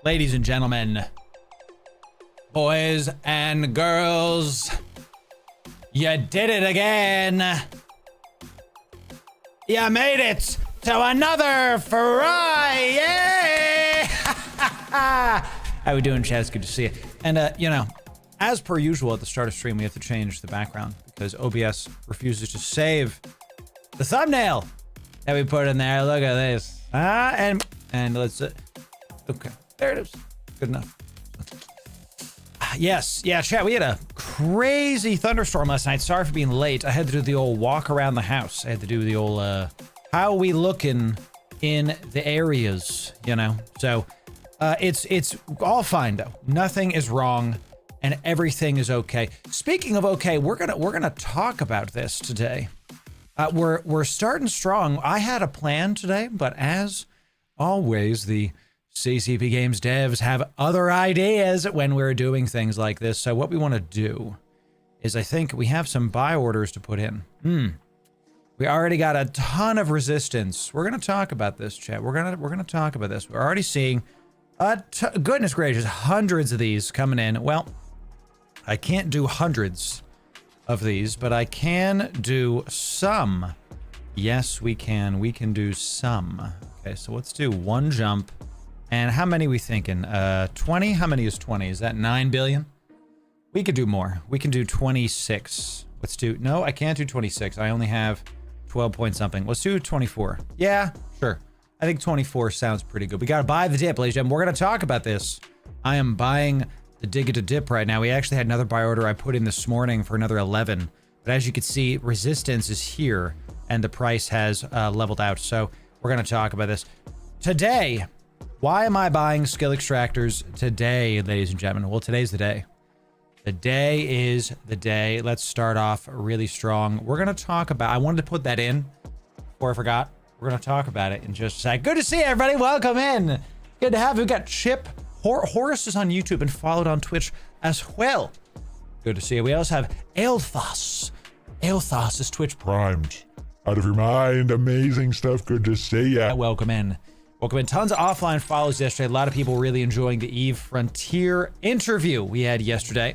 Ladies and gentlemen, boys and girls, you did it again. You made it to another FRIYAY. How we doing, chat? It's good to see you. And, you know, as per usual at the start of stream, we have to change the background because OBS refuses to save the thumbnail that we put in there. Look at this. And let's, okay. There it is. Good enough. Yes. Yeah, chat. We had a crazy thunderstorm last night. Sorry for being late. I had to do the old walk around the house. I had to do the old, how we looking in the areas, you know? So, it's all fine though. Nothing is wrong and everything is okay. Speaking of okay, we're gonna talk about this today. We're starting strong. I had a plan today, but as always, the CCP Games devs have other ideas when we're doing things like this. So what we want to do is I think we have some buy orders to put in. We already got a ton of resistance. We're going to talk about this, chat. We're going to talk about this. We're already seeing goodness gracious, hundreds of these coming in. Well, I can't do hundreds of these, but I can do some. Yes, we can. We can do some. Okay, so let's do one jump. And how many are we thinking? 20? How many is 20? Is that 9 billion? We could do more. We can do 26. Let's do... No, I can't do 26. I only have 12 point something. Let's do 24. Yeah, sure. I think 24 sounds pretty good. We got to buy the dip, ladies and gentlemen. We're going to talk about this. I am buying the dig it a dip right now. We actually had another buy order I put in this morning for another 11. But as you can see, resistance is here and the price has leveled out. So we're going to talk about this. Today... Why am I buying skill extractors today, ladies and gentlemen? Well, today's the day. The day is the day. Let's start off really strong. We're going to talk about... I wanted to put that in before I forgot. We're going to talk about it in just a sec. Good to see you, everybody. Welcome in. Good to have you. We've got Chip. Horace is on YouTube and followed on Twitch as well. Good to see you. We also have Aelthos. Aelthos is Twitch primed. Out of your mind. Amazing stuff. Good to see ya. Welcome in. Welcome in. Tons of offline follows yesterday. A lot of people really enjoying the Eve Frontier interview we had yesterday.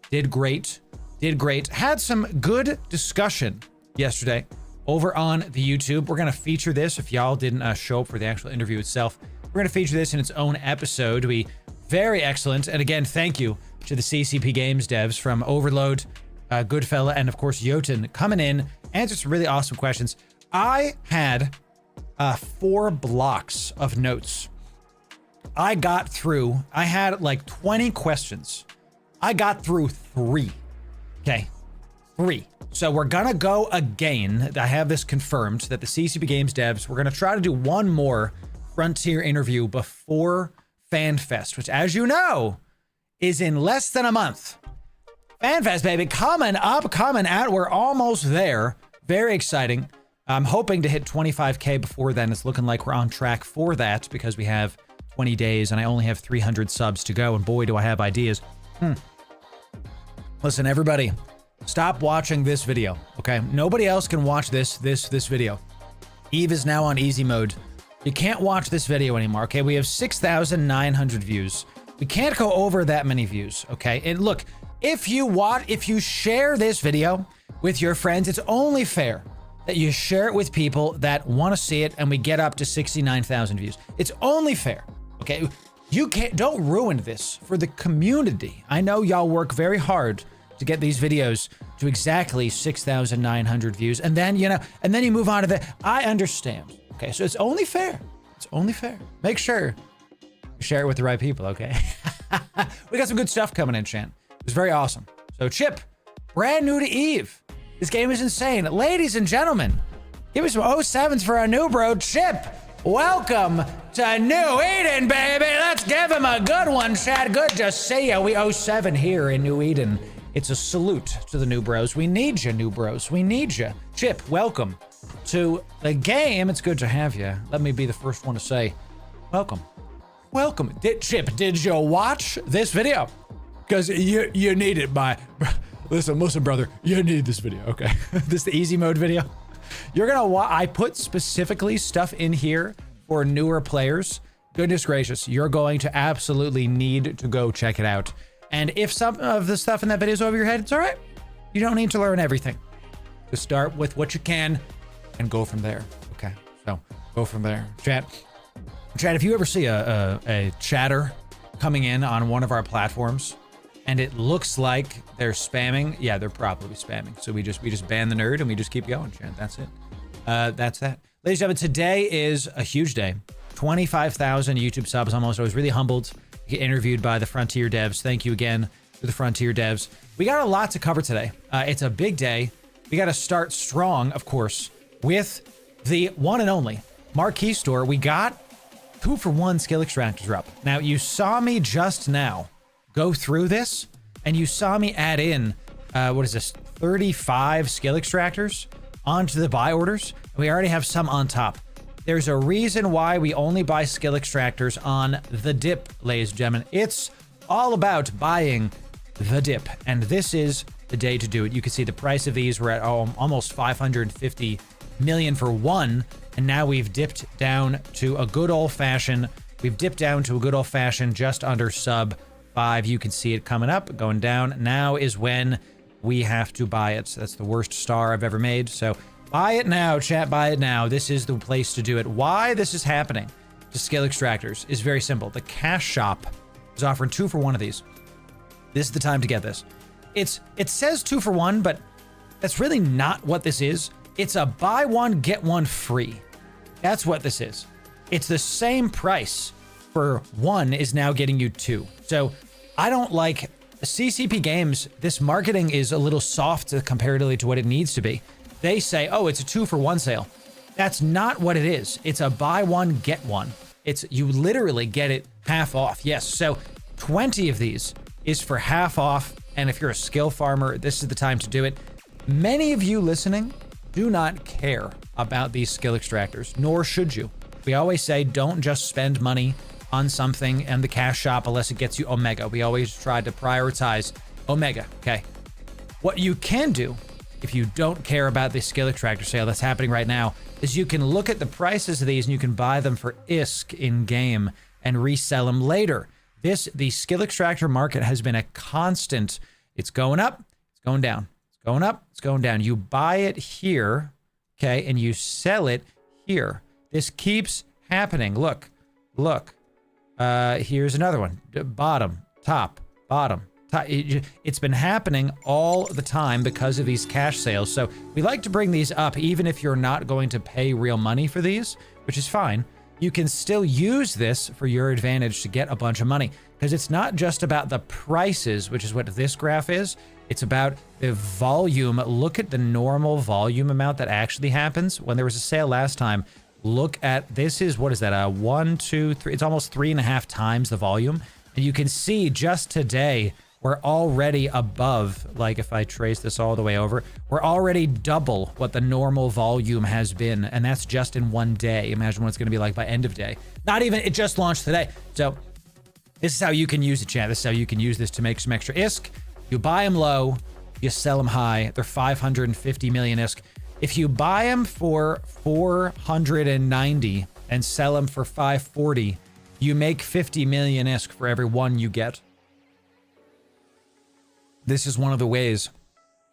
Did great. Did great. Had some good discussion yesterday over on the YouTube. We're going to feature this if y'all didn't show up for the actual interview itself. We're going to feature this in its own episode. It'll be very excellent. And again, thank you to the CCP Games devs from Overload, Goodfella, and of course, Jotun coming in, answered some really awesome questions. I had 4 blocks of notes. I got through, I had like 20 questions. I got through 3. Okay, 3. So we're gonna go again. I have this confirmed that the CCP Games devs, we're gonna try to do one more Frontier interview before FanFest, which as you know, is in less than a month. FanFest, baby, coming up, coming out. We're almost there. Very exciting. I'm hoping to hit 25K before then. It's looking like we're on track for that because we have 20 days and I only have 300 subs to go. And boy, do I have ideas. Listen, everybody, stop watching this video, okay? Nobody else can watch this video. Eve is now on easy mode. You can't watch this video anymore, okay? We have 6,900 views. We can't go over that many views, okay? And look, if you share this video with your friends, it's only fair that you share it with people that want to see it and we get up to 69,000 views. It's only fair, okay? Don't ruin this for the community. I know y'all work very hard to get these videos to exactly 6,900 views. And then, and then you move on to the, I understand. Okay, so it's only fair. It's only fair. Make sure you share it with the right people, okay? We got some good stuff coming in, Chan. It was very awesome. So Chip, brand new to Eve. This game is insane. Ladies and gentlemen, give me some 07s for our new bro, Chip. Welcome to New Eden, baby. Let's give him a good one, Chad. Good to see ya. We 07 here in New Eden. It's a salute to the new bros. We need you, new bros. We need you. Chip, welcome to the game. It's good to have you. Let me be the first one to say, welcome. Welcome. Chip, did you watch this video? Because you need it, listen, brother, you need this video, okay? This is the easy mode video. You're gonna I put specifically stuff in here for newer players. Goodness gracious, you're going to absolutely need to go check it out. And if some of the stuff in that video is over your head, it's all right. You don't need to learn everything. Just start with what you can and go from there, okay? So go from there. Chat, if you ever see a chatter coming in on one of our platforms, and it looks like they're spamming, yeah, they're probably spamming. So we just ban the nerd and we just keep going, Chan. That's it. That's that. Ladies and gentlemen, today is a huge day. 25,000 YouTube subs almost. I was really humbled to get interviewed by the Frontier devs. Thank you again to the Frontier devs. We got a lot to cover today. It's a big day. We got to start strong, of course, with the one and only Marquee Store. We got 2-for-1 skill extractors up. Now, you saw me just now go through this, and you saw me add in, 35 skill extractors onto the buy orders. We already have some on top. There's a reason why we only buy skill extractors on the dip, ladies and gentlemen. It's all about buying the dip, and this is the day to do it. You can see the price of these. We're at almost 550 million for one, and now we've dipped down to a good old-fashioned, just under sub 5. You can see it coming up, going down. Now is when we have to buy it. So that's the worst star I've ever made. So buy it now, chat, buy it now. This is the place to do it. Why this is happening to skill extractors is very simple. The cash shop is offering 2-for-1 of these. This is the time to get this. It says 2-for-1, but that's really not what this is. It's a buy one, get one free. That's what this is. It's the same price for one is now getting you 2. So I don't like CCP games. This marketing is a little soft comparatively to what it needs to be. They say, oh, it's a 2-for-1 sale. That's not what it is. It's a buy one, get one. You literally get it half off. Yes. So 20 of these is for half off. And if you're a skill farmer, this is the time to do it. Many of you listening do not care about these skill extractors, nor should you. We always say, don't just spend money on something and the cash shop unless it gets you Omega. We always try to prioritize Omega, okay? What you can do if you don't care about the skill extractor sale that's happening right now is you can look at the prices of these and you can buy them for ISK in game and resell them later. The skill extractor market has been a constant. It's going up, it's going down. It's going up, it's going down. You buy it here, okay, and you sell it here. This keeps happening. Look. Here's another one. Bottom, top, bottom, top. It's been happening all the time because of these cash sales. So we like to bring these up even if you're not going to pay real money for these, which is fine. You can still use this for your advantage to get a bunch of money because it's not just about the prices, which is what this graph is. It's about the volume. Look at the normal volume amount that actually happens. When there was a sale last time, look at this is, what is that? 1, 2, 3. It's almost 3.5 times the volume. And you can see just today, we're already above, like if I trace this all the way over, we're already double what the normal volume has been. And that's just in one day. Imagine what it's going to be like by end of day. Not even, it just launched today. So this is how you can use it, chat. This is how you can use this to make some extra ISK. You buy them low, you sell them high. They're 550 million ISK. If you buy them for 490 and sell them for 540, you make 50 million ISK for every one you get. This is one of the ways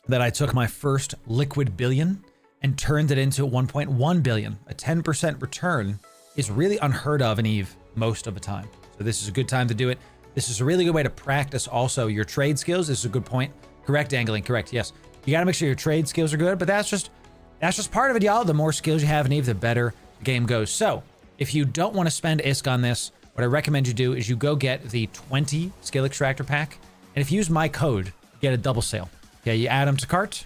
that I took my first liquid billion and turned it into 1.1 billion. A 10% return is really unheard of in EVE most of the time. So this is a good time to do it. This is a really good way to practice also your trade skills. This is a good point. Correct angling, correct, yes. You gotta make sure your trade skills are good, but that's just part of it, y'all. The more skills you have in EVE, the better the game goes. So if you don't want to spend ISK on this, what I recommend you do is you go get the 20 skill extractor pack. And if you use my code, you get a double sale. Okay, you add them to cart,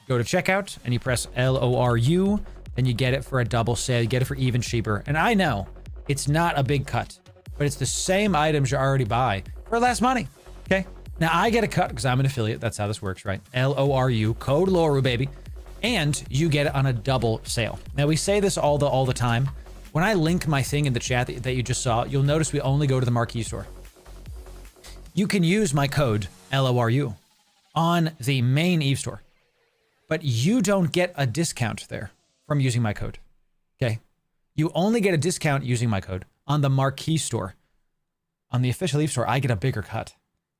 go to checkout, and you press LORU, and you get it for a double sale. You get it for even cheaper. And I know it's not a big cut, but it's the same items you already buy for less money. Okay, now I get a cut because I'm an affiliate. That's how this works, right? LORU, code Loru, baby. And you get it on a double sale. Now we say this all the time. When I link my thing in the chat that you just saw, you'll notice we only go to the marquee store. You can use my code LORU on the main EVE store, but you don't get a discount there from using my code. Okay, you only get a discount using my code on the marquee store. On the official EVE store, I get a bigger cut.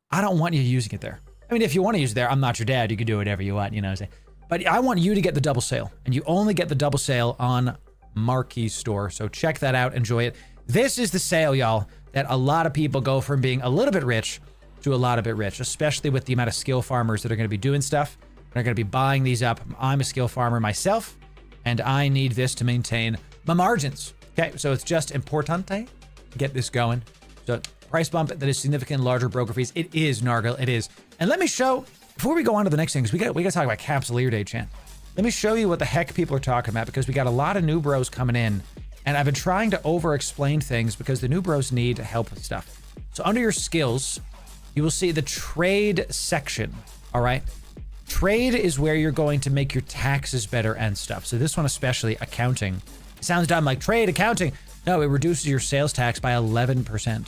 I don't want you using it there. I mean, if you want to use it there, I'm not your dad. You can do whatever you want, you know what I'm saying? But I want you to get the double sale, and you only get the double sale on marquee store. So check that out, enjoy it. This is the sale, y'all, that a lot of people go from being a little bit rich to a lot of bit rich, especially with the amount of skill farmers that are going to be doing stuff. They're going to be buying these up. I'm a skill farmer myself, and I need this to maintain my margins. Okay, so it's just importante to get this going. So price bump that is significant, larger broker fees. It is, Nargle, it is. And let me show, before we go on to the next thing, because we got to talk about Capsuleer Day, chan. Let me show you what the heck people are talking about, because we got a lot of new bros coming in, and I've been trying to over-explain things because the new bros need help with stuff. So under your skills, you will see the trade section, all right? Trade is where you're going to make your taxes better and stuff. So this one especially, accounting. It sounds dumb, like trade, accounting. No, it reduces your sales tax by 11%.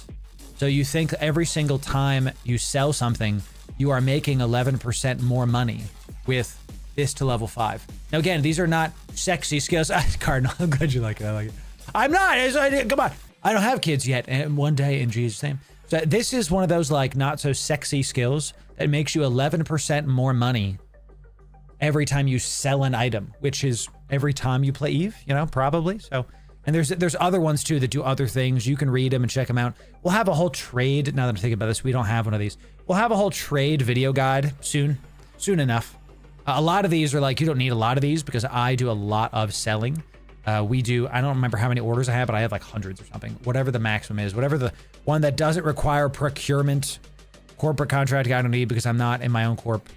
So you think every single time you sell something, you are making 11% more money with this to level 5. Now again, these are not sexy skills. Cardinal, I'm glad you like it. I like it. I'm not. Come on. I don't have kids yet. And one day in Jesus' name. So this is one of those like not so sexy skills that makes you 11% more money every time you sell an item, which is every time you play EVE, you know, probably. So, and there's other ones too that do other things. You can read them and check them out. We'll have a whole trade. Now that I'm thinking about this, we don't have one of these. We'll have a whole trade video guide soon enough. A lot of these are like, you don't need a lot of these because I do a lot of selling. We do, I don't remember how many orders I have, but I have like hundreds or something. Whatever the maximum is, whatever the one that doesn't require procurement, corporate contracting, I don't need because I'm not in my own corp.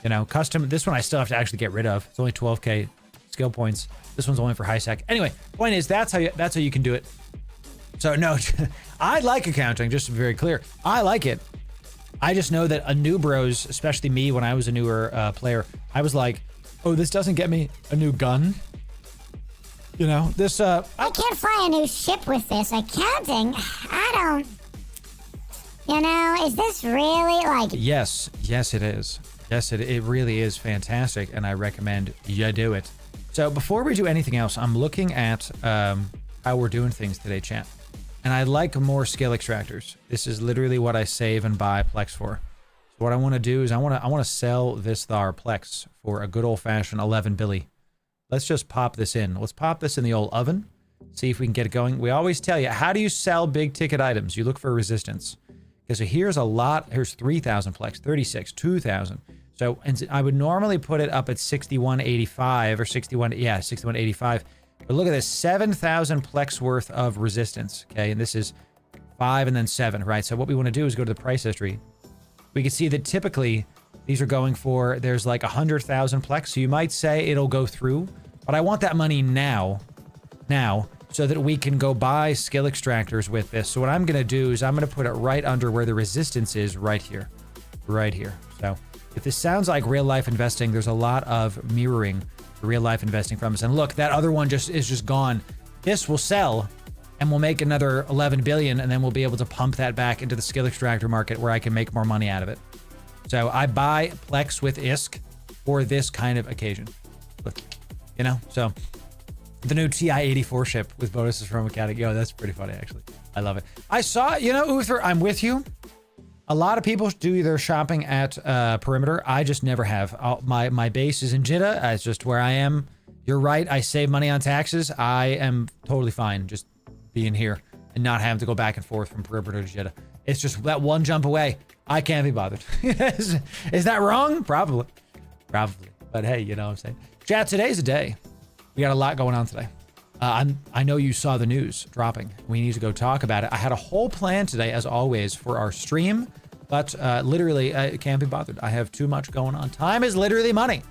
You know, custom, this one I still have to actually get rid of. It's only 12K skill points. This one's only for high sec. Anyway, point is that's how you can do it. So no, I like accounting, just to be very clear. I like it. I just know that a new bros, especially me when I was a newer player, I was like, oh, this doesn't get me a new gun. You know, this, I can't fly a new ship with this. Accounting? I don't, you know, is this really like... Yes, it is. Yes, it really is fantastic, and I recommend you do it. So before we do anything else, I'm looking at how we're doing things today, chat. And I like more skill extractors. This is literally what I save and buy Plex for. So what I want to do is I want to sell this Thar Plex for a good old-fashioned 11 billy. Let's just pop this in. Let's pop this in the old oven. See if we can get it going. We always tell you, how do you sell big ticket items? You look for resistance. Okay, so here's a lot. Here's 3,000 Plex, 36, 2,000. So and I would normally put it up at 6185 or 6185. But look at this, 7,000 Plex worth of resistance. Okay, and this is 5 and then 7, right? So what we want to do is go to the price history. We can see that typically these are going for, there's like 100,000 Plex. So you might say it'll go through, but I want that money now, so that we can go buy skill extractors with this. So what I'm going to do is I'm going to put it right under where the resistance is right here. right here. So if this sounds like real life investing, there's a lot of mirroring real life investing from us. And look, that other one is just gone. This will sell and we'll make another 11 billion, and then we'll be able to pump that back into the skill extractor market where I can make more money out of it. So I buy Plex with ISK for this kind of occasion. Look, you know, so the new TI-84 ship with bonuses from mechanic. Yo, that's pretty funny, actually. I love it. I saw, you know, Uther, I'm with you. A lot of people do their shopping at Perimeter. I just never have. My base is in Jeddah. It's just where I am. You're right. I save money on taxes. I am totally fine just being here and not having to go back and forth from Perimeter to Jeddah. It's just that one jump away. I can't be bothered. Is that wrong? Probably. But hey, you know what I'm saying? Chat, today's a day. We got a lot going on today. I know you saw the news dropping. We need to go talk about it. I had a whole plan today, as always, for our stream, but literally, I can't be bothered. I have too much going on. Time is literally money.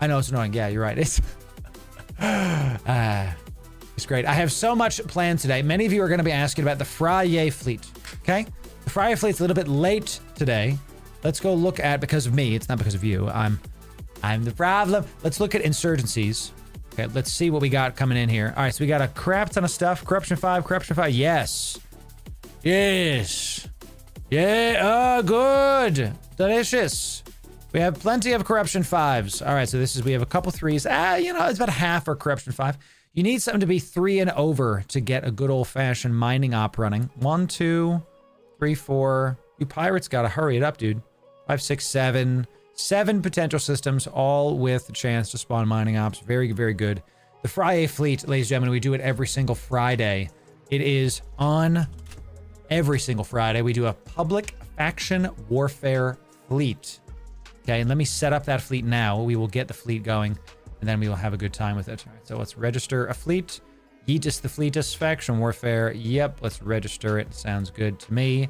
I know it's annoying. Yeah, you're right. It's great. I have so much planned today. Many of you are going to be asking about the FRIYAY fleet. Okay, the FRIYAY fleet's a little bit late today. Let's go look at, because of me. It's not because of you. I'm the problem. Let's look at insurgencies. Okay, let's see what we got coming in here. All right, so we got a crap ton of stuff. Corruption 5. Yes. Yeah, good. Delicious. We have plenty of Corruption 5s. All right, so we have a couple 3s. You know, it's about half our Corruption 5. You need something to be 3 and over to get a good old-fashioned mining op running. 1, 2, 3, 4. You pirates gotta hurry it up, dude. 5, 6, 7. 7 potential systems, all with a chance to spawn mining ops. Very, very good. The FRIYAY fleet, ladies and gentlemen, we do it every single Friday. It is on every single Friday. We do a public faction warfare fleet. Okay, and let me set up that fleet now. We will get the fleet going, and then we will have a good time with it. All right, so let's register a fleet. Yeetus the fleetus faction warfare. Yep, let's register it. Sounds good to me.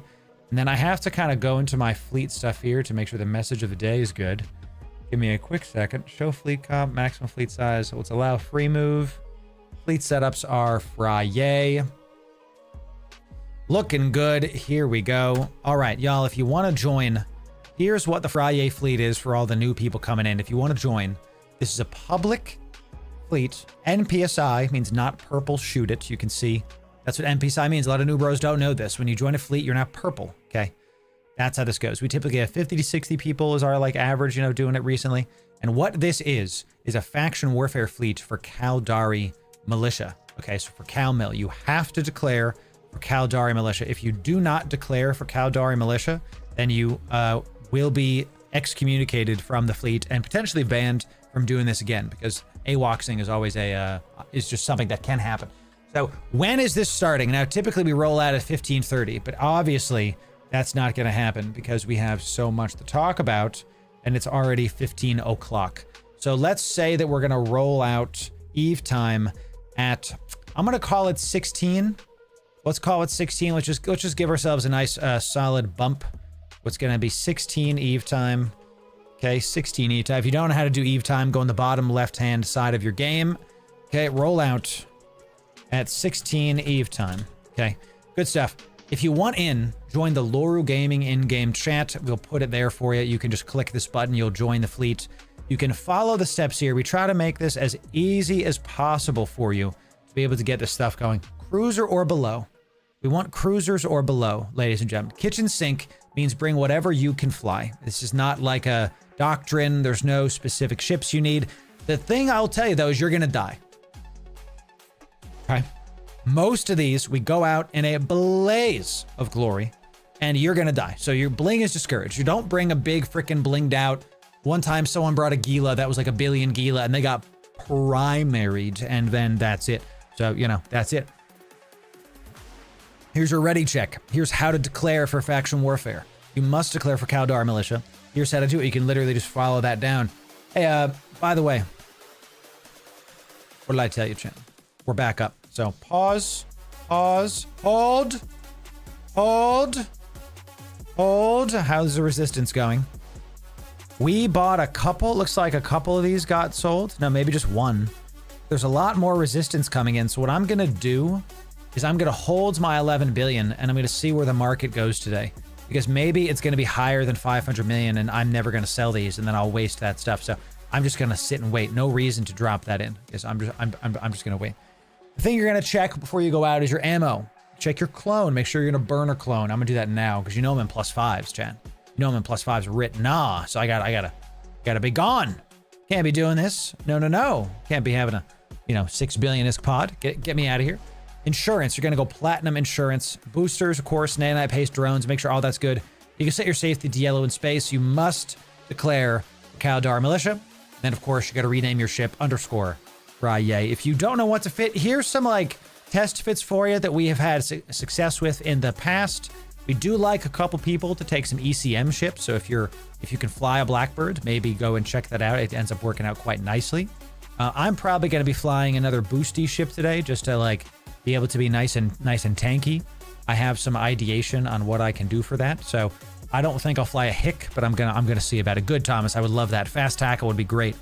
And then I have to kind of go into my fleet stuff here to make sure the message of the day is good. Give me a quick second. Show fleet comp, maximum fleet size. Let's allow free move. Fleet setups are FRIYAY. Looking good. Here we go. All right, y'all, if you want to join, here's what the FRIYAY fleet is for all the new people coming in. If you want to join, this is a public fleet. NPSI means not purple shoot it. You can see that's what NPSI means. A lot of new bros don't know this. When you join a fleet, you're not purple, okay? That's how this goes. We typically have 50 to 60 people is our like average, you know, doing it recently. And what this is a faction warfare fleet for Caldari militia. Okay, so for Cal Mil, you have to declare for Caldari militia. If you do not declare for Caldari militia, then you will be excommunicated from the fleet and potentially banned from doing this again, because AWACSing is always is just something that can happen. So when is this starting? Now, typically we roll out at 15:30, but obviously that's not going to happen because we have so much to talk about and it's already 15 o'clock. So let's say that we're going to roll out Eve time at, I'm going to call it 16. Let's call it 16. Let's just give ourselves a nice solid bump. What's going to be 16 Eve time. Okay, 16 Eve time. If you don't know how to do Eve time, go on the bottom left-hand side of your game. Okay, roll out at 16 Eve time. Okay, good stuff. If you want in, join the Loru Gaming in-game chat. We'll put it there for you. You can just click this button. You'll join the fleet. You can follow the steps here. We try to make this as easy as possible for you to be able to get this stuff going. Cruiser or below. We want cruisers or below, ladies and gentlemen. Kitchen sink means bring whatever you can fly. This is not like a doctrine. There's no specific ships you need. The thing I'll tell you, though, is you're going to die. Okay. Most of these, we go out in a blaze of glory, and you're gonna die. So your bling is discouraged. You don't bring a big freaking blinged out. One time someone brought a Gila that was like 1 billion Gila, and they got primaried, and then that's it. So, you know, that's it. Here's your ready check. Here's how to declare for faction warfare. You must declare for Caldari militia. Here's how to do it. You can literally just follow that down. Hey, by the way, what did I tell you, Chan? We're back up. So pause, hold. How's the resistance going? We bought a couple, looks like a couple of these got sold. No, maybe just one. There's a lot more resistance coming in. So what I'm going to do is I'm going to hold my 11 billion and I'm going to see where the market goes today. because maybe it's going to be higher than 500 million and I'm never going to sell these and then I'll waste that stuff. So I'm just going to sit and wait. No reason to drop that in because I'm just going to wait. The thing you're going to check before you go out is your ammo. Check your clone. Make sure you're going to burn a clone. I'm going to do that now because you know I'm in +5s, Chad. You know I'm in +5s writ. Nah. So I gotta be gone. Can't be doing this. No. Can't be having a, 6 billion ISK pod. Get me out of here. Insurance. You're going to go platinum insurance. Boosters, of course, nanite paste drones. Make sure all that's good. You can set your safety to yellow in space. You must declare Kaldar militia. Then, of course, you got to rename your ship _FRIYAY. If you don't know what to fit, here's some test fits for you that we have had success with in the past. We do like a couple people to take some ECM ships. So if you can fly a Blackbird, maybe go and check that out. It ends up working out quite nicely. I'm probably going to be flying another boosty ship today just to be able to be nice and tanky. I have some ideation on what I can do for that. So I don't think I'll fly a Hick, but I'm gonna see about it. Good, Thomas. I would love that. Fast tackle would be great.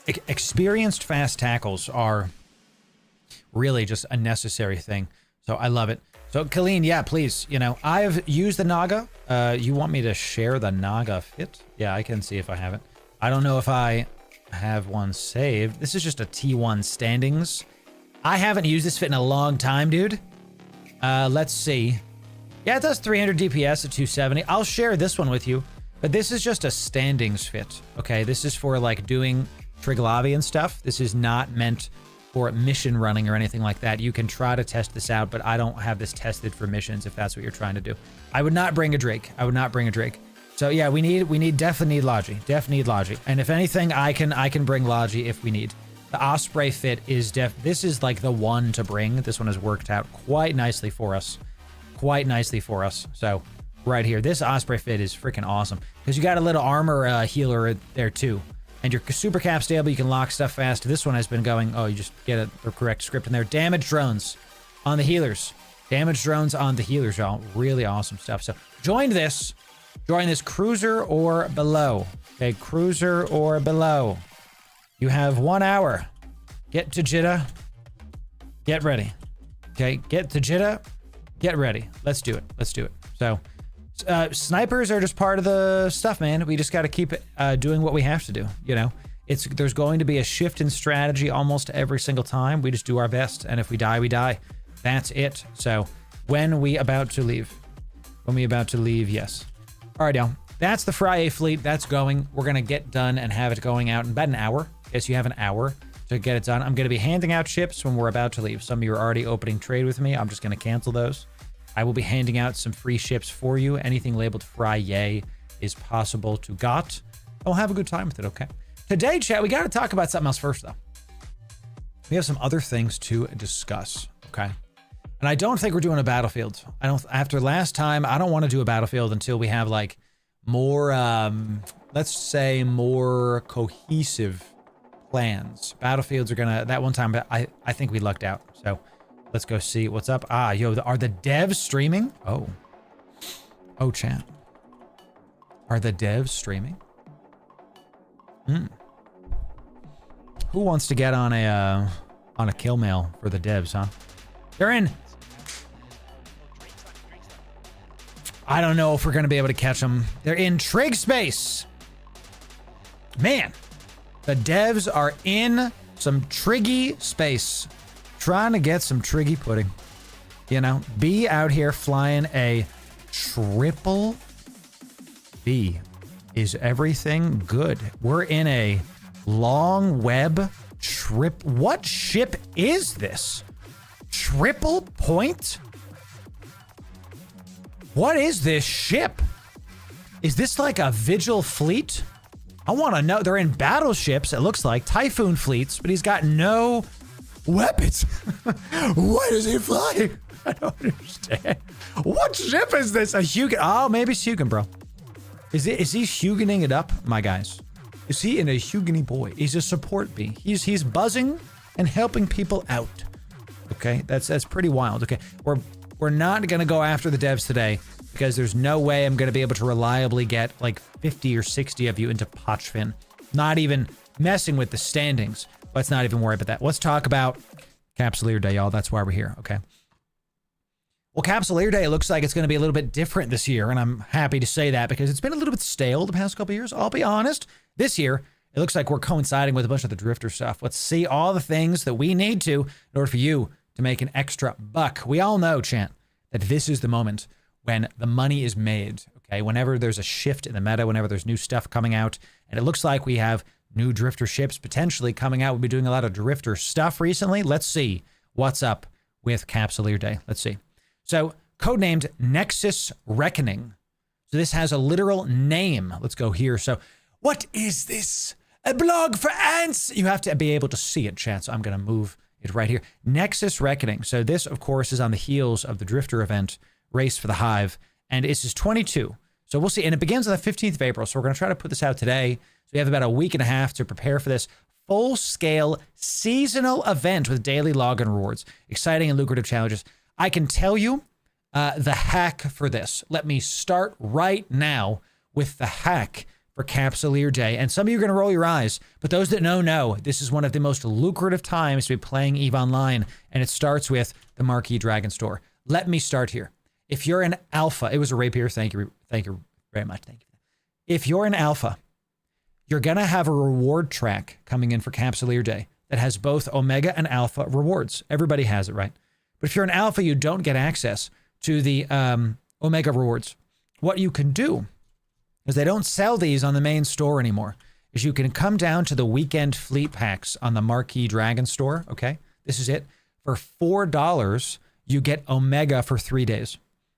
Experienced fast tackles are really just a necessary thing. So I love it. So Colleen, yeah, please. I've used the Naga. You want me to share the Naga fit? Yeah, I can see if I have it. I don't know if I have one saved. This is just a T1 standings. I haven't used this fit in a long time, dude. Let's see. Yeah, it does 300 DPS at 270. I'll share this one with you, but this is just a standings fit. Okay, this is for doing Triglavi and stuff. This is not meant for mission running or anything like that. You can try to test this out, but I don't have this tested for missions if that's what you're trying to do. I would not bring a Drake. So yeah, we definitely need Logi. Definitely need Logi. And if anything, I can bring Logi if we need. The Osprey fit is this is the one to bring. This one has worked out quite nicely for us. So right here, this Osprey fit is freaking awesome because you got a little armor healer there too. And you're super cap stable. You can lock stuff fast. This one has been going. Oh, you just get the correct script in there. Damage drones on the healers. Y'all. Really awesome stuff. So join this cruiser or below. Okay, cruiser or below. You have 1 hour. Get to Jeddah. Get ready. Okay, get to Jeddah. Get ready. Let's do it. So, snipers are just part of the stuff, man. We just got to keep doing what we have to do. There's going to be a shift in strategy almost every single time. We just do our best, and if we die, we die. That's it. So, when we about to leave? Yes. All right, y'all. That's the FRIYAY fleet. That's going. We're gonna get done and have it going out in about an hour. Guess you have an hour to get it done. I'm gonna be handing out ships when we're about to leave. Some of you are already opening trade with me. I'm just gonna cancel those. I will be handing out some free ships for you. Anything labeled FRIYAY is possible to got. I'll have a good time with it, okay? Today, chat, we got to talk about something else first, though. We have some other things to discuss, okay? And I don't think we're doing a battlefield. After last time, I don't want to do a battlefield until we have more, let's say more cohesive plans. Battlefields are gonna, that one time, I think we lucked out. So let's go see what's up. Are the devs streaming? Oh, chat. Are the devs streaming? Who wants to get on a kill mail for the devs, huh? They're in. I don't know if we're gonna be able to catch them. They're in trig space. Man, the devs are in some triggy space, trying to get some triggy pudding. B out here flying a triple B. Is everything good? We're in a long web trip. What ship is this? Triple point? What is this ship? Is this like a Vigil fleet? I want to know. They're in battleships, it looks like. Typhoon fleets, but he's got no weapons. What is he flying? I don't understand. What ship is this? A Hugin? Oh, maybe it's Hugin, bro. Is he Hugining it up, my guys? Is he in a Huginy boy? He's a support bee. He's buzzing and helping people out. Okay, that's pretty wild. Okay, we're not gonna go after the devs today because there's no way I'm gonna be able to reliably get like 50 or 60 of you into Pochfin. Not even messing with the standings. Let's not even worry about that. Let's talk about Capsuleer Day, y'all. That's why we're here. Okay. Well, Capsuleer Day looks like it's going to be a little bit different this year, and I'm happy to say that because it's been a little bit stale the past couple of years. I'll be honest. This year, it looks like we're coinciding with a bunch of the drifter stuff. Let's see all the things that we need to in order for you to make an extra buck. We all know, Chant, that this is the moment when the money is made, okay? Whenever there's a shift in the meta, whenever there's new stuff coming out, and it looks like we have new drifter ships potentially coming out. We'll be doing a lot of drifter stuff recently. Let's see what's up with Capsuleer Day. Let's see. So, codenamed Nexus Reckoning. So this has a literal name. Let's go here. So, what is this? A blog for ants? You have to be able to see it, Chance. So I'm going to move it right here. Nexus Reckoning. So this, of course, is on the heels of the Drifter event, Race for the Hive. And this is 22. So we'll see. And it begins on the 15th of April. So we're going to try to put this out today. So we have about a week and a half to prepare for this full-scale seasonal event with daily login rewards, exciting and lucrative challenges. I can tell you the hack for this. Let me start right now with the hack for Capsuleer Day. And some of you are going to roll your eyes, but those that know, this is one of the most lucrative times to be playing EVE Online, and it starts with the Marquee Dragon Store. Let me start here. If you're an alpha, it was a rapier. Thank you very much. Thank you. If you're an alpha, you're going to have a reward track coming in for Capsuleer Day that has both Omega and Alpha rewards. Everybody has it, right? But if you're an alpha, you don't get access to the Omega rewards. What you can do is they don't sell these on the main store anymore, is you can come down to the weekend fleet packs on the Marquee Dragon Store, okay? This is it. For $4, you get Omega for 3 days.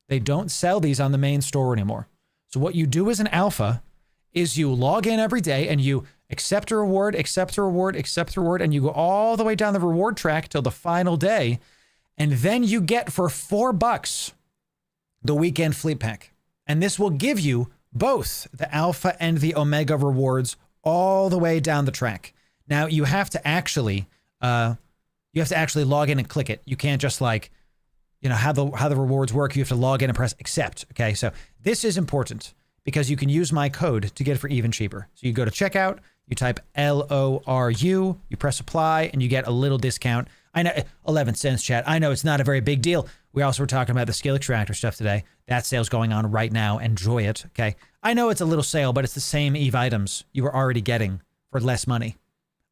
They don't sell these on the main store anymore. So what you do as an alpha is you log in every day and you accept a reward, accept a reward, accept a reward, and you go all the way down the reward track till the final day. And then you get for $4 the weekend fleet pack. And this will give you both the Alpha and the Omega rewards all the way down the track. Now you have to actually log in and click it. You can't just like, you know, how the rewards work. You have to log in and press accept. Okay, so this is important because you can use my code to get it for even cheaper. So you go to checkout, you type LORU, you press apply, and you get a little discount. I know, 11 cents, chat. I know it's not a very big deal. We also were talking about the skill extractor stuff today. That sale's going on right now. Enjoy it, okay? I know it's a little sale, but it's the same EVE items you were already getting for less money.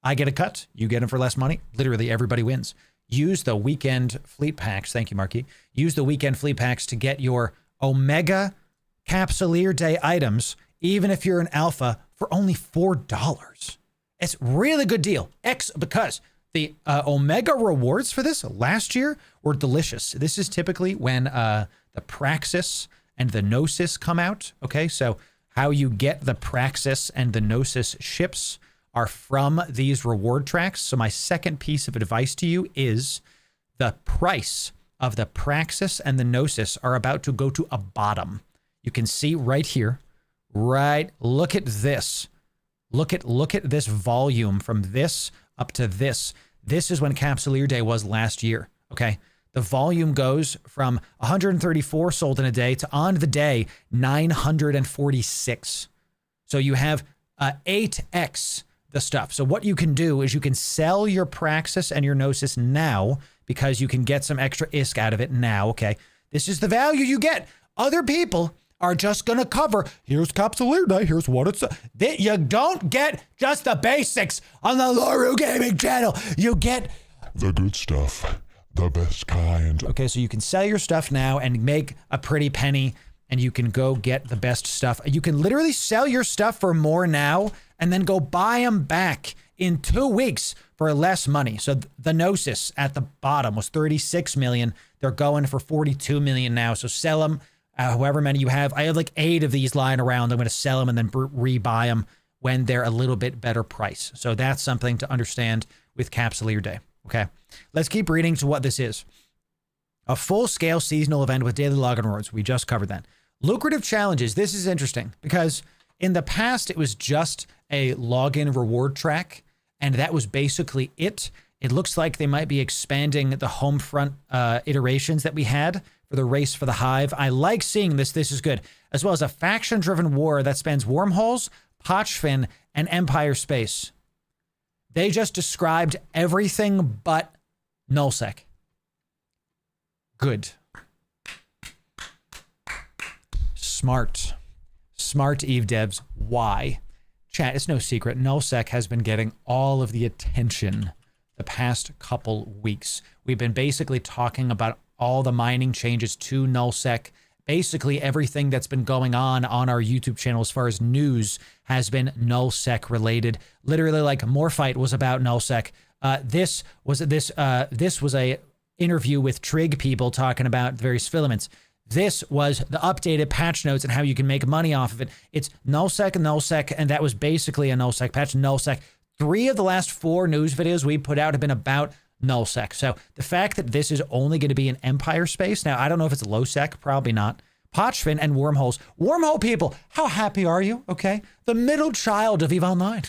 I get a cut. You get them for less money. Literally, everybody wins. Use the weekend fleet packs. Thank you, Marky. Use the weekend fleet packs to get your Omega Capsuleer Day items, even if you're an alpha, for only $4. It's a really good deal. Because the Omega rewards for this last year were delicious. This is typically when the Praxis and the Gnosis come out. Okay, so how you get the Praxis and the Gnosis ships are from these reward tracks. So my second piece of advice to you is the price of the Praxis and the Gnosis are about to go to a bottom. You can see right here, right? Look at this. Look at this volume from this up to this. This is when Capsuleer Day was last year, okay? The volume goes from 134 sold in a day to on the day 946. So you have 8x the stuff. So what you can do is you can sell your Praxis and your Gnosis now because you can get some extra ISK out of it now, okay? This is the value you get. Other people are just going to cover, here's Capsuleer Day, here's what it's... You don't get just the basics on the Loru Gaming channel. You get... the good stuff. The best kind. Okay, so you can sell your stuff now and make a pretty penny, and you can go get the best stuff. You can literally sell your stuff for more now and then go buy them back in 2 weeks for less money. So the Gnosis at the bottom was 36 million. They're going for 42 million now. So sell them. However many you have. I have like 8 of these lying around. I'm going to sell them and then rebuy them when they're a little bit better price. So that's something to understand with Capsuleer Day. Okay, let's keep reading to what this is. A full-scale seasonal event with daily login rewards. We just covered that. Lucrative challenges. This is interesting because in the past, it was just a login reward track, and that was basically it. It looks like they might be expanding the home front iterations that we had for the Race for the Hive. I like seeing this. This is good. As well as a faction-driven war that spans wormholes, Pochfin, and Empire space. They just described everything but nullsec. Good. Smart. Smart Eve devs. Why? Chat, it's no secret. Nullsec has been getting all of the attention the past couple weeks. We've been basically talking about all the mining changes to Nullsec. Basically, everything that's been going on our YouTube channel as far as news has been Nullsec related. Literally, like Morphite was about Nullsec. This was a interview with Trig people talking about various filaments. This was the updated patch notes and how you can make money off of it. It's Nullsec, and that was basically a Nullsec patch. Nullsec. 3 of the last 4 news videos we put out have been about Nullsec. So the fact that this is only going to be an Empire space, now I don't know if it's low-sec, probably not. Pochfin and Wormholes. Wormhole people, how happy are you? Okay. The middle child of EVE Online.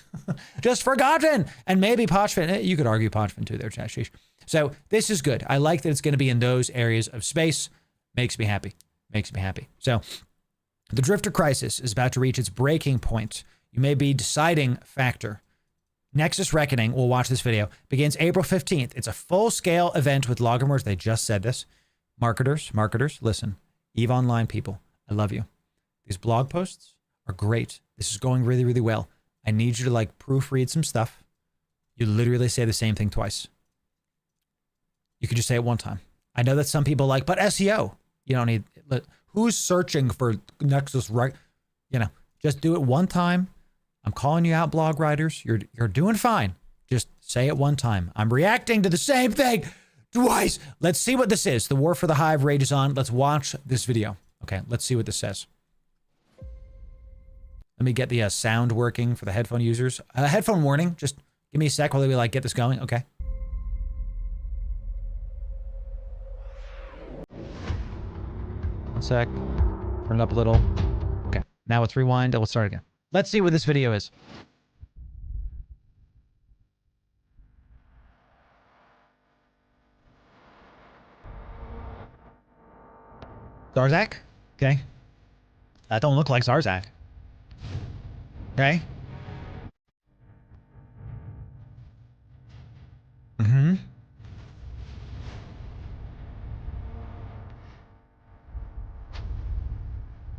Just forgotten. And maybe Pochfin. You could argue Pochfin too there, chat. Sheesh. So this is good. I like that it's going to be in those areas of space. Makes me happy. Makes me happy. So the Drifter Crisis is about to reach its breaking point. You may be deciding factor. Nexus Reckoning, we'll watch this video, begins April 15th. It's a full-scale event with Loggermores. They just said this. Marketers, listen. EVE Online people, I love you. These blog posts are great. This is going really, really well. I need you to like proofread some stuff. You literally say the same thing twice. You could just say it one time. I know that some people like, but SEO. You don't need, who's searching for Nexus, right? You know, just do it one time. I'm calling you out, blog writers. You're doing fine. Just say it one time. I'm reacting to the same thing twice. Let's see what this is. The war for the Hive rages on. Let's watch this video. Okay, let's see what this says. Let me get the sound working for the headphone users. Headphone warning. Just give me a sec while we like get this going. Okay. One sec. Turn it up a little. Okay. Now let's rewind and we'll start again. Let's see what this video is. Zarzak? Okay. That don't look like Zarzak. Okay. Mm-hmm.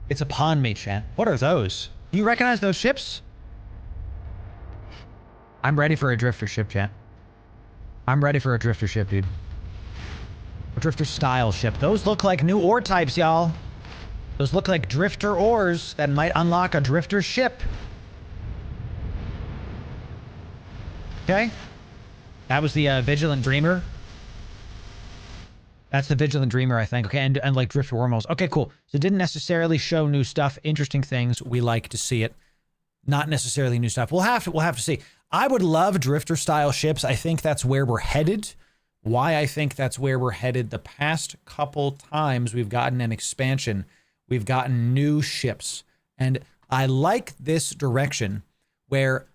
It's upon me, chat. What are those? Do you recognize those ships? I'm ready for a drifter ship, chat. I'm ready for a drifter ship, dude. A drifter style ship. Those look like new ore types, y'all. Those look like drifter ores that might unlock a drifter ship. Okay. That was the Vigilant Dreamer. That's the Vigilant Dreamer, I think. Okay, and like drifter wormholes. Okay, cool. So it didn't necessarily show new stuff, interesting things. We like to see it. Not necessarily new stuff. We'll have to see. I would love drifter style ships. I think that's where we're headed. Why I think that's where we're headed. The past couple times we've gotten an expansion, we've gotten new ships. And I like this direction where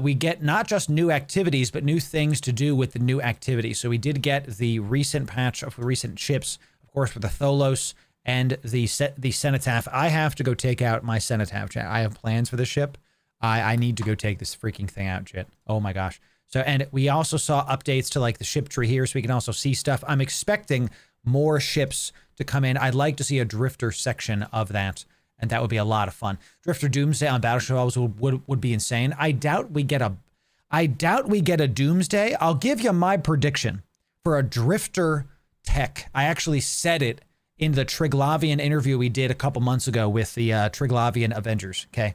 we get not just new activities, but new things to do with the new activities. So we did get the recent patch of recent ships, of course, with the Tholos and the Cenotaph. I have to go take out my Cenotaph, chat. I have plans for this ship. I need to go take this freaking thing out, chat. Oh my gosh. So, and we also saw updates to like the ship tree here, so we can also see stuff. I'm expecting more ships to come in. I'd like to see a drifter section of that, and that would be a lot of fun. Drifter Doomsday on Battleship Elves would be insane. I doubt we get a Doomsday. I'll give you my prediction for a drifter tech. I actually said it in the Triglavian interview we did a couple months ago with the Triglavian Avengers. Okay,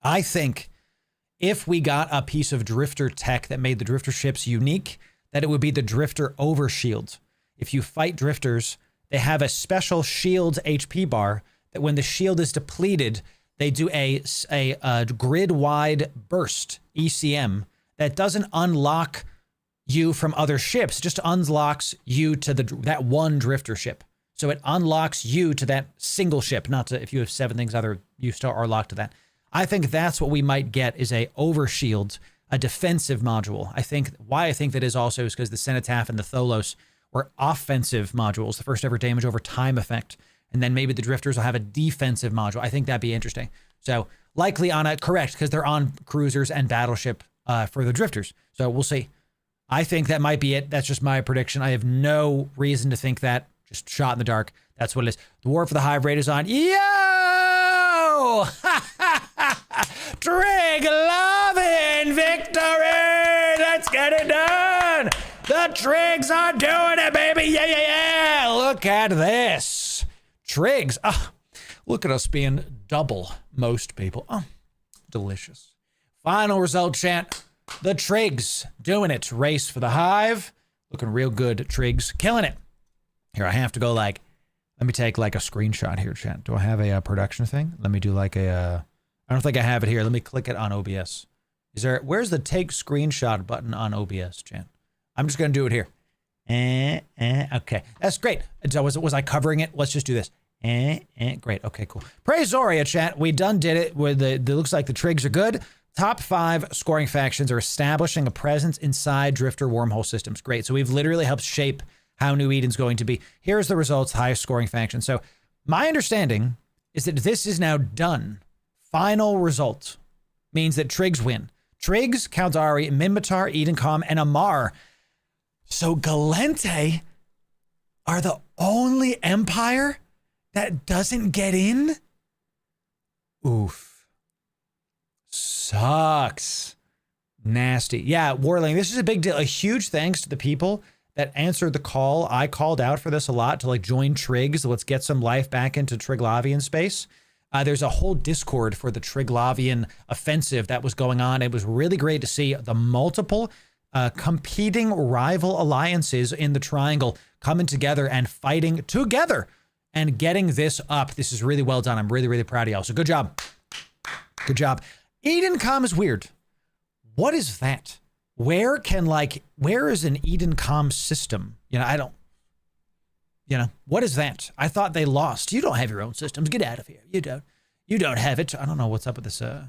I think if we got a piece of drifter tech that made the drifter ships unique, that it would be the drifter overshield. If you fight drifters, they have a special shield HP bar that when the shield is depleted, they do a grid-wide burst, ECM, that doesn't unlock you from other ships, it just unlocks you to that one drifter ship. So it unlocks you to that single ship, not to, if you have 7 things other, you still are locked to that. I think that's what we might get is a overshield, a defensive module. I think why I think that is also is because the Cenotaph and the Tholos were offensive modules, the first ever damage over time effect. And then maybe the drifters will have a defensive module. I think that'd be interesting. So likely on a correct, because they're on cruisers and battleship for the drifters. So we'll see. I think that might be it. That's just my prediction. I have no reason to think that. Just shot in the dark. That's what it is. The war for the Hive raid is on. Yo! Trig loving victory! Let's get it done! The Trigs are doing it, baby! Yeah, yeah, yeah! Look at this. Trigs. Look at us being double most people. Oh, delicious. Final result, chat. The Trigs doing it. Race for the Hive. Looking real good, Trigs. Killing it. Here, I have to go like, let me take like a screenshot here, chat. Do I have a production thing? Let me do like a, I don't think I have it here. Let me click it on OBS. Where's the take screenshot button on OBS, chat? I'm just going to do it here. Okay, that's great. So was I covering it? Let's just do this. Great. Okay, cool. Praise Zoria, chat. We done did it. It looks like the Trigs are good. Top 5 scoring factions are establishing a presence inside Drifter wormhole systems. Great. So we've literally helped shape how New Eden's going to be. Here's the results, highest scoring faction. So my understanding is that this is now done. Final result means that Trigs win. Trigs, Caldari, Minmatar, Edencom, and Amar. So Galente are the only empire that doesn't get in? Oof. Sucks. Nasty. Yeah, Warling, this is a big deal. A huge thanks to the people that answered the call. I called out for this a lot to like join Trigs. Let's get some life back into Triglavian space. There's a whole Discord for the Triglavian offensive that was going on. It was really great to see the multiple competing rival alliances in the triangle coming together and fighting together and getting this up. This is really well done. I'm really, really proud of y'all. So good job. Good job. Edencom is weird. What is that? Where is an Edencom system? What is that? I thought they lost. You don't have your own systems. Get out of here. You don't have it. I don't know what's up with this. I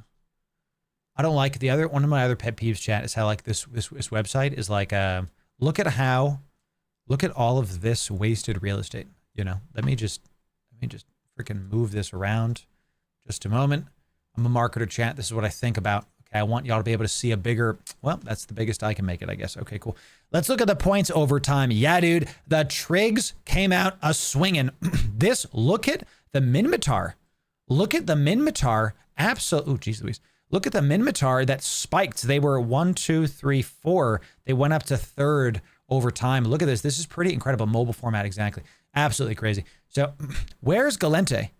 don't like one of my other pet peeves, chat, is how like this website is like, look at all of this wasted real estate. Let me just freaking move this around just a moment. I'm a marketer, chat. This is what I think about. Okay, I want y'all to be able to see a bigger, well, that's the biggest I can make it, I guess. Okay, cool. Let's look at the points over time. Yeah, dude, the Trigs came out a-swinging. Look at the Minmatar. Look at the Minmatar. Absolutely, geez Louise. Look at the Minmatar that spiked. They were 1, 2, 3, 4. They went up to 3rd over time. Look at this. This is pretty incredible. Mobile format, exactly. Absolutely crazy. So where's Galente?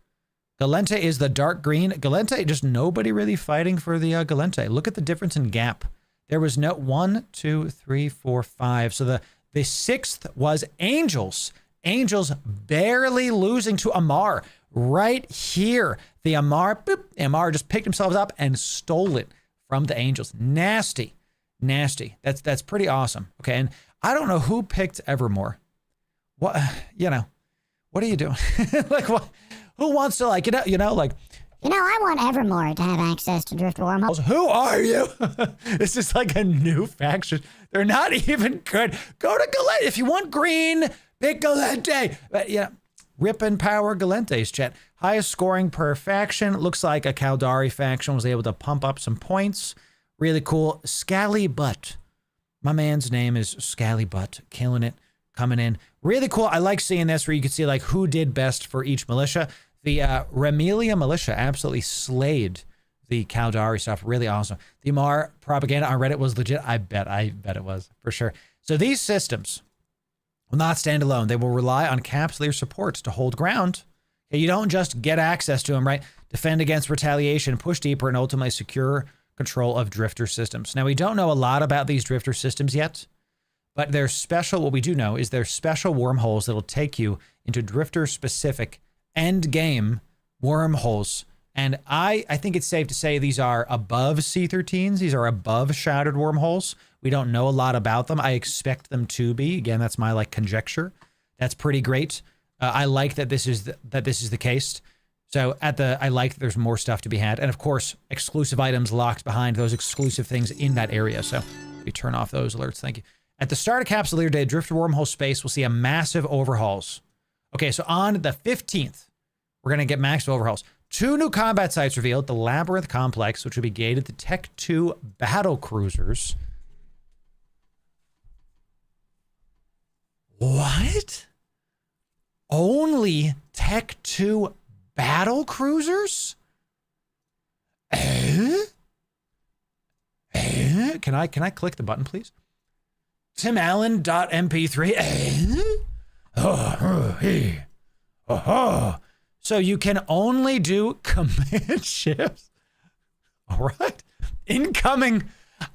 Galente is the dark green. Galente, just nobody really fighting for the Galente. Look at the difference in gap. There was no 1, 2, 3, 4, 5. So the 6th was Angels. Angels barely losing to Amar right here. The Amar just picked themselves up and stole it from the Angels. Nasty, nasty. That's pretty awesome. Okay, and I don't know who picked Evermore. What, what are you doing? Like what? Who wants to like, I want Evermore to have access to Drift wormholes. Who are you? This is like a new faction. They're not even good. Go to Galente. If you want green, pick Galente. But rip and power Galente's, chat. Highest scoring per faction. Looks like a Caldari faction was able to pump up some points. Really cool. Scally Butt. My man's name is Scally Butt. Killing it. Coming in. Really cool. I like seeing this where you can see like who did best for each militia. The Remelia militia absolutely slayed the Caldari stuff. Really awesome. The Amar propaganda on Reddit was legit. I bet it was for sure. So these systems will not stand alone. They will rely on Capsuleer support to hold ground. Okay, you don't just get access to them, right? Defend against retaliation, push deeper, and ultimately secure control of Drifter systems. Now, we don't know a lot about these Drifter systems yet. But they're special. What we do know is they're special wormholes that'll take you into Drifter-specific endgame wormholes. And I think it's safe to say these are above C13s. These are above shattered wormholes. We don't know a lot about them. I expect them to be. Again, that's my like conjecture. That's pretty great. I like that this is the case. So I like that there's more stuff to be had. And of course, exclusive items locked behind those exclusive things in that area. So we turn off those alerts. Thank you. At the start of Capsuleer Day, Drifter wormhole space will see a massive overhauls. Okay, so on the 15th, we're going to get massive overhauls. 2 new combat sites revealed. The Labyrinth Complex, which will be gated to Tech 2 battle cruisers. What? Only Tech 2 battle cruisers? Can I click the button, please? TimAllen.mp3. So you can only do command shifts. All right. Incoming.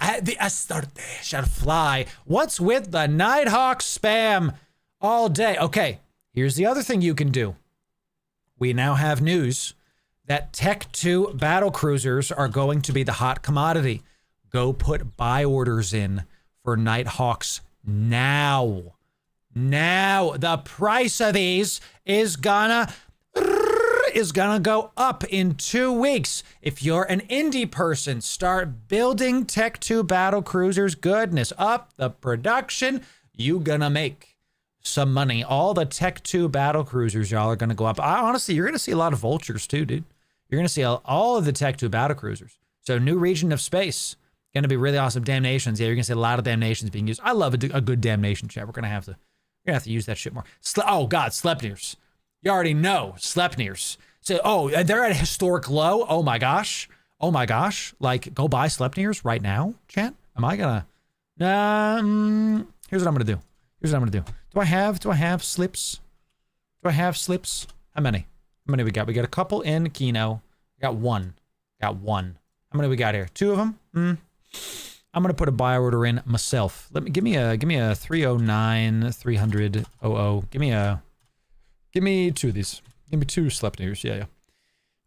The Astarte shall fly. What's with the Nighthawk spam all day? Okay, here's the other thing you can do. We now have news that Tech 2 battle cruisers are going to be the hot commodity. Go put buy orders in for Nighthawks now. Now, the price of these is gonna go up in 2 weeks. If you're an indie person, start building Tech 2 battle cruisers. Goodness, up the production. You gonna make some money. All the Tech 2 battle cruisers, y'all, are gonna go up. Honestly, you're gonna see a lot of vultures too, dude. You're gonna see all of the Tech 2 battle cruisers. So new region of space. Gonna be really awesome. Damnations. Yeah, you're gonna see a lot of damnations being used. I love a good damnation chat. We're gonna have to use that shit more. Oh God, Sleipnirs. You already know Sleipnirs. So, they're at a historic low. Oh my gosh. Like, go buy Sleipnirs right now, chat. Am I gonna? Here's what I'm gonna do. Do I have slips? How many? How many we got? We got a couple in Kino. We got one. How many we got here? 2 of them. I'm gonna put a buy order in myself. Give me a 309 300 00. Give me 2 of these. Give me 2 Sleipnirs. Yeah.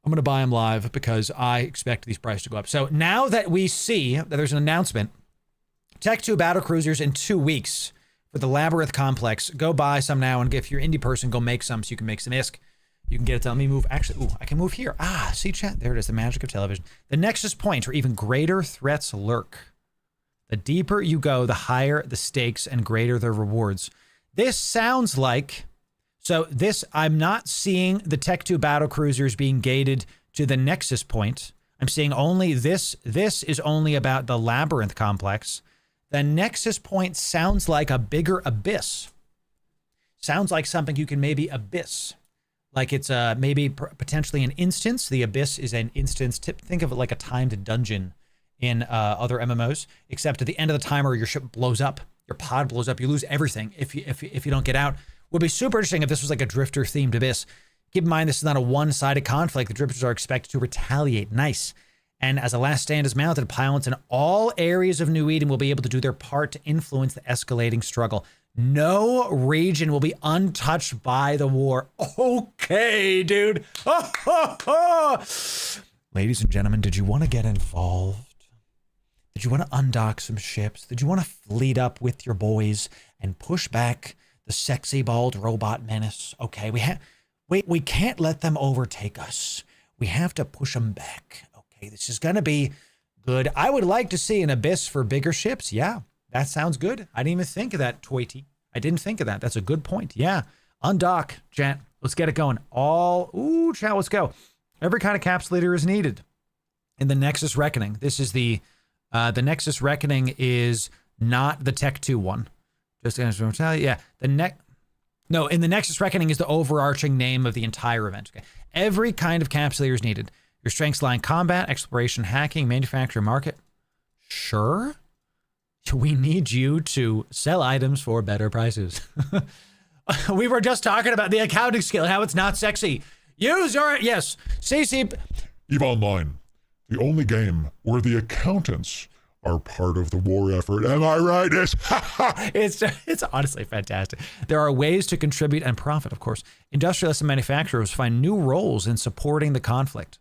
I'm gonna buy them live because I expect these prices to go up. So now that we see that there's an announcement, Tech 2 battle cruisers in 2 weeks for the Labyrinth complex. Go buy some now, and if you're an indie person, go make some so you can make some ISK. You can get it to let me move. Actually, I can move here. See chat? There it is, the magic of television. The Nexus point where even greater threats lurk. The deeper you go, the higher the stakes and greater the rewards. This sounds like, I'm not seeing the Tech 2 battle cruisers being gated to the Nexus point. I'm seeing only this is only about the Labyrinth complex. The Nexus point sounds like a bigger abyss. Sounds like something you can maybe abyss. Like it's maybe potentially an instance. The abyss is an instance. Think of it like a timed dungeon in other MMOs, except at the end of the timer, your ship blows up, your pod blows up, you lose everything if you don't get out. Would be super interesting if this was like a drifter themed abyss. Keep in mind, this is not a one-sided conflict. The drifters are expected to retaliate. Nice. And as a last stand is mounted, pilots in all areas of New Eden will be able to do their part to influence the escalating struggle. No region will be untouched by the war. Okay, dude. Ladies and gentlemen, did you want to get involved? Did you want to undock some ships? Did you want to fleet up with your boys and push back the sexy bald robot menace? Okay, we can't let them overtake us. We have to push them back. Okay, this is going to be good. I would like to see an abyss for bigger ships. Yeah, that sounds good. I didn't even think of that, Toity. I didn't think of that. That's a good point. Yeah, undock, chat. Let's get it going. Chat, let's go. Every kind of Capsuleer is needed in the Nexus Reckoning. This is the Nexus Reckoning is not the Tech 2 one. Just to tell you, yeah. In the Nexus Reckoning is the overarching name of the entire event. Okay. Every kind of Capsuleer is needed. Your strengths lie in combat, exploration, hacking, manufacture, market. Sure. We need you to sell items for better prices. We were just talking about the accounting skill, how it's not sexy. Yes, CC. EVE Online, the only game where the accountants are part of the war effort. Am I right? It's honestly fantastic. There are ways to contribute and profit, of course. Industrialists and manufacturers find new roles in supporting the conflict.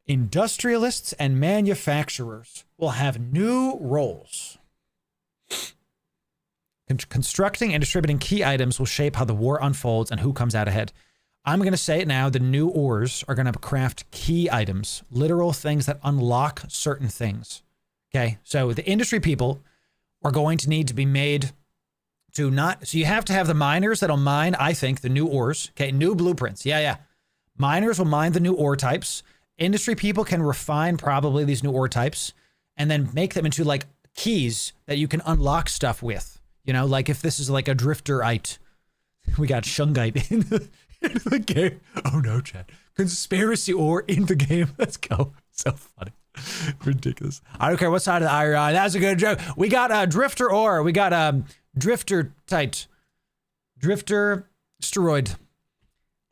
Industrialists and manufacturers will have new roles. Constructing and distributing key items will shape how the war unfolds and who comes out ahead. I'm going to say it now, the new ors are going to craft key items, literal things that unlock certain things. Okay, so the industry people are going to need to be made to not, so you have to have the miners that'll mine, I think, the new ors. Okay, new blueprints. Yeah. Miners will mine the new ore types. Industry people can refine probably these new ore types and then make them into like keys that you can unlock stuff with. You know, like if this is like a drifterite, we got shungite in the game. Oh no, Chad. Conspiracy ore in the game. Let's go. So funny. Ridiculous. I don't care what side of the eye. That's a good joke. We got drifter ore. We got drifterite. Drifter steroid.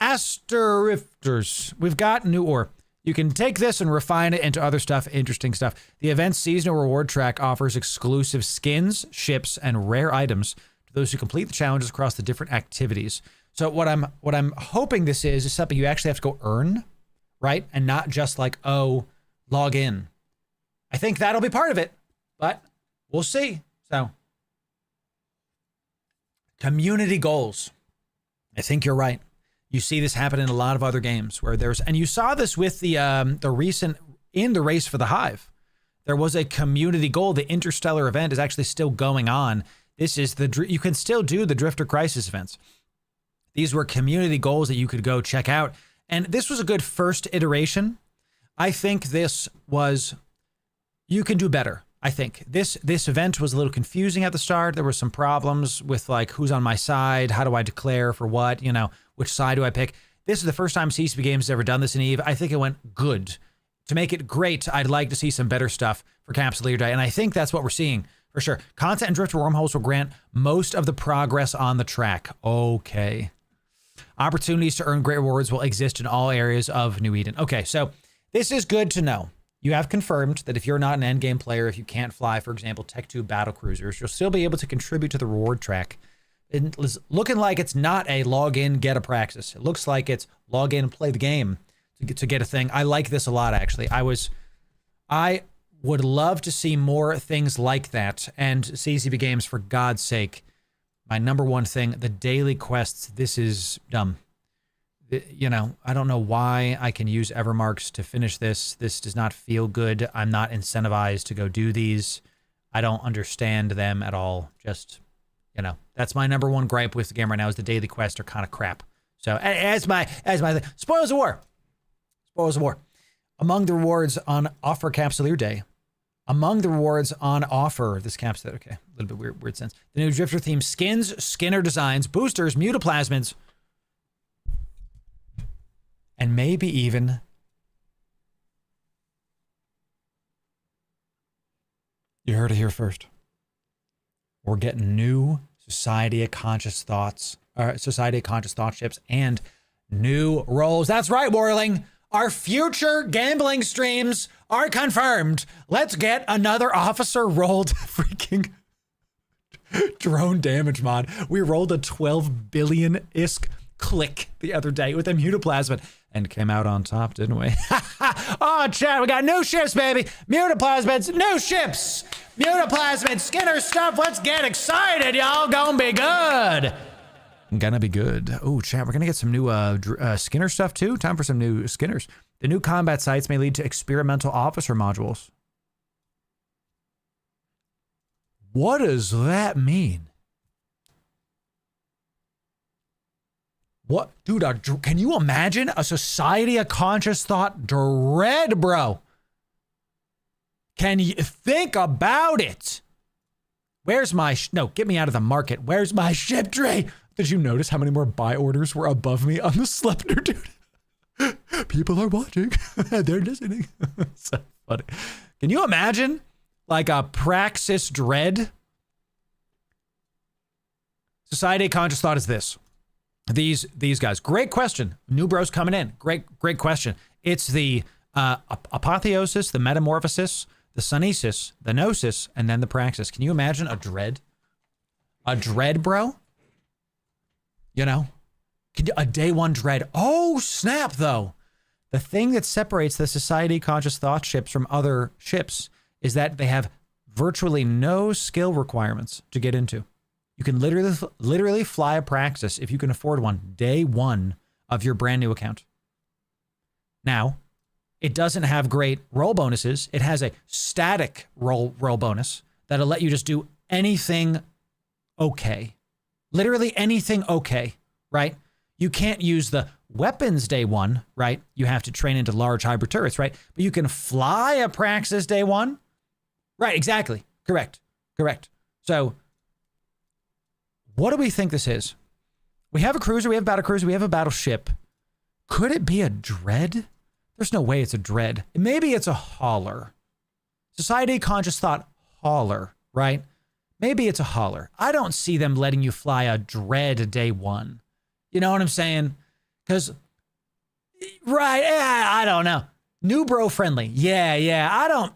Asterifters. We've got new ore. You can take this and refine it into other stuff, interesting stuff. The event's seasonal reward track offers exclusive skins, ships, and rare items to those who complete the challenges across the different activities. So what I'm hoping this is something you actually have to go earn, right? And not just like, oh, log in. I think that'll be part of it, but we'll see. So, community goals. I think you're right. You see this happen in a lot of other games where and you saw this with the recent, in the race for the Hive. There was a community goal. The Interstellar event is actually still going on. This is you can still do the Drifter Crisis events. These were community goals that you could go check out. And this was a good first iteration. I think you can do better. I think this event was a little confusing at the start. There were some problems with like, who's on my side? How do I declare for what? You know, which side do I pick? This is the first time CCP Games has ever done this in EVE. I think it went good. To make it great, I'd like to see some better stuff for Capsuleer Day. And I think that's what we're seeing for sure. Content and Drifter wormholes will grant most of the progress on the track. Okay. Opportunities to earn great rewards will exist in all areas of New Eden. Okay, so this is good to know. You have confirmed that if you're not an endgame player, if you can't fly, for example, Tech 2 battle cruisers, you'll still be able to contribute to the reward track. It's looking like it's not a log in, get a praxis. It looks like it's log in and play the game to get a thing. I like this a lot, actually. I would love to see more things like that. And CCP Games, for God's sake, my number one thing, the daily quests, this is dumb. You know, I don't know why I can use Evermarks to finish this. This does not feel good. I'm not incentivized to go do these. I don't understand them at all. Just, you know, that's my number one gripe with the game right now is the daily quests are kind of crap. So as my thing. Spoils of War. Spoils of War. Among the rewards on offer Capsuleer Day. Among the rewards on offer, this Capsuleer, okay, a little bit weird sense. The new Drifter theme skins, Skinner designs, boosters, mutaplasmids, and maybe even you heard it here first. We're getting new Society of Conscious Thoughts, Society of Conscious Thought ships, and new roles. That's right, Warling. Our future gambling streams are confirmed. Let's get another officer rolled freaking drone damage mod. We rolled a 12 billion-isk click the other day with a mutaplasmid and came out on top, didn't we? Oh, chat, we got new ships, baby. Mutaplasmids, new ships. Mutaplasmid, Skinner stuff. Let's get excited, y'all. Gonna be good. Gonna be good. Oh, chat, we're gonna get some new Skinner stuff too. Time for some new Skinners. The new combat sites may lead to experimental officer modules. What does that mean? What, dude, can you imagine a Society of Conscious Thought dread, bro? Can you think about it? Where's my, no, get me out of the market. Where's my ship tray? Did you notice how many more buy orders were above me on the Slepter, dude? People are watching. They're listening. So funny. Can you imagine like a Praxis Dread? Society of Conscious Thought is this. These guys. Great question. New bros coming in. Great question. It's the apotheosis, the metamorphosis, the sunesis, the gnosis, and then the praxis. Can you imagine a dread? A dread, bro? You know? A day one dread. Oh, snap, though. The thing that separates the Society Conscious Thought ships from other ships is that they have virtually no skill requirements to get into. You can literally fly a praxis if you can afford one day one of your brand new account. Now, it doesn't have great roll bonuses. It has a static roll bonus that'll let you just do anything okay. Literally anything okay, right? You can't use the weapons day one, right? You have to train into large hybrid turrets, right? But you can fly a praxis day one. Right, exactly. Correct. So What do we think this is? We have a cruiser, we have a battle cruiser, we have a battleship. Could it be a dread? There's no way it's a dread. Maybe it's a hauler. Society conscious thought hauler, right? Maybe it's a hauler. I don't see them letting you fly a dread day one. You know what I'm saying? Because, right, yeah, I don't know. New bro friendly. Yeah, I don't.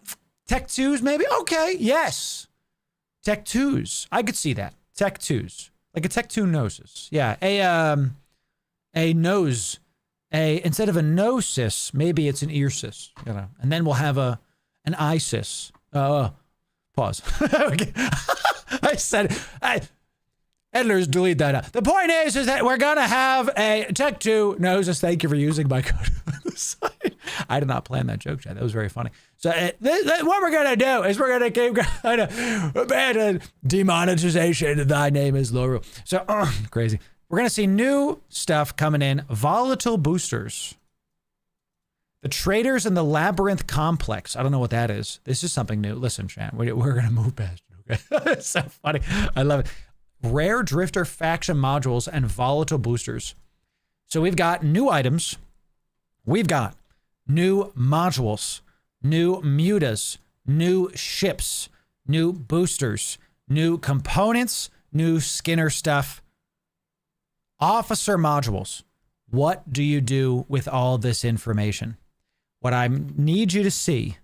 Tech 2s maybe? Okay, yes. Tech 2s. I could see that. Tech 2s. Like a Tech 2 noses. Yeah, a nose. Instead of a no-sis, maybe it's an ear-sis, you know. And then we'll have an eye-sis. Pause. Okay. I said, editors, delete that out. The point is that we're going to have a Tech 2 noses. Thank you for using my code on the site. I did not plan that joke, Chad. That was very funny. So what we're going to do is we're going to keep abandon demonetization. Thy name is Loru. So, crazy. We're going to see new stuff coming in. Volatile boosters. The traders in the labyrinth complex. I don't know what that is. This is something new. Listen, chat. We're going to move past it. Okay? It's so funny. I love it. Rare drifter faction modules and volatile boosters. So we've got new items. We've got new modules, new mutas, new ships, new boosters, new components, new Skinner stuff. Officer modules. What do you do with all this information? What I need you to see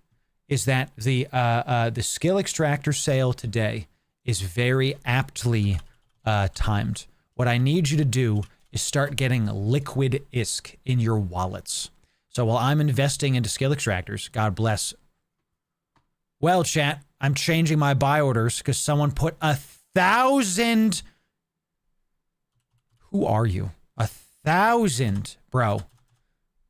is that the skill extractor sale today is very aptly timed. What I need you to do is start getting liquid ISK in your wallets. So while I'm investing into skill extractors, God bless. Well, chat, I'm changing my buy orders because someone put 1,000. Who are you? 1,000, bro.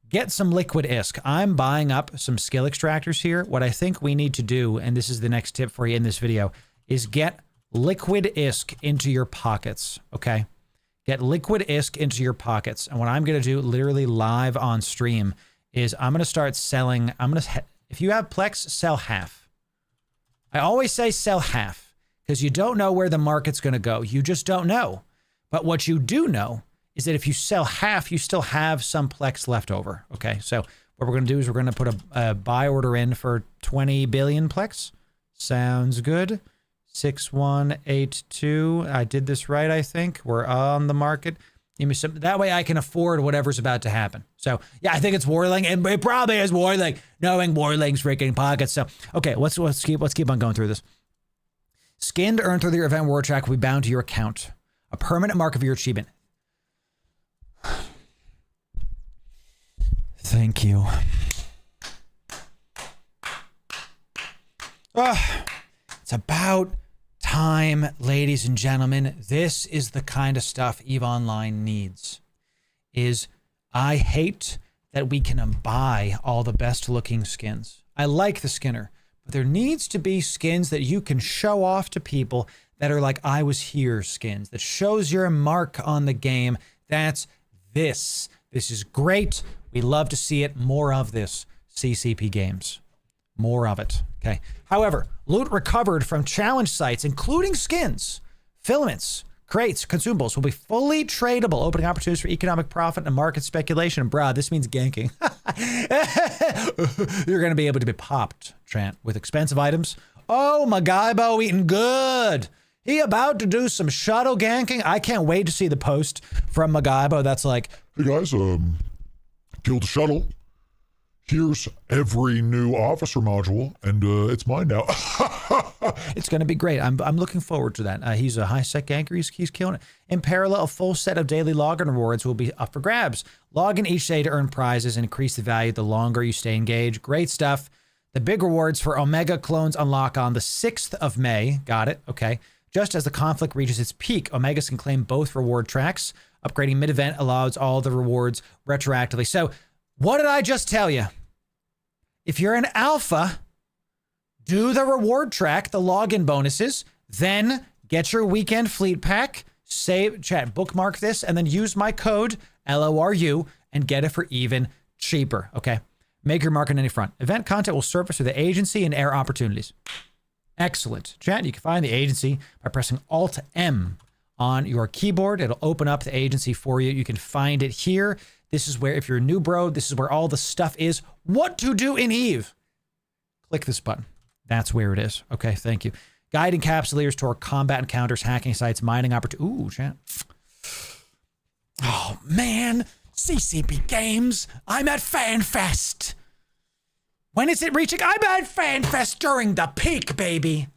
Get some liquid ISK. I'm buying up some skill extractors here. What I think we need to do, and this is the next tip for you in this video, is get liquid ISK into your pockets, okay? Get liquid ISK into your pockets. And what I'm going to do literally live on stream is I'm going to start selling. If you have Plex, sell half. I always say sell half because you don't know where the market's going to go. You just don't know. But what you do know is that if you sell half, you still have some Plex left over. Okay, so what we're going to do is we're going to put a buy order in for 20 billion Plex. Sounds good. 6182. I did this right, I think. We're on the market. Give me some. That way I can afford whatever's about to happen. So, yeah, I think it's Warling, and it probably is Warling, knowing Warling's freaking pockets. So, okay, let's keep on going through this. Skin to earn through your event ward track will be bound to your account. A permanent mark of your achievement. Thank you. It's about time, ladies and gentlemen. This is the kind of stuff EVE Online needs. I hate that we can buy all the best looking skins. I like the Skinner, but there needs to be skins that you can show off to people that are like I was here skins, that shows your mark on the game. That's this. This is great. We love to see it. More of this. CCP games. More of it. Okay. However, loot recovered from challenge sites, including skins, filaments, crates, consumables, will be fully tradable, opening opportunities for economic profit and market speculation. And bruh, this means ganking. You're going to be able to be popped, Trant, with expensive items. Oh, Magaibo eating good. He about to do some shuttle ganking. I can't wait to see the post from Magaibo that's like, hey guys, killed the shuttle. Here's every new officer module, and it's mine now. It's going to be great. I'm looking forward to that. He's a high-sec ganker. He's killing it. In parallel, a full set of daily login rewards will be up for grabs. Log in each day to earn prizes and increase the value the longer you stay engaged. Great stuff. The big rewards for Omega clones unlock on the 6th of May. Got it. Okay. Just as the conflict reaches its peak, Omegas can claim both reward tracks. Upgrading mid-event allows all the rewards retroactively. So, what did I just tell you? If you're an alpha, do the reward track, the login bonuses, then get your weekend fleet pack, save, chat, bookmark this, and then use my code, LORU, and get it for even cheaper, okay? Make your mark on any front. Event content will surface through the agency and air opportunities. Excellent. Chat, you can find the agency by pressing Alt-M on your keyboard. It'll open up the agency for you. You can find it here. This is where, if you're a new bro, this is where all the stuff is. What to do in Eve. Click this button. That's where it is. Okay, thank you. Guiding Capsuleers toward combat encounters, hacking sites, mining opportunities. Ooh, chat. Oh, man. CCP Games. I'm at FanFest. When is it reaching? I'm at FanFest during the peak, baby.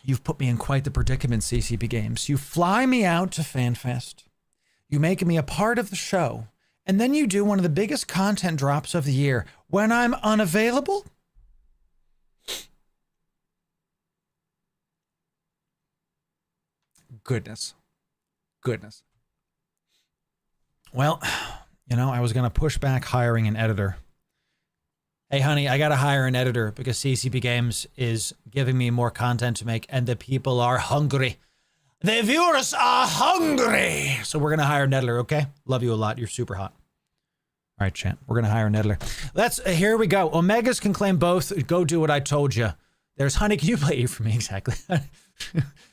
You've put me in quite the predicament, CCP Games. You fly me out to FanFest. You make me a part of the show. And then you do one of the biggest content drops of the year when I'm unavailable? Goodness. Goodness. Well, you know, I was going to push back hiring an editor. Hey, honey, I got to hire an editor because CCP Games is giving me more content to make and the people are hungry. The viewers are hungry. So we're going to hire an editor, okay? Love you a lot. You're super hot. All right, chat. We're going to hire an editor. Here we go. Omegas can claim both. Go do what I told you. There's honey. Can you play Eve for me? Exactly.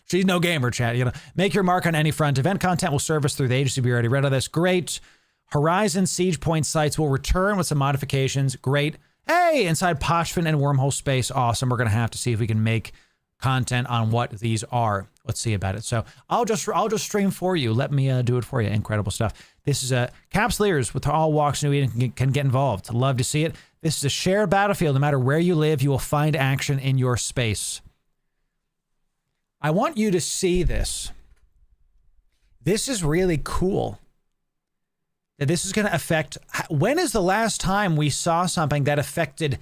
She's no gamer, chat. You know, make your mark on any front. Event content will service through the agency. We already read all this. Great. Horizon siege point sites will return with some modifications. Great. Hey, inside Pochfin and Wormhole Space. Awesome. We're going to have to see if we can make content on what these are. Let's see about it. So I'll just stream for you. Let me do it for you. Incredible stuff. This is a Capsuleers with all walks New Eden can get involved. Love to see it. This is a shared battlefield. No matter where you live, you will find action in your space. I want you to see this. This is really cool. That this is going to affect. When is the last time we saw something that affected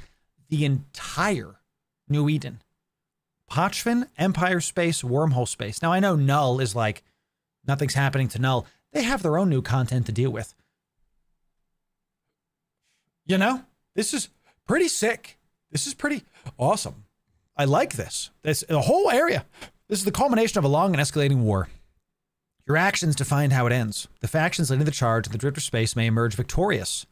the entire New Eden? Pochfin, Empire Space, Wormhole Space. Now I know Null is like nothing's happening to Null. They have their own new content to deal with. You know, this is pretty sick. This is pretty awesome. I like this. This the whole area. This is the culmination of a long and escalating war. Your actions define how it ends. The factions leading the charge of the Drifter space may emerge victorious.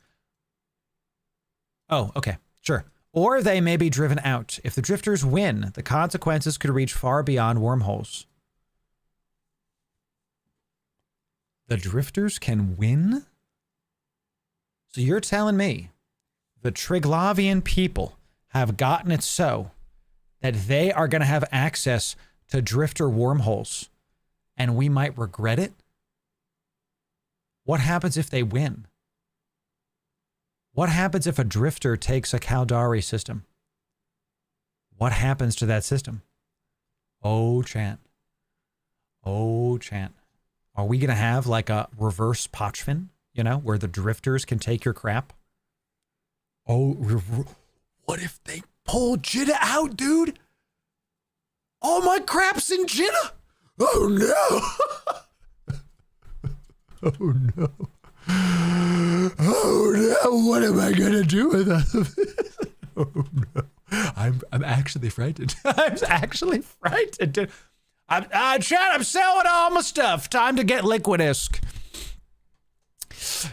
Oh, okay, sure. Or they may be driven out. If the Drifters win, the consequences could reach far beyond wormholes. The Drifters can win? So you're telling me the Triglavian people have gotten it so that they are going to have access to Drifter wormholes, and we might regret it? What happens if they win? What happens if a Drifter takes a Caldari system? What happens to that system? Oh, chant. Oh, chant. Are we going to have like a reverse Pochfin, you know, where the Drifters can take your crap? Oh, what if they pull Jitta out, dude? All my crap's in Jitta? Oh, no. Oh, no. Oh, no. What am I going to do with that? Oh, no. I'm actually frightened. I'm actually frightened. Chad, I'm selling all my stuff. Time to get Liquidisk.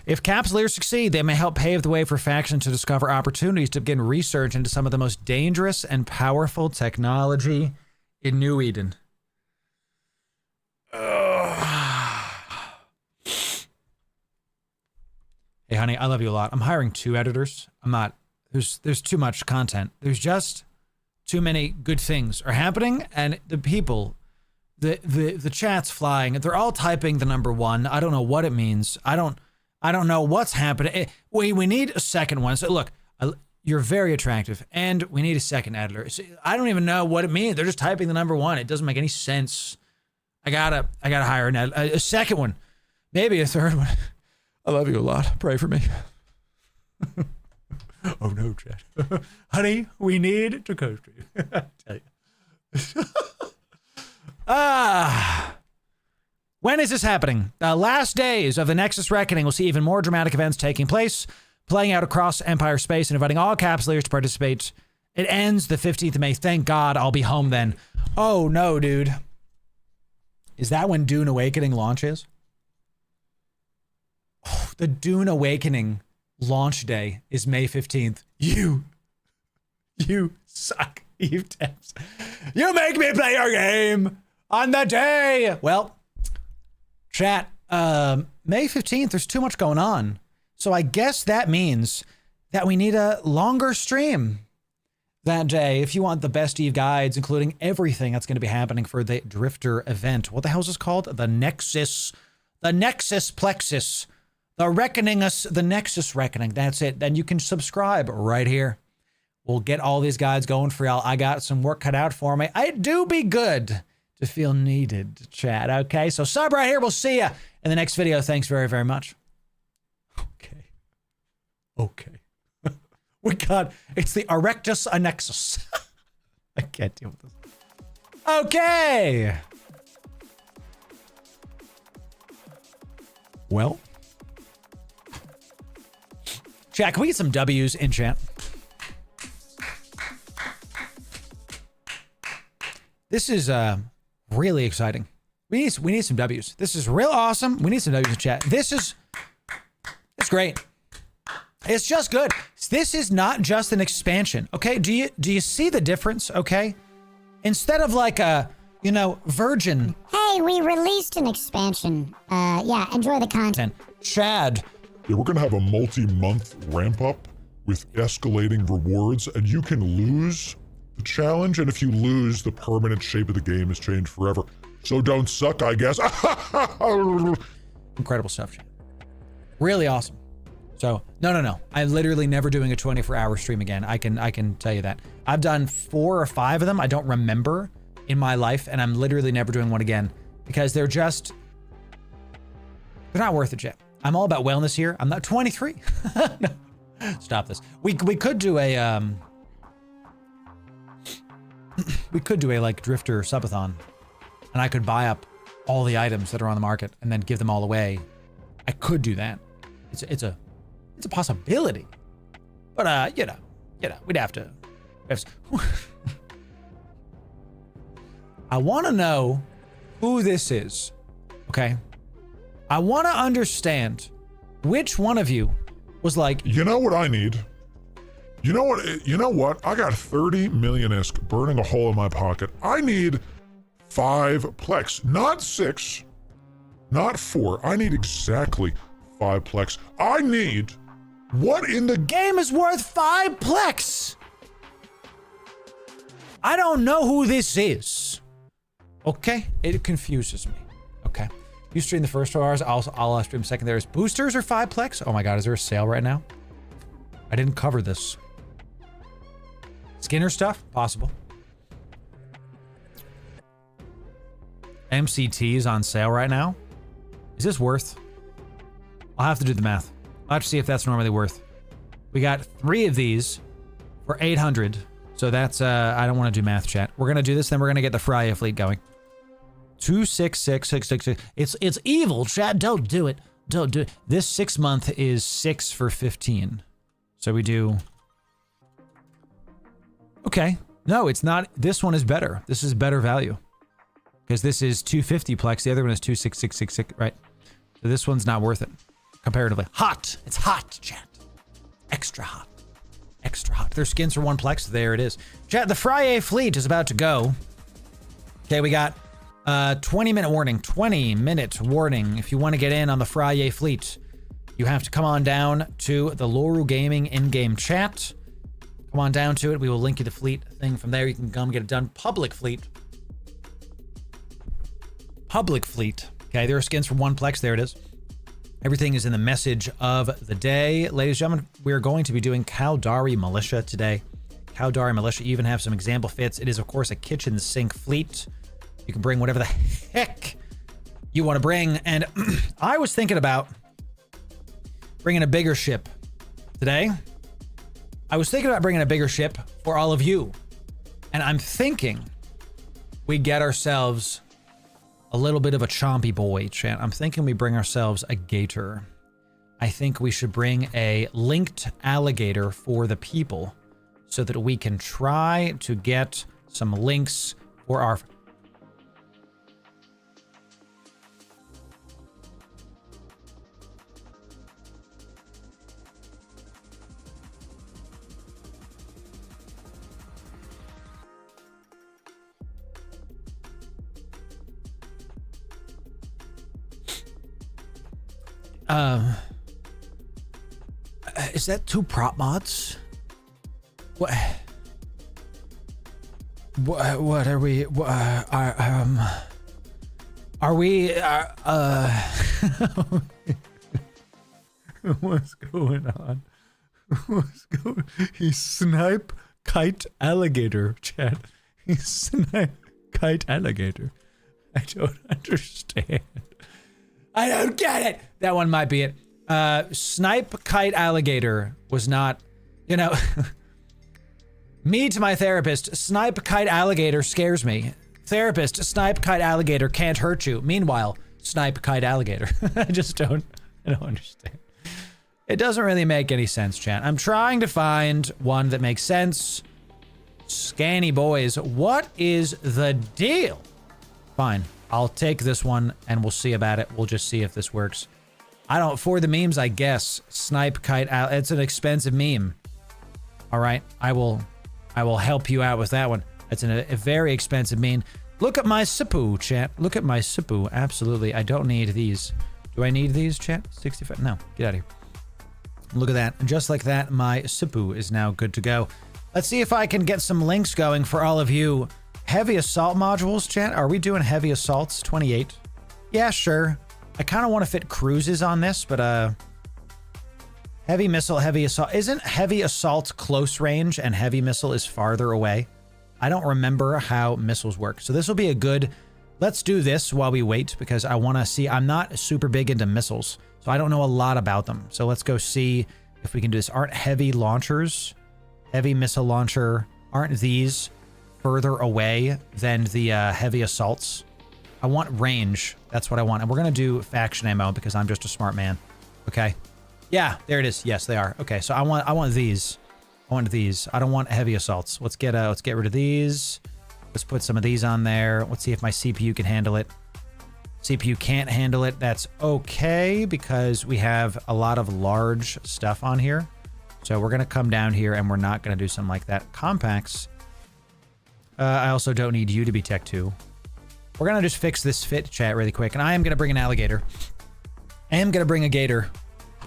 If Capsuleers succeed, they may help pave the way for factions to discover opportunities to begin research into some of the most dangerous and powerful technology in New Eden. Hey, honey, I love you a lot. I'm hiring 2 editors. I'm not. There's too much content. There's just too many good things are happening, and the people, the chat's flying. They're all typing the number 1. I don't know what it means. I don't know what's happening. We need a second one. So look, you're very attractive, and we need a second editor. So I don't even know what it means. They're just typing the number 1. It doesn't make any sense. I gotta hire a second one, maybe a third one. I love you a lot. Pray for me. Oh no, Chad. Honey, we need to coach you. I tell you. When is this happening? Last days of the Nexus Reckoning will see even more dramatic events taking place, playing out across Empire Space and inviting all Capsuleers to participate. It ends the 15th of May. Thank God I'll be home then. Oh no, dude. Is that when Dune Awakening launches? Oh, the Dune Awakening launch day is May 15th. You suck. Eve taps. You make me play your game on the day. Well, chat, May 15th, there's too much going on. So I guess that means that we need a longer stream that day if you want the best Eve guides, including everything that's going to be happening for the Drifter event. What the hell is this called? The Nexus Plexus. The Nexus Reckoning. That's it. Then you can subscribe right here. We'll get all these guides going for y'all. I got some work cut out for me. I do be good to feel needed, chat. Okay, so sub right here. We'll see ya in the next video. Thanks very, very much. Okay. We got, it's the Erectus Annexus. I can't deal with this. Okay. Well. Chat, can we get some W's in chat? This is really exciting. We need some W's. This is real awesome. We need some W's in chat. It's great. It's just good. This is not just an expansion, okay? Do you see the difference, okay? Instead of like a, virgin. Hey, we released an expansion. Yeah, enjoy the content. Chad. Yeah, we're gonna have a multi-month ramp up with escalating rewards, and you can lose the challenge, and if you lose, the permanent shape of the game is changed forever. So don't suck, I guess. Incredible stuff, Chad. Really awesome. So, no. I'm literally never doing a 24-hour stream again. I can tell you that. I've done 4 or 5 of them. I don't remember in my life, and I'm literally never doing one again because they're not worth it, Jeff. I'm all about wellness here. I'm not 23. No. Stop this. We could do a like Drifter subathon, and I could buy up all the items that are on the market and then give them all away. I could do that. It's a possibility, but we'd have to. I want to know who this is. Okay, I want to understand which one of you was like. You know what I need? You know what? I got 30 million-isk burning a hole in my pocket. I need 5 plex, not 6, not 4. I need exactly 5 plex. I need what in the game is worth 5 plex? I don't know who this is. Okay, it confuses me. Okay, you stream the first 2 hours. I'll stream secondaries. Boosters are 5 plex. Oh my god, is there a sale right now? I didn't cover this. Skinner stuff? Possible. MCT is on sale right now. Is this worth? I'll have to do the math. I'll have to see if that's normally worth. We got 3 of these for 800. So that's, I don't want to do math, chat. We're going to do this, then we're going to get the FRIYAY fleet going. 266666. It's evil, chat. Don't do it. Don't do it. This 6 month is 6 for 15. So we do. Okay. No, it's not. This one is better. This is better value. Because this is 250 plex. The other one is 26666, right? So this one's not worth it. Comparatively. Hot. It's hot, chat. Extra hot. Extra hot. Their skins for 1 plex. There it is. Chat, the FRIYAY fleet is about to go. Okay, we got 20-minute warning. 20-minute warning. If you want to get in on the FRIYAY fleet, you have to come on down to the Loru Gaming in-game chat. Come on down to it. We will link you the fleet thing from there. You can come get it done. Public fleet. Public fleet. Okay, there are skins for 1 plex. There it is. Everything is in the message of the day. Ladies and gentlemen, we're going to be doing Caldari Militia today. Caldari Militia even have some example fits. It is, of course, a kitchen sink fleet. You can bring whatever the heck you want to bring. And I was thinking about bringing a bigger ship today. I was thinking about bringing a bigger ship for all of you. And I'm thinking we get ourselves a little bit of a chompy boy, chat. I'm thinking we bring ourselves a gator. I think we should bring a linked alligator for the people so that we can try to get some links for our... Is that 2 prop mods? What? What are we? Are we? What's going on? What's going? He's snipe kite alligator, chat. He's snipe kite alligator. I don't understand. I don't get it. That one might be it. Snipe kite alligator was not, you know. Me to my therapist, snipe kite alligator scares me. Therapist, snipe kite alligator can't hurt you. Meanwhile, snipe kite alligator. I don't understand. It doesn't really make any sense, chat. I'm trying to find one that makes sense. Scanny boys, what is the deal? Fine, I'll take this one and we'll see about it. We'll just see if this works. For the memes, I guess. Snipe kite, it's an expensive meme. All right, I will help you out with that one. It's a very expensive meme. Look at my Sipu, chat. Look at my Sipu. Absolutely, I don't need these. Do I need these, chat? 65, no, get out of here. Look at that, and just like that, my Sipu is now good to go. Let's see if I can get some links going for all of you. Heavy assault modules, chat. Are we doing heavy assaults? 28. Yeah, sure. I kind of want to fit cruises on this, but heavy missile, heavy assault. Isn't heavy assault close range and heavy missile is farther away? I don't remember how missiles work. So this will be a good, let's do this while we wait because I want to see, I'm not super big into missiles, so I don't know a lot about them. So let's go see if we can do this. Aren't heavy launchers, heavy missile launcher, aren't these further away than the heavy assaults? I want range. That's what I want. And we're going to do faction ammo because I'm just a smart man. Okay. Yeah, there it is. Yes, they are. Okay, so I want these. I want these. I don't want heavy assaults. Let's get rid of these. Let's put some of these on there. Let's see if my CPU can handle it. CPU can't handle it. That's okay because we have a lot of large stuff on here. So we're going to come down here and we're not going to do something like that. Compacts. I also don't need you to be Tech 2. We're going to just fix this fit, chat, really quick. And I am going to bring an alligator. I am going to bring a gator.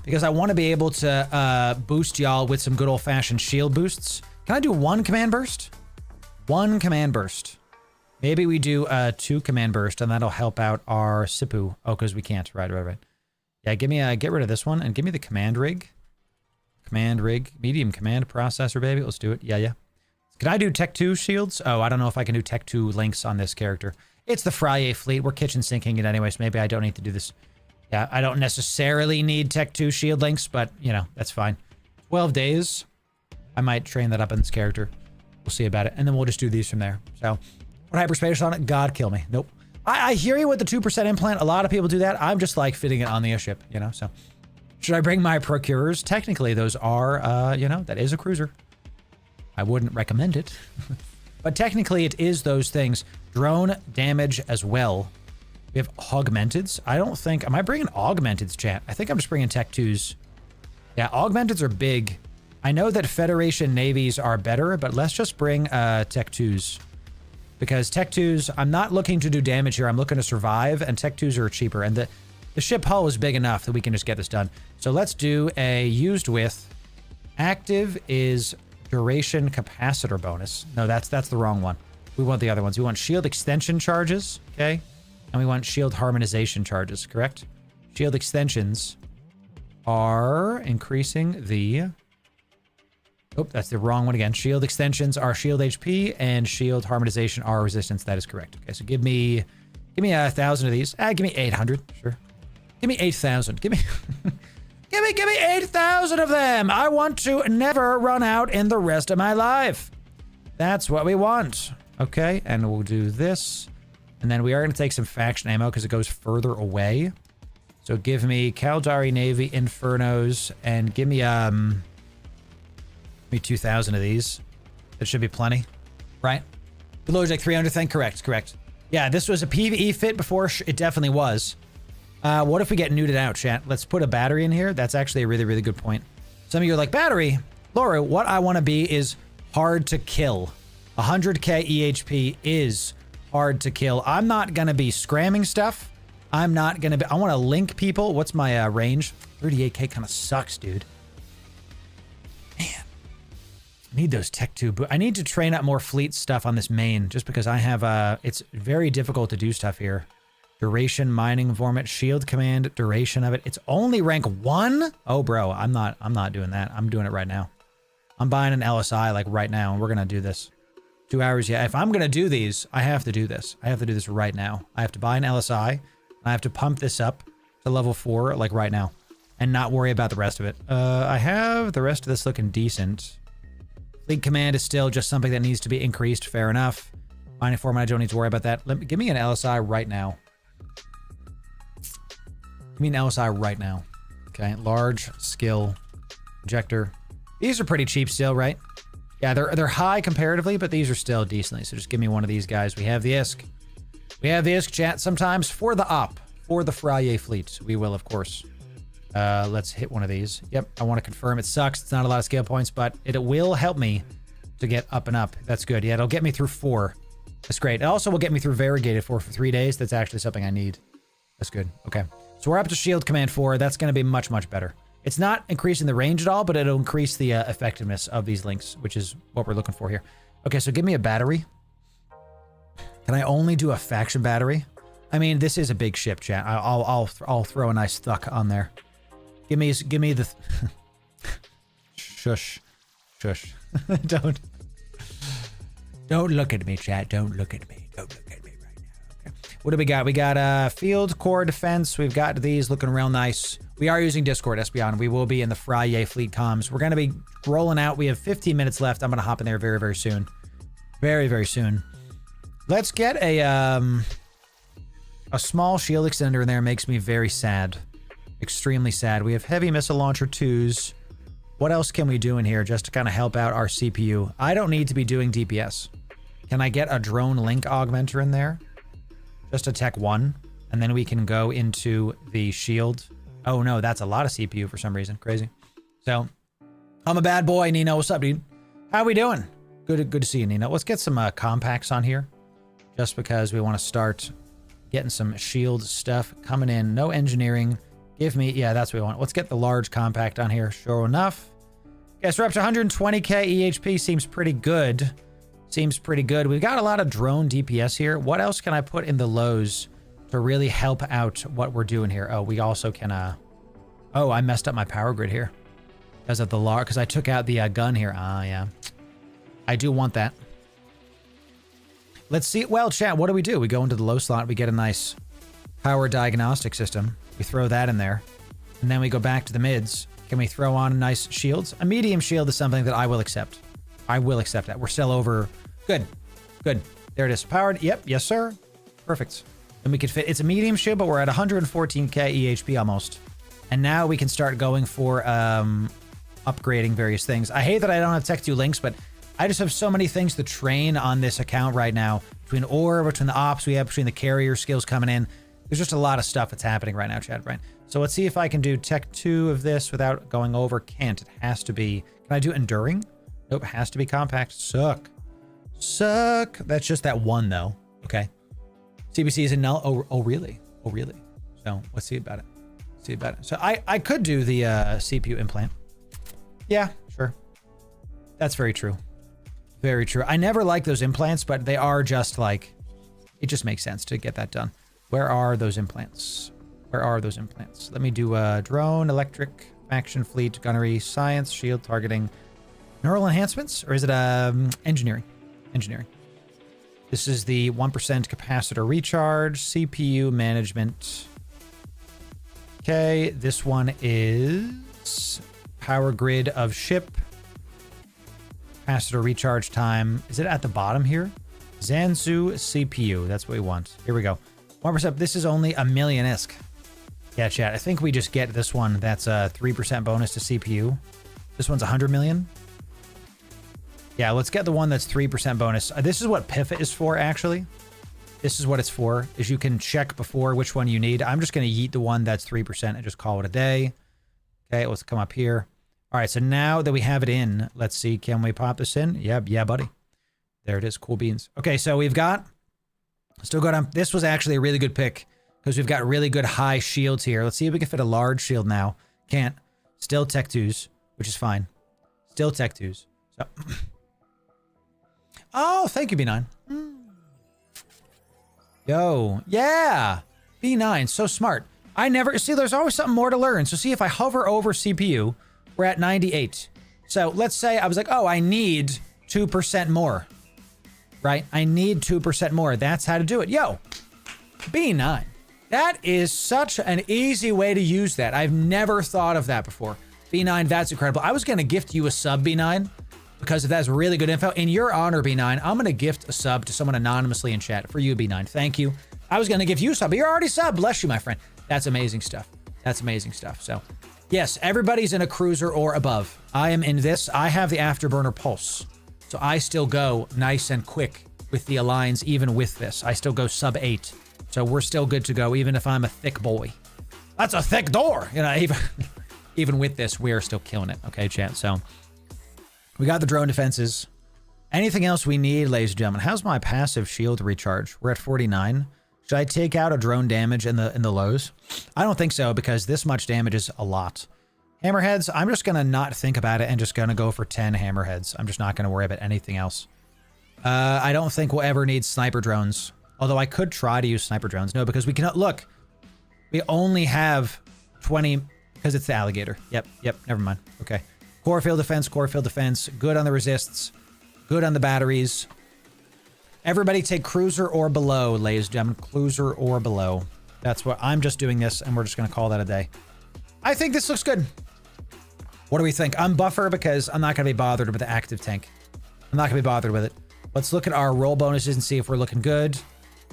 Because I want to be able to boost y'all with some good old-fashioned shield boosts. Can I do 1 command burst? 1 command burst. Maybe we do 2 command burst, and that'll help out our Sipu. Oh, because we can't. Right. Yeah, give me get rid of this one, and give me the command rig. Command rig. Medium command processor, baby. Let's do it. Yeah. Can I do Tech 2 shields? Oh, I don't know if I can do Tech 2 links on this character. It's the FRIYAY fleet. We're kitchen sinking it anyway, so maybe I don't need to do this. Yeah, I don't necessarily need Tech 2 shield links, but, you know, that's fine. 12 days. I might train that up in this character. We'll see about it. And then we'll just do these from there. So, what hyperspace on it? God kill me. Nope. I hear you with the 2% implant. A lot of people do that. I'm just like fitting it on the ship, you know, so. Should I bring my procurers? Technically, those are, you know, that is a cruiser. I wouldn't recommend it. But technically, it is those things. Drone damage as well. We have augmenteds. I don't think... Am I bringing augmenteds, chat? I think I'm just bringing Tech 2s. Yeah, augmenteds are big. I know that Federation navies are better, but let's just bring Tech 2s. Because Tech 2s, I'm not looking to do damage here. I'm looking to survive, and Tech 2s are cheaper. And the ship hull is big enough that we can just get this done. So let's do a used with. Active is duration capacitor bonus. No, that's the wrong one. We want the other ones. We want shield extension charges, okay? And we want shield harmonization charges, correct? Shield extensions are increasing the... Oh, that's the wrong one again. Shield extensions are shield HP and shield harmonization are resistance. That is correct. Okay, so give me 1,000 of these. Give me 800. Sure. Give me 8,000. Give me... give me 8,000 of them. I want to never run out in the rest of my life. That's what we want. Okay, and we'll do this. And then we are going to take some faction ammo because it goes further away. So give me Caldari Navy Infernos and give me 2,000 of these. That should be plenty, right? The Logitech 300 thing, correct. Yeah, this was a PvE fit before. It definitely was. What if we get neuted out, chat? Let's put a battery in here. That's actually a really, really good point. Some of you are like, battery? Loru, what I want to be is hard to kill. 100k EHP is hard to kill. I'm not going to be scramming stuff. I'm not gonna be, I want to link people. What's my range? 38k kind of sucks, dude. Man, I need those tech 2 I need to train up more fleet stuff on this main, just because I have, it's very difficult to do stuff here. Duration, mining informant, shield command, duration of it. It's only rank 1? Oh, bro, I'm not doing that. I'm doing it right now. I'm buying an LSI like right now, and we're gonna do this. 2 hours, yeah. If I'm gonna do these, I have to do this. I have to do this right now. I have to buy an LSI. I have to pump this up to level 4, like right now, and not worry about the rest of it. I have the rest of this looking decent. Fleet command is still just something that needs to be increased. Fair enough. Mining format, I don't need to worry about that. Give me an LSI right now. Give me an LSI right now. Okay, large skill injector. These are pretty cheap still, right? Yeah, they're high comparatively, but these are still decently. So just give me one of these guys. We have the ISK. We have the ISK, chat. Sometimes for the op, for the FRIYAY fleet, we will, of course. Let's hit one of these. Yep, I want to confirm. It sucks. It's not a lot of skill points, but it will help me to get up and up. That's good. Yeah, it'll get me through 4. That's great. It also will get me through variegated for 3 days. That's actually something I need. That's good. Okay. So we're up to shield command 4. That's going to be much, much better. It's not increasing the range at all, but it'll increase the effectiveness of these links, which is what we're looking for here. Okay, so give me a battery. Can I only do a faction battery? I mean, this is a big ship, chat. I'll throw a nice thuck on there. Give me the... Shush. Shush. Don't look at me, chat. Don't look at me. Don't look at me right now. Okay. What do we got? We got field core defense. We've got these looking real nice. We are using Discord, Espion. We will be in the FRIYAY fleet comms. We're going to be rolling out. We have 15 minutes left. I'm going to hop in there very, very soon. Very, very soon. Let's get a small shield extender in there. Makes me very sad. Extremely sad. We have heavy missile launcher 2s. What else can we do in here just to kind of help out our CPU? I don't need to be doing DPS. Can I get a drone link augmenter in there? Just a tech 1. And then we can go into the shield. Oh no, that's a lot of CPU for some reason. Crazy. So, I'm a bad boy, Nino. What's up, dude? How we doing? Good to see you, Nino. Let's get some compacts on here. Just because we want to start getting some shield stuff coming in. No engineering. Give me, yeah, that's what we want. Let's get the large compact on here. Sure enough. Guess we're up to 120k EHP. Seems pretty good. Seems pretty good. We've got a lot of drone DPS here. What else can I put in the lows to really help out what we're doing here? Oh, we also can, oh, I messed up my power grid here. Because of the large, because I took out the gun here. Ah, yeah. I do want that. Let's see. Well, chat, what do? We go into the low slot. We get a nice power diagnostic system. We throw that in there. And then we go back to the mids. Can we throw on nice shields? A medium shield is something that I will accept. I will accept that. We're still over. Good. Good. There it is. Powered. Yep. Yes, sir. Perfect. And we can fit. It's a medium shield, but we're at 114k EHP almost. And now we can start going for upgrading various things. I hate that I don't have Tech 2 links, but I just have so many things to train on this account right now. Between ore, between the ops we have, between the carrier skills coming in. There's just a lot of stuff that's happening right now, Chad, right? So let's see if I can do Tech 2 of this without going over. Can't. It has to be. Can I do Enduring? Nope, it has to be Compact. Suck. Suck. That's just that one, though. Okay. CBC is a null. Oh, really? Oh, really? So let's see about it. Let's see about it. So I could do the CPU implant. Yeah, sure. That's very true. Very true. I never like those implants, but they are just like, it just makes sense to get that done. Where are those implants? Where are those implants? Let me do drone, electric, faction, fleet, gunnery, science, shield, targeting, neural enhancements, or is it engineering? Engineering. This is the 1% capacitor recharge, CPU management. Okay, this one is power grid of ship. Capacitor recharge time. Is it at the bottom here? Zanzu CPU. That's what we want. Here we go. 1%. This is only a million ISK. Yeah, chat. I think we just get this one. That's a 3% bonus to CPU. This one's 100 million. Yeah, let's get the one that's 3% bonus. This is what PIFA is for, actually. This is what it's for, is you can check before which one you need. I'm just going to yeet the one that's 3% and just call it a day. Okay, let's come up here. All right, so now that we have it in, let's see, can we pop this in? Yeah, buddy. There it is. Cool beans. Okay, so we've got, still got on. This was actually a really good pick because we've got really good high shields here. Let's see if we can fit a large shield now. Can't. Still tech 2s, which is fine. Still tech 2s. So. Oh, thank you, B9. Yo, yeah. B9, so smart. I never, see, there's always something more to learn. So see, if I hover over CPU, we're at 98. So let's say I was like, oh, I need 2% more, right? I need 2% more. That's how to do it. Yo, B9. That is such an easy way to use that. I've never thought of that before. B9, that's incredible. I was going to gift you a sub, B9, because if that's really good info. In your honor, B9, I'm going to gift a sub to someone anonymously in chat for you, B9. Thank you. I was going to give you a sub, but you're already sub. Bless you, my friend. That's amazing stuff. That's amazing stuff. So, yes, everybody's in a cruiser or above. I am in this. I have the Afterburner Pulse. So I still go nice and quick with the Aligns, even with this. I still go sub 8. So we're still good to go, even if I'm a thick boy. That's a thick door. You know, even with this, we're still killing it. Okay, chat. So we got the drone defenses. Anything else we need, ladies and gentlemen? How's my passive shield recharge? We're at 49. Should I take out a drone damage in the lows? I don't think so, because this much damage is a lot. Hammerheads, I'm just going to not think about it and just going to go for 10 hammerheads. I'm just not going to worry about anything else. I don't think we'll ever need sniper drones. Although I could try to use sniper drones. No, because we cannot... Look, we only have 20... Because it's the alligator. Yep, never mind. Okay. Core field defense, core field defense. Good on the resists. Good on the batteries. Everybody take cruiser or below, ladies and gentlemen. Cruiser or below. That's what... I'm just doing this, and we're just going to call that a day. I think this looks good. What do we think? I'm buffer because I'm not going to be bothered with the active tank. I'm not going to be bothered with it. Let's look at our roll bonuses and see if we're looking good.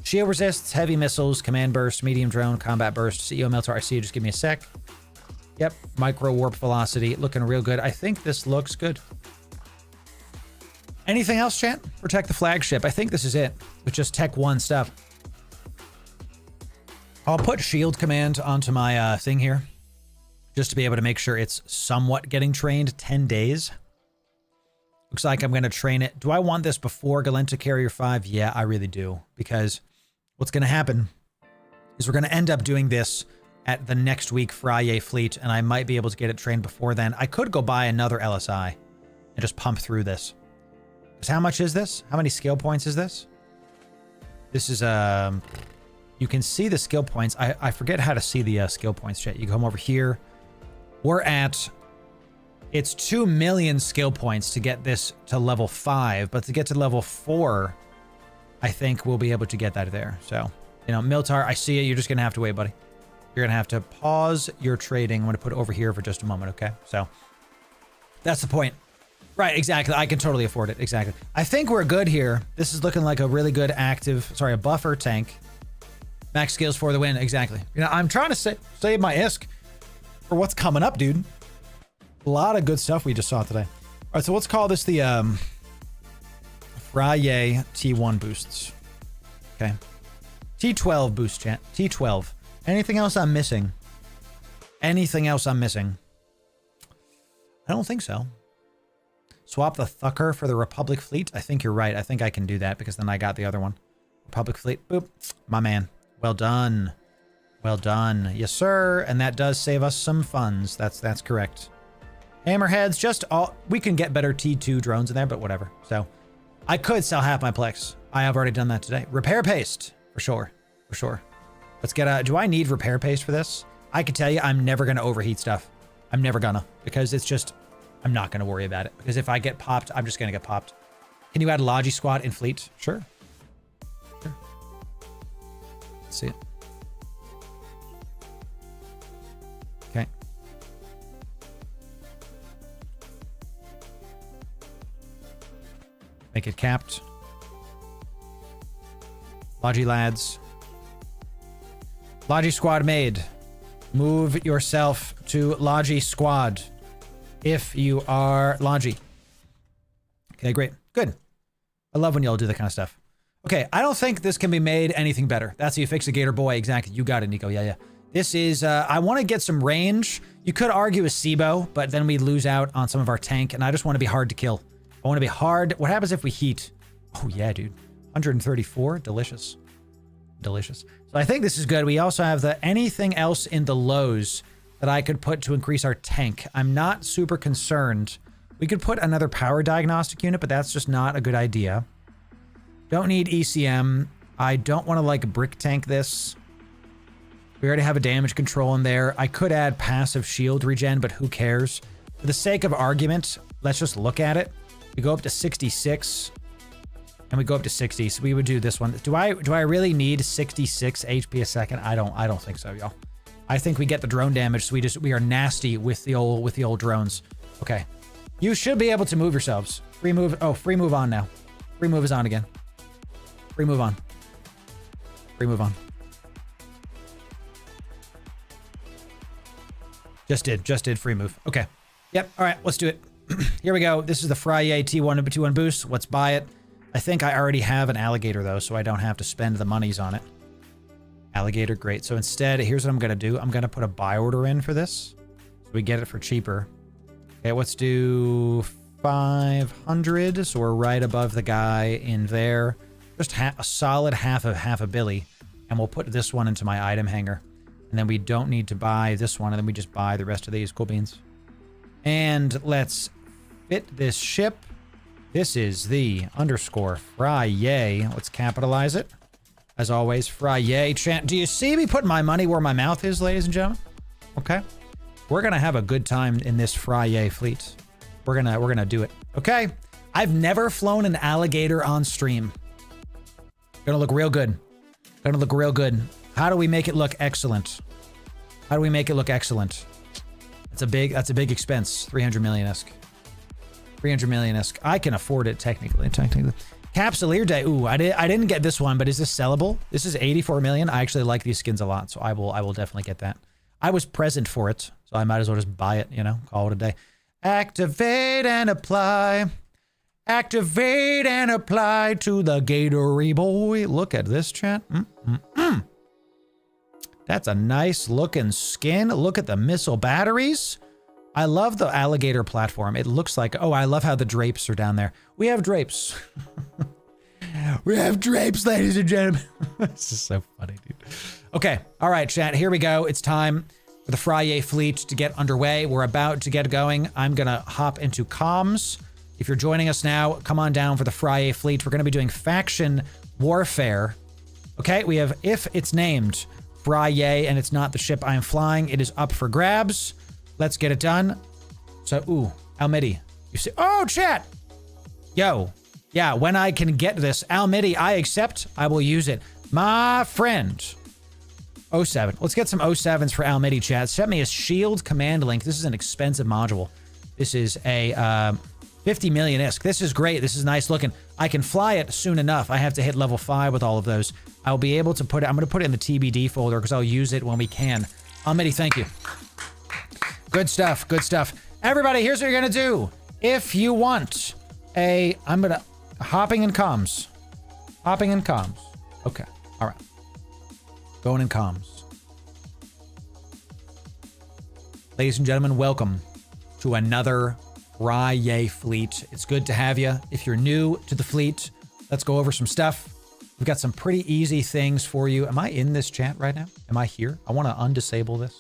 Shield resists, heavy missiles, command burst, medium drone, combat burst, CEO military RC. Just give me a sec. Yep, micro warp velocity. Looking real good. I think this looks good. Anything else, chat? Protect the flagship. I think this is it. With just Tech 1 stuff. I'll put shield command onto my thing here. Just to be able to make sure it's somewhat getting trained. 10 days. Looks like I'm going to train it. Do I want this before Galenta Carrier 5? Yeah, I really do. Because what's going to happen is we're going to end up doing this at the next week FRIYAY fleet, and I might be able to get it trained before then. I could go buy another LSI and just pump through this. Because how much is this? How many skill points is this? This is, you can see the skill points. I forget how to see the skill points, chat. You come over here. We're at... It's 2 million skill points to get this to level 5, but to get to level 4, I think we'll be able to get that there. So, you know, Miltar, I see it. You're just going to have to wait, buddy. You're going to have to pause your trading. I'm going to put it over here for just a moment, okay? So, that's the point. Right, exactly. I can totally afford it. Exactly. I think we're good here. This is looking like a really good active, sorry, a buffer tank. Max skills for the win. Exactly. You know, I'm trying to save my ISK for what's coming up, dude. A lot of good stuff we just saw today. All right, so let's call this the FRIYAY T1 boosts. Okay. T12 boost, chat. T12. Anything else I'm missing? Anything else I'm missing? I don't think so. Swap the Thucker for the Republic fleet. I think you're right. I think I can do that because then I got the other one. Republic fleet. Boop. My man. Well done. Well done. Yes, sir. And that does save us some funds. That's correct. Hammerheads, just all... We can get better T2 drones in there, but whatever. So, I could sell half my Plex. I have already done that today. Repair paste. For sure. For sure. Let's get a... Do I need repair paste for this? I can tell you, I'm never going to overheat stuff. I'm never gonna. Because it's just... I'm not going to worry about it. Because if I get popped, I'm just going to get popped. Can you add Logi Squad in fleet? Sure. Sure. Let's see it. Okay. Make it capped. Logi lads. Logi squad made. Move yourself to Logi squad. If you are Logi. Okay, great. Good. I love when y'all do that kind of stuff. Okay, I don't think this can be made anything better. That's how you fix a Gator Boy. Exactly. You got it, Nico. Yeah. This is, I want to get some range. You could argue a SIBO, but then we lose out on some of our tank, and I just want to be hard to kill. I want to be hard. What happens if we heat? Oh, yeah, dude. 134. Delicious. Delicious. So I think this is good. We also have the anything else in the lows that I could put to increase our tank. I'm not super concerned. We could put another power diagnostic unit, but that's just not a good idea. Don't need ECM. I don't want to like brick tank this. We already have a damage control in there. I could add passive shield regen, but who cares? For the sake of argument, let's just look at it. We go up to 66 and we go up to 60. So we would do this one. Do I really need 66 HP a second? I don't think so, y'all. I think we get the drone damage, so we are nasty with the old drones. Okay. You should be able to move yourselves. Free move. Oh, free move on now. Free move is on again. Free move on. Free move on. Just did free move. Okay. Yep. All right, let's do it. Here we go. This is the FRIYAY T1 and T1 boost. Let's buy it. I think I already have an alligator though, so I don't have to spend the monies on it. Alligator, great. So instead, here's what I'm going to do. I'm going to put a buy order in for this. So we get it for cheaper. Okay, let's do 500. So we're right above the guy in there. Just a solid half a billy. And we'll put this one into my item hanger. And then we don't need to buy this one. And then we just buy the rest of these. Cool beans. And let's fit this ship. This is the _FRIYAY. Let's capitalize it. As always, FRIYAY. Chant, do you see me putting my money where my mouth is, ladies and gentlemen? Okay. We're going to have a good time in this FRIYAY fleet. We're going to do it. Okay. I've never flown an alligator on stream. Gonna look real good. Gonna look real good. How do we make it look excellent? How do we make it look excellent? That's a big expense. 300 million-esque. 300 million-esque. I can afford it technically. Capsuleer Day. Ooh, I didn't get this one, but is this sellable? This is 84 million. I actually like these skins a lot, so I will definitely get that. I was present for it, so I might as well just buy it, you know, call it a day. Activate and apply. Activate and apply to the Gatorade boy. Look at this, chat. That's a nice looking skin. Look at the missile batteries. I love the alligator platform. It looks like, oh, I love how the drapes are down there. We have drapes. We have drapes, ladies and gentlemen. This is so funny, dude. Okay. All right, chat. Here we go. It's time for the FRIYAY fleet to get underway. We're about to get going. I'm going to hop into comms. If you're joining us now, come on down for the FRIYAY fleet. We're going to be doing faction warfare. Okay. We have, if it's named FRIYAY and it's not the ship I am flying, it is up for grabs. Let's get it done. So, ooh, Almidi. You see, oh, chat. Yo. Yeah, when I can get this, Almidi, I accept. I will use it. My friend. 07. Let's get some 07s for Almidi, chat. Sent me a shield command link. This is an expensive module. This is a 50 million-esque. This is great. This is nice looking. I can fly it soon enough. I have to hit level 5 with all of those. I'll be able to put it. I'm going to put it in the TBD folder because I'll use it when we can. Almidi, thank you. Good stuff. Good stuff. Everybody, here's what you're going to do. If you want I'm going to... Hopping in comms. Hopping in comms. Okay. All right. Going in comms. Ladies and gentlemen, welcome to another FRIYAY fleet. It's good to have you. If you're new to the fleet, let's go over some stuff. We've got some pretty easy things for you. Am I in this chat right now? Am I here? I want to undisable this.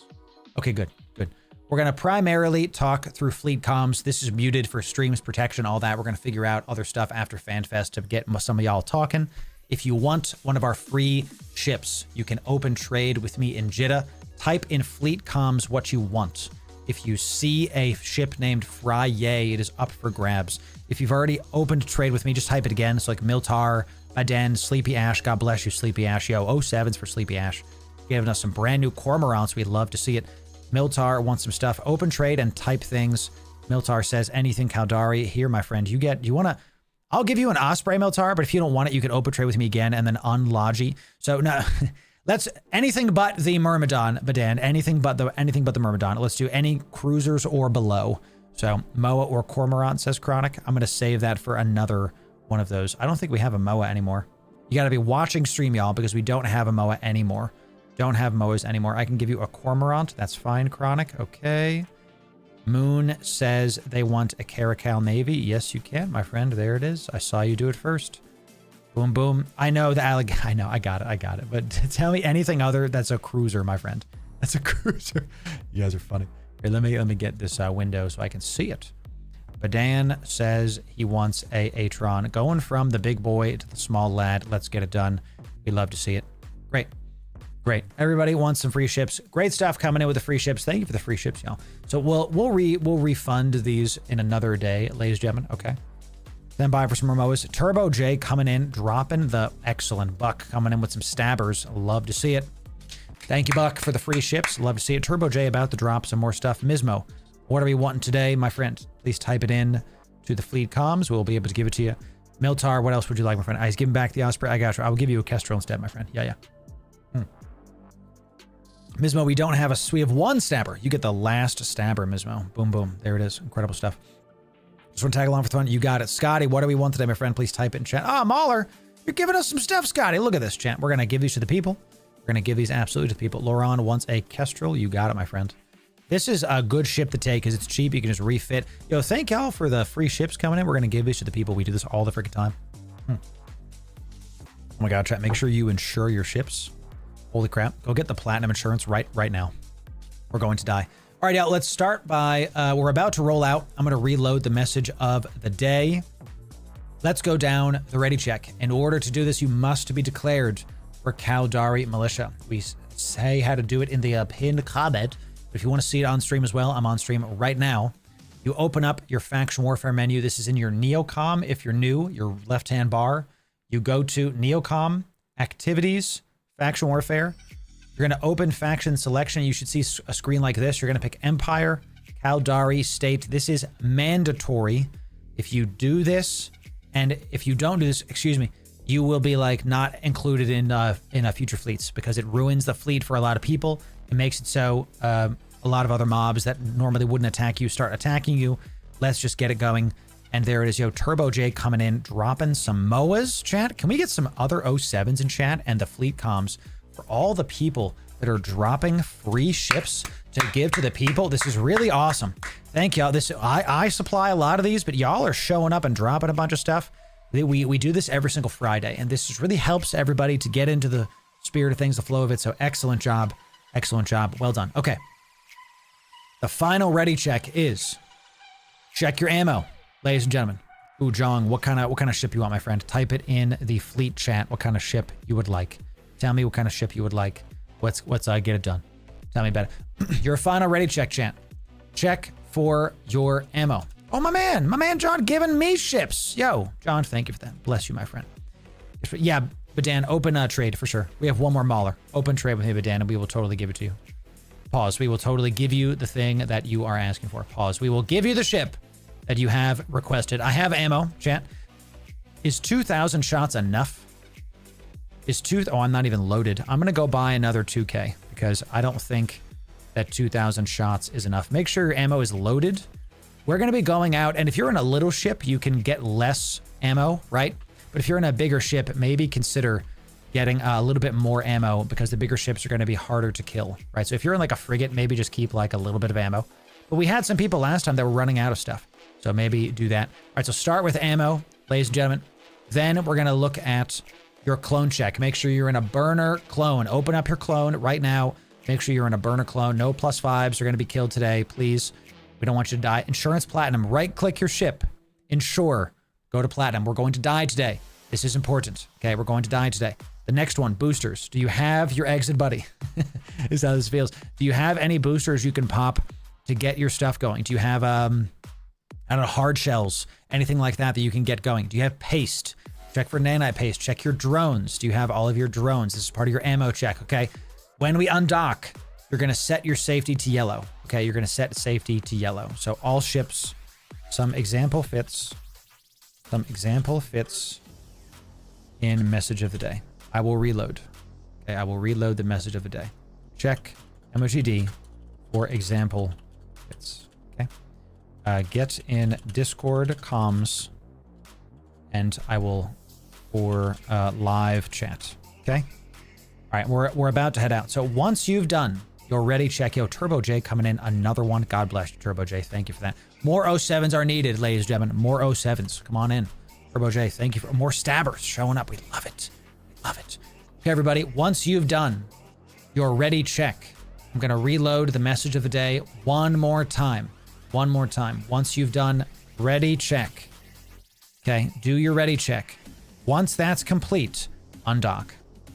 Okay, good. Good. We're going to primarily talk through fleet comms. This is muted for streams protection, all that. We're going to figure out other stuff after FanFest to get some of y'all talking. If you want one of our free ships, you can open trade with me in Jeddah. Type in fleet comms what you want. If you see a ship named FRIYAY, it is up for grabs. If you've already opened trade with me, just type it again. So like Miltar, Aden, Sleepy Ash. God bless you, Sleepy Ash. Yo, 07s for Sleepy Ash. Giving us some brand new cormorants. We'd love to see it. Miltar wants some stuff. Open trade and type things. Miltar says anything Caldari. Here, my friend, you want to... I'll give you an Osprey, Miltar, but if you don't want it, you can open trade with me again and then unlogi. So no, let's anything but the Myrmidon, Badan. Anything but the Myrmidon. Let's do any cruisers or below. So Moa or Cormorant, says Chronic. I'm going to save that for another one of those. I don't think we have a Moa anymore. You got to be watching stream, y'all, because we don't have a Moa anymore. Don't have Moas anymore. I can give you a Cormorant. That's fine, Chronic. Okay. Moon says they want a Caracal Navy. Yes, you can, my friend. There it is. I saw you do it first. Boom, boom. I know the I know, I got it. But tell me anything other, that's a cruiser, my friend. That's a cruiser. You guys are funny. Here, let me get this window so I can see it. Badan says he wants a Atron. Going from the big boy to the small lad. Let's get it done. We love to see it. Great. Great. Everybody wants some free ships. Great stuff coming in with the free ships. Thank you for the free ships, y'all. So we'll refund these in another day, ladies and gentlemen. Okay. Then buy for some more MOAs. Turbo J coming in, dropping the excellent Buck, coming in with some stabbers. Love to see it. Thank you, Buck, for the free ships. Love to see it. Turbo J about to drop some more stuff. Mismo, what are we wanting today, my friend? Please type it in to the fleet comms. We'll be able to give it to you. Miltar, what else would you like, my friend? He's giving back the Osprey. I got you. I will give you a Kestrel instead, my friend. Yeah. Mismo, we don't have we have one stabber. You get the last stabber, Mismo. Boom, boom. There it is. Incredible stuff. Just want to tag along for fun. You got it. Scotty, what do we want today, my friend? Please type it in chat. Ah, Mahler, you're giving us some stuff, Scotty. Look at this, chat. We're going to give these to the people. We're going to give these absolutely to the people. Loran wants a Kestrel. You got it, my friend. This is a good ship to take because it's cheap. You can just refit. Yo, thank y'all for the free ships coming in. We're going to give these to the people. We do this all the freaking time. Oh my God, chat. Make sure you insure your ships. Holy crap. Go get the platinum insurance right now. We're going to die. All right, y'all, let's start by, we're about to roll out. I'm going to reload the message of the day. Let's go down the ready check. In order to do this, you must be declared for Caldari Militia. We say how to do it in the pinned comment. But if you want to see it on stream as well, I'm on stream right now. You open up your Faction Warfare menu. This is in your Neocom. If you're new, your left-hand bar. You go to Neocom, Activities, Faction Warfare. You're going to open faction selection. You should see a screen like this. You're going to pick Empire, Caldari, State. This is mandatory. If you do this, and if you don't do this, excuse me, you will be like not included in future fleets because it ruins the fleet for a lot of people. It makes it so a lot of other mobs that normally wouldn't attack you start attacking you. Let's just get it going. And there it is, yo, Turbo J coming in, dropping some MOAs, chat. Can we get some other 07s in chat and the fleet comms? For all the people that are dropping free ships to give to the people. This is really awesome. Thank y'all. I supply a lot of these, but y'all are showing up and dropping a bunch of stuff. We do this every single Friday, and this just really helps everybody to get into the spirit of things, the flow of it. So excellent job. Excellent job. Well done. Okay. The final ready check is check your ammo, ladies and gentlemen. Ooh, Jong, what kind of ship you want, my friend? Type it in the fleet chat. What kind of ship you would like? Tell me what kind of ship you would like. Let's get it done. Tell me about it. Your final ready check, chat. Check for your ammo. Oh, my man John giving me ships. Yo, John, thank you for that. Bless you, my friend. Yeah, Badan, open a trade for sure. We have one more Mauler. Open trade with me, Badan, and we will totally give it to you. Pause. We will totally give you the thing that you are asking for. Pause. We will give you the ship that you have requested. I have ammo, chat. Is 2,000 shots enough? Oh, I'm not even loaded. I'm going to go buy another 2K because I don't think that 2,000 shots is enough. Make sure your ammo is loaded. We're going to be going out, and if you're in a little ship, you can get less ammo, right? But if you're in a bigger ship, maybe consider getting a little bit more ammo because the bigger ships are going to be harder to kill, right? So if you're in like a frigate, maybe just keep like a little bit of ammo. But we had some people last time that were running out of stuff. So maybe do that. All right, so start with ammo, ladies and gentlemen. Then we're going to look at your clone check. Make sure you're in a burner clone. Open up your clone right now. Make sure you're in a burner clone. No +5s are going to be killed today, please. We don't want you to die. Insurance Platinum. Right-click your ship. Insure. Go to Platinum. We're going to die today. This is important. Okay, we're going to die today. The next one, boosters. Do you have your exit buddy? Is how this feels. Do you have any boosters you can pop to get your stuff going? Do you have, I don't know, hard shells? Anything like that you can get going? Do you have paste? Check for nanite paste. Check your drones. Do you have all of your drones? This is part of your ammo check, okay? When we undock, you're going to set your safety to yellow, okay? You're going to set safety to yellow. So all ships, some example fits in message of the day. I will reload. Okay, I will reload the message of the day. Check MOGD for example fits, okay? Get in Discord comms, and I will for live chat, okay? All right, we're about to head out. So once you've done your ready check, yo, Turbo J coming in, another one. God bless you, Turbo J. Thank you for that. More 07s are needed, ladies and gentlemen. More 07s. Come on in. Turbo J, thank you for more stabbers showing up. We love it. We love it. Okay, everybody, once you've done your ready check, I'm going to reload the message of the day one more time. One more time. Once you've done ready check. Okay, do your ready check. Once that's complete, undock.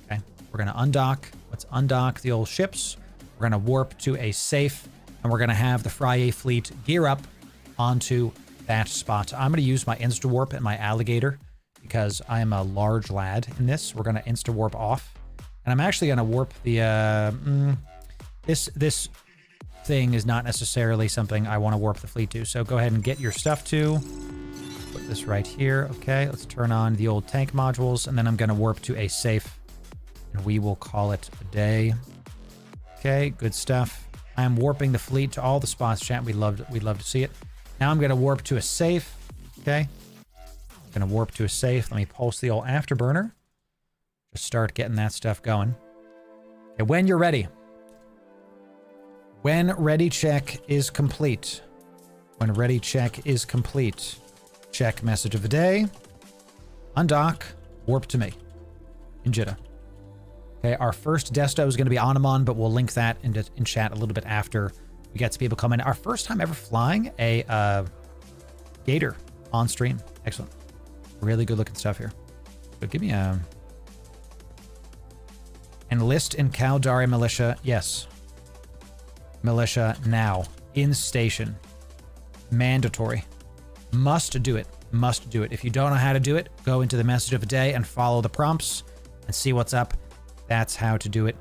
Okay, we're going to undock. Let's undock the old ships. We're going to warp to a safe, and we're going to have the FRIYAY fleet gear up onto that spot. I'm going to use my insta-warp and my alligator because I'm a large lad in this. We're going to insta-warp off. And I'm actually going to warp the... This thing is not necessarily something I want to warp the fleet to. So go ahead and get your stuff to. Put this right here. Okay, let's turn on the old tank modules. And then I'm going to warp to a safe. And we will call it a day. Okay, good stuff. I'm warping the fleet to all the spots, chat. We'd love to see it. Now I'm going to warp to a safe. Okay. I'm going to warp to a safe. Let me pulse the old afterburner. Just start getting that stuff going. Okay, when you're ready. When ready check is complete. When ready check is complete. Check message of the day. Undock. Warp to me. In Jeddah. Okay, our first desto is going to be Anamon, but we'll link that in chat a little bit after we get some people come in. Our first time ever flying a gator on stream. Excellent. Really good looking stuff here. So give me a... Enlist in Caldari Militia. Yes. Militia now. In station. Mandatory. Must do it. Must do it. If you don't know how to do it, go into the message of the day and follow the prompts and see what's up. That's how to do it.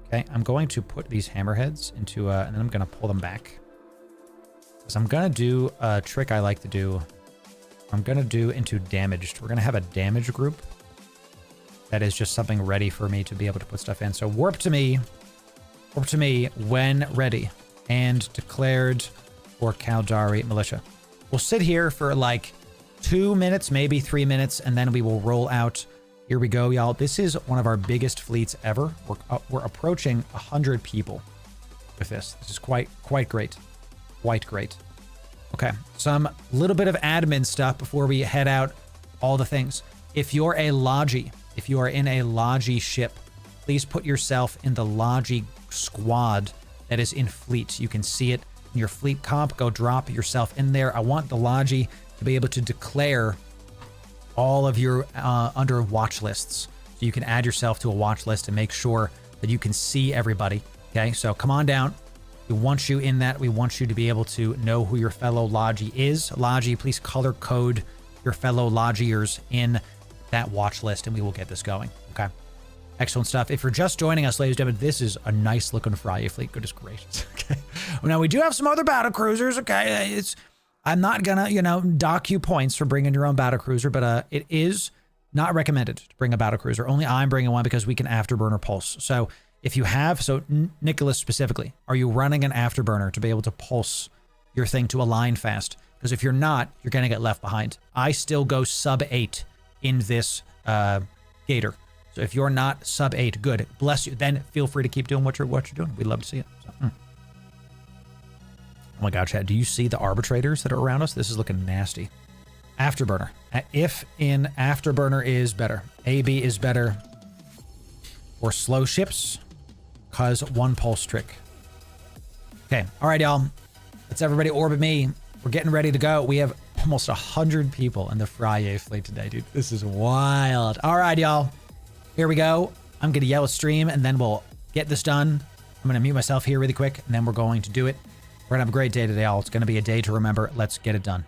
Okay, I'm going to put these hammerheads into, and then I'm going to pull them back. Because I'm going to do a trick I like to do. I'm going to do into damaged. We're going to have a damage group. That is just something ready for me to be able to put stuff in. So warp to me when ready. And declared for Caldari Militia. We'll sit here for like 2 minutes, maybe 3 minutes, and then we will roll out. Here we go, y'all. This is one of our biggest fleets ever. We're approaching 100 people with this. This is quite great. Quite great. Okay, some little bit of admin stuff before we head out. All the things. If you're a Logi, if you are in a Logi ship, please put yourself in the Logi squad that is in fleet. You can see it in your fleet comp. Go drop yourself in there. I want the Logi to be able to declare all of your under watch lists. So you can add yourself to a watch list and make sure that you can see everybody. Okay, so come on down. We want you in that. We want you to be able to know who your fellow Logi is. Logi, please color code your fellow Logiers in that watch list and we will get this going. Okay, excellent stuff. If you're just joining us, ladies and gentlemen, this is a nice looking FRIYAY fleet. Goodness gracious. Okay, well, now we do have some other battle cruisers. Okay, I'm not gonna, dock you points for bringing your own battle cruiser, but it is not recommended to bring a battle cruiser. Only I'm bringing one because we can afterburner pulse. So if you have, Nicholas specifically, are you running an afterburner to be able to pulse your thing to align fast? Because if you're not, you're gonna get left behind. I still go sub 8 in this gator. So if you're not sub 8, good, bless you. Then feel free to keep doing what you're doing. We'd love to see it. So, Oh my God, Chad, do you see the arbitrators that are around us? This is looking nasty. Afterburner. If in afterburner is better. AB is better for slow ships, cause one pulse trick. Okay, all right, y'all. Let's everybody orbit me. We're getting ready to go. We have almost 100 people in the FRIYAY fleet today, dude. This is wild. All right, y'all. Here we go. I'm gonna yell a stream and then we'll get this done. I'm gonna mute myself here really quick and then we're going to do it. We're gonna have a great day today, y'all. It's gonna be a day to remember. Let's get it done.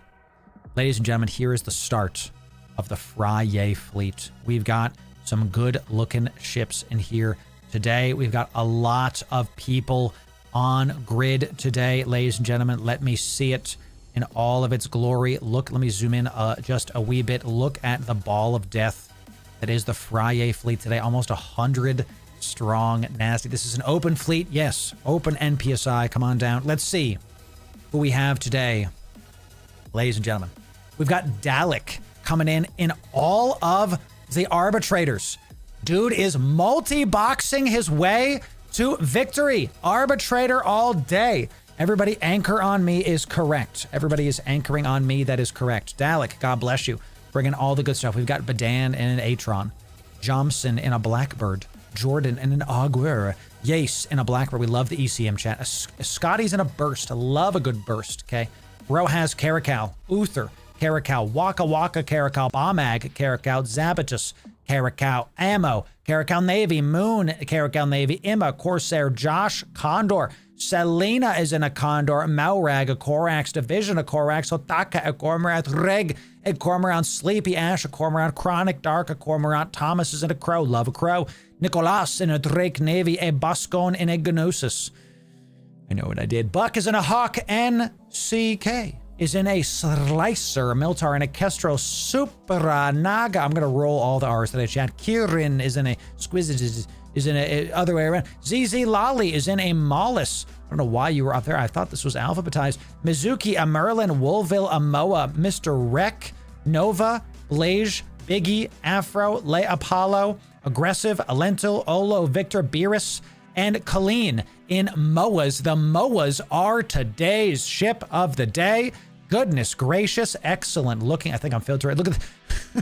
Ladies and gentlemen, here is the start of the FRIYAY fleet. We've got some good looking ships in here today. We've got a lot of people on grid today, ladies and gentlemen. Let me see it in all of its glory. Look, let me zoom in just a wee bit. Look at the ball of death that is the FRIYAY fleet today. Almost 100 strong, nasty. This is an open fleet. Yes, open NPSI. Come on down. Let's see who we have today, ladies and gentlemen. We've got Dalek coming in all of the arbitrators. Dude is multi-boxing his way to victory. Arbitrator all day. Everybody anchor on me is correct. Everybody is anchoring on me. That is correct. Dalek, God bless you. Bringing all the good stuff. We've got Badan and an Atron. Johnson and a Blackbird. Jordan and an Augur. Yace and a Blackbird. We love the ECM chat. Scotty's in a burst. I love a good burst, okay? Bro has Caracal. Uther. Caracal. Waka Waka Caracal. Bombag Caracal. Zabatus. Caracal. Ammo. Caracal Navy. Moon. Caracal Navy. Emma. Corsair. Josh. Condor. Selena is in a Condor. Maurag. A Corax. Division. A Corax. Otaka. A Cormorant. Reg. A Cormorant. Sleepy Ash. A Cormorant. Chronic Dark. A Cormorant. Thomas is in a Crow. Love a Crow. Nicolas in a Drake Navy. A Buscone in a Gnosis. I know what I did. Buck is in a Hawk. NCK is in a Slicer. Miltar in a Kestrel. Supra Naga. I'm going to roll all the R's that I chat. Kirin is in a Squizit. Is in a other way around. ZZ Lolly is in a Mollis. I don't know why you were up there. I thought this was alphabetized. Mizuki, a Merlin, Woolville, a Moa, Mr. Rec, Nova, Blage, Biggie, Afro, Le Apollo, Aggressive, Alentil, Olo, Victor, Beerus, and Colleen in MOAs. The MOAs are today's ship of the day. Goodness gracious, excellent looking. I think I'm filtering. Look at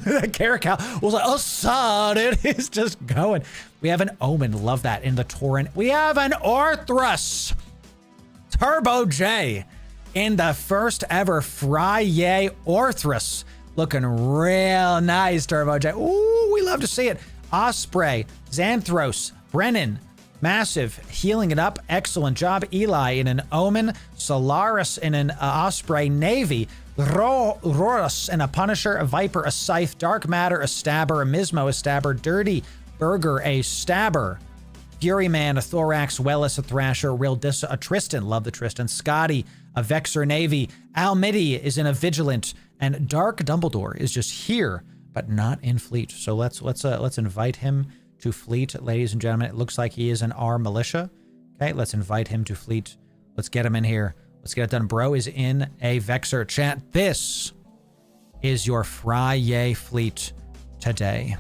that Caracal was like, oh, son, it is just going. We have an Omen, love that, in the Torrent. We have an Orthrus Turbo J in the first ever FRIYAY Orthrus. Looking real nice, Turbo J. Ooh, we love to see it. Osprey, Xanthros, Brennan, Massive, healing it up. Excellent job. Eli in an Omen. Solaris in an Osprey Navy. Rorus in a Punisher. A Viper, a Scythe. Dark Matter, a Stabber. A Mismo, a Stabber. Dirty Burger, a Stabber. Fury Man, a Thorax. Wellis, a Thrasher. Rildissa, a Tristan. Love the Tristan. Scotty, a Vexer Navy. Almidi is in a Vigilant. And Dark Dumbledore is just here, but not in fleet. So let's invite him to fleet, ladies and gentlemen. It looks like he is an R militia. Okay, let's invite him to fleet. Let's get him in here. Let's get it done. Bro is in a Vexer chat. This is your FRIYAY fleet today,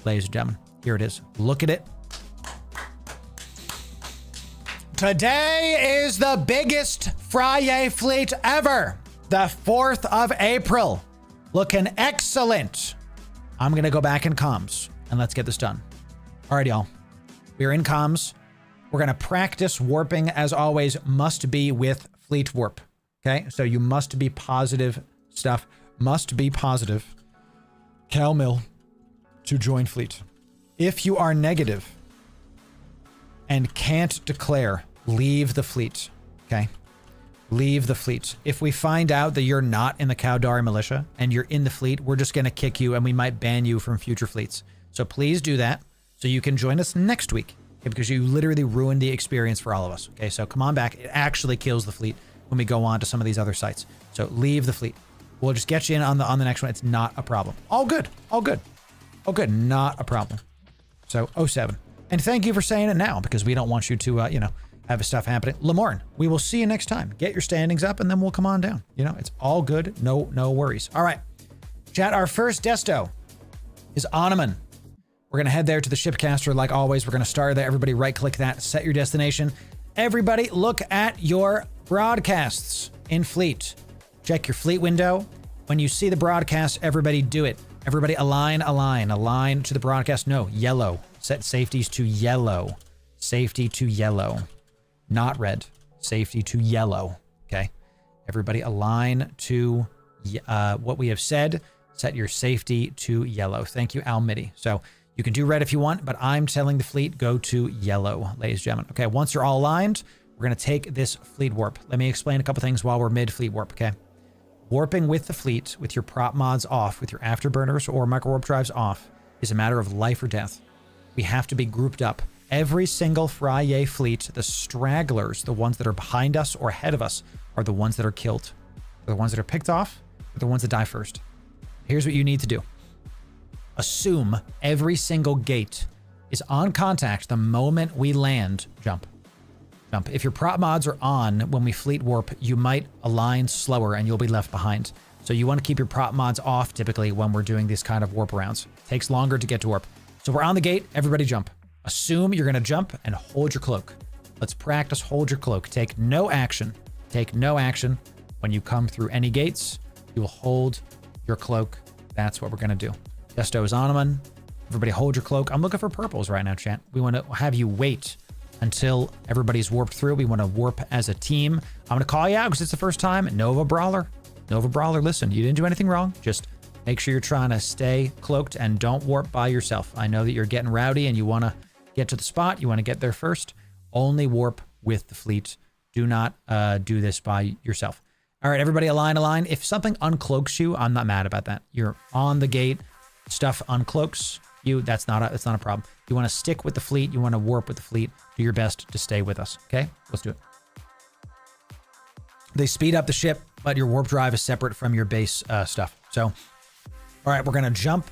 ladies and gentlemen. Here it is. Look at it. Today is the biggest FRIYAY fleet ever. The 4th of April. Looking excellent. I'm going to go back in comms and let's get this done. All right, y'all. We are in comms. We're going to practice warping, as always, must be with fleet warp. Okay? So you must be positive stuff. Must be positive. Cal Mill to join fleet. If you are negative and can't declare, leave the fleet. Okay? Leave the fleet. If we find out that you're not in the Caldari militia and you're in the fleet, we're just going to kick you and we might ban you from future fleets. So please do that so you can join us next week, okay, because you literally ruined the experience for all of us. Okay, so come on back. It actually kills the fleet when we go on to some of these other sites. So leave the fleet. We'll just get you in on the next one. It's not a problem. All good. All good. Oh, good. Not a problem. So 07. And thank you for saying it now, because we don't want you to, have stuff happening. Lamorne, we will see you next time. Get your standings up and then we'll come on down. It's all good. No worries. All right. Chat, our first desto is Onaman. We're going to head there to the shipcaster like always. We're going to start there. Everybody right click that, set your destination. Everybody look at your broadcasts in fleet. Check your fleet window. When you see the broadcast, everybody do it. Everybody align to the broadcast. No, yellow. Set safeties to yellow. Safety to yellow. Not red. Safety to yellow. Okay. Everybody align to what we have said. Set your safety to yellow. Thank you, Almidi. So you can do red if you want, but I'm telling the fleet go to yellow, ladies and gentlemen. Okay, once you're all aligned, we're going to take this fleet warp. Let me explain a couple things while we're mid-fleet warp, okay? Warping with the fleet, with your prop mods off, with your afterburners or micro warp drives off, is a matter of life or death. We have to be grouped up. Every single FRIYAY fleet, the stragglers, the ones that are behind us or ahead of us, are the ones that are killed. They're the ones that are picked off, are the ones that die first. Here's what you need to do. Assume every single gate is on contact the moment we land. Jump. If your prop mods are on when we fleet warp, you might align slower and you'll be left behind. So you want to keep your prop mods off typically when we're doing these kind of warp rounds. It takes longer to get to warp. So we're on the gate, everybody jump. Assume you're going to jump and hold your cloak. Let's practice hold your cloak. Take no action. Take no action. When you come through any gates, you will hold your cloak That's what we're going to do. Desto is Onaman. Everybody hold your cloak. I'm looking for purples right now, chat. We want to have you wait until everybody's warped through. We want to warp as a team. I'm going to call you out because it's the first time. Nova Brawler. Nova Brawler, listen, you didn't do anything wrong. Just make sure you're trying to stay cloaked and don't warp by yourself. I know that you're getting rowdy and you want to get to the spot. You want to get there first. Only warp with the fleet. Do not do this by yourself. All right, everybody align. If something uncloaks you, I'm not mad about that. You're on the gate. Stuff uncloaks you. That's not a problem. You want to stick with the fleet. You want to warp with the fleet. Do your best to stay with us. Okay, let's do it. They speed up the ship, but your warp drive is separate from your base stuff. So, all right, we're going to jump,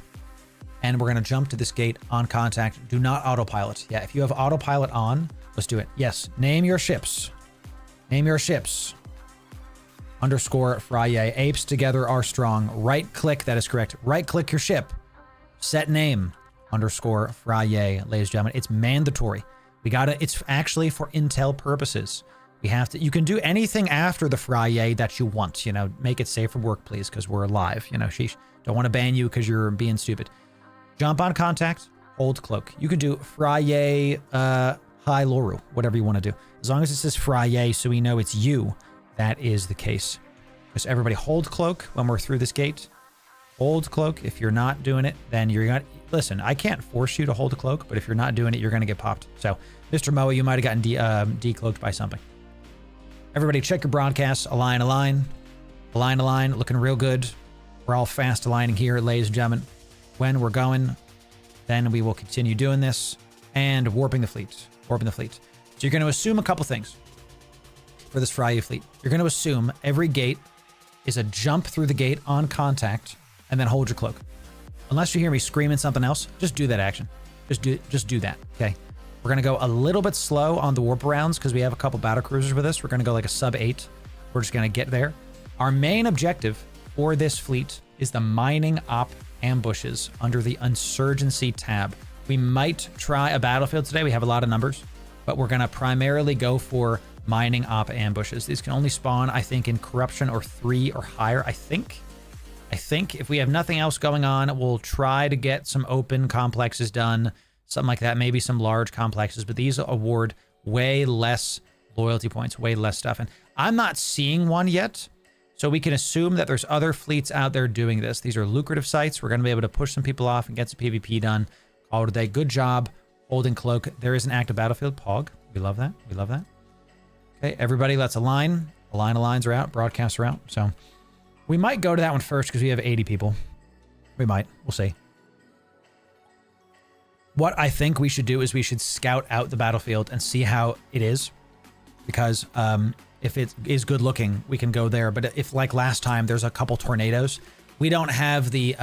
and we're going to jump to this gate on contact. Do not autopilot. Yeah, if you have autopilot on, let's do it. Yes, name your ships. Name your ships. Underscore FRIYAY. Apes together are strong. Right click, that is correct. Right click your ship. Set name. Underscore FRIYAY, ladies and gentlemen. It's mandatory. We got it. It's actually for intel purposes. We have to, you can do anything after the FRIYAY that you want, you know, make it safe for work, please, because we're live, you know, sheesh. Don't want to ban you because you're being stupid. Jump on contact, hold cloak. You can do FRIYAY, hi Loru, whatever you want to do. As long as it says FRIYAY so we know it's you, that is the case. Just everybody hold cloak when we're through this gate. Hold cloak. If you're not doing it, then you're going to, listen, I can't force you to hold a cloak, but if you're not doing it, you're going to get popped. So, Mr. Moa, you might have gotten decloaked by something. Everybody check your broadcasts. Align. Looking real good. We're all fast aligning here, ladies and gentlemen. When we're going, then we will continue doing this and warping the fleet. So you're going to assume a couple things for this FRIYAY fleet. You're going to assume every gate is a jump through the gate on contact and then hold your cloak. Unless you hear me screaming something else, just do that action. Just do that, okay? We're going to go a little bit slow on the warp rounds because we have a couple battle cruisers with us. We're going to go like a sub 8. We're just going to get there. Our main objective for this fleet is the mining op ambushes under the insurgency tab. We might try a battlefield today. We have a lot of numbers, but we're going to primarily go for mining op ambushes. These can only spawn, I think, in corruption or 3 or higher. I think if we have nothing else going on, we'll try to get some open complexes done. Something like that, maybe some large complexes, but these award way less loyalty points, way less stuff. And I'm not seeing one yet, so we can assume that there's other fleets out there doing this. These are lucrative sites. We're going to be able to push some people off and get some PvP done. Call it a day. Good job holding cloak. There is an active battlefield. Pog. We love that. Okay, everybody, let's align. Aligns are out. Broadcasts are out. So we might go to that one first because we have 80 people. We might. We'll see. What I think we should do is we should scout out the battlefield and see how it is. Because if it is good looking, we can go there. But if, like last time, there's a couple tornadoes, we don't have the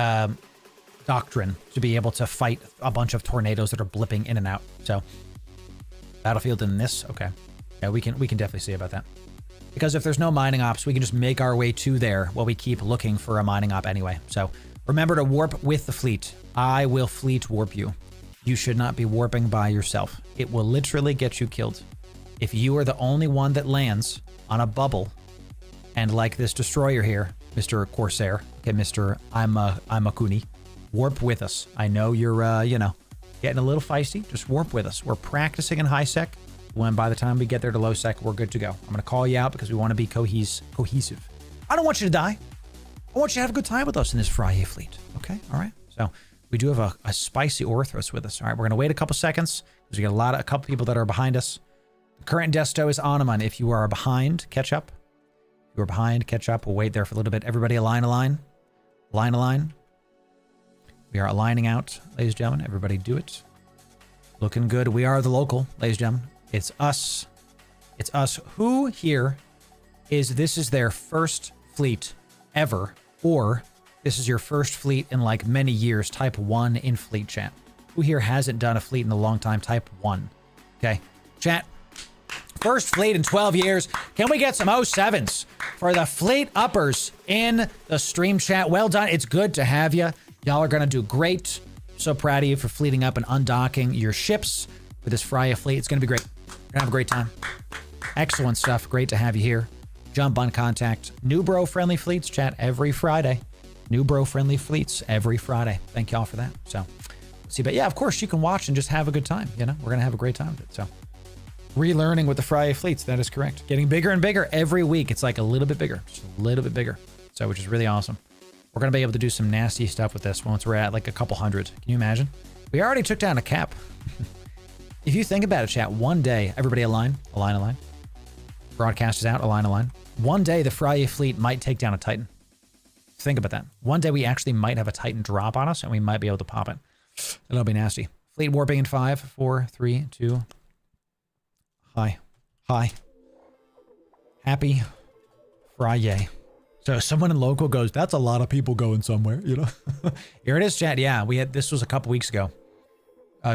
doctrine to be able to fight a bunch of tornadoes that are blipping in and out. So, battlefield in this? Okay. Yeah, we can definitely see about that. Because if there's no mining ops, we can just make our way to there while we keep looking for a mining op anyway. So, remember to warp with the fleet. I will fleet warp you. You should not be warping by yourself. It will literally get you killed. If you are the only one that lands on a bubble, and like this destroyer here, Mr. Corsair, okay, Mr. I'm a Kuni, warp with us. I know you're, you know, getting a little feisty. Just warp with us. We're practicing in high sec. When by the time we get there to low sec, we're good to go. I'm going to call you out because we want to be cohesive. I don't want you to die. I want you to have a good time with us in this FRIYAY fleet. Okay, all right. So we do have a spicy Orthros with us. All right, we're going to wait a couple seconds because we got a couple people that are behind us. The current desto is Onaman. If you are behind, catch up. If you are behind, catch up. We'll wait there for a little bit. Everybody align. We are aligning out, ladies and gentlemen. Everybody do it. Looking good. We are the local, ladies and gentlemen. It's us. It's us. Who here this is their first fleet ever, or this is your first fleet in like many years, type 1 in fleet chat? Who here hasn't done a fleet in a long time, type 1? Okay, chat. First fleet in 12 years. Can we get some 07s for the fleet uppers in the stream chat? Well done. It's good to have you. Y'all are going to do great. So proud of you for fleeting up and undocking your ships for this FRIYAY fleet. It's going to be great. We're going to have a great time. Excellent stuff. Great to have you here. Jump on contact. New bro friendly fleets chat every Friday. New bro-friendly fleets every Friday. Thank y'all for that. So, see, but yeah, of course, you can watch and just have a good time, you know? We're going to have a great time with it, so. Relearning with the FRIYAY fleets, that is correct. Getting bigger and bigger every week. It's like a little bit bigger, just a little bit bigger. So, which is really awesome. We're going to be able to do some nasty stuff with this once we're at like a couple hundred. Can you imagine? We already took down a cap. If you think about it, chat, one day, everybody align. Broadcast is out, align. One day, the FRIYAY fleet might take down a Titan. Think about that. One day, we actually might have a Titan drop on us, and we might be able to pop it. It'll be nasty. Fleet warping in 5, 4, 3, 2. Hi. Happy FRIYAY. So someone in local goes, that's a lot of people going somewhere, you know? Here it is, chat. Yeah, this was a couple weeks ago.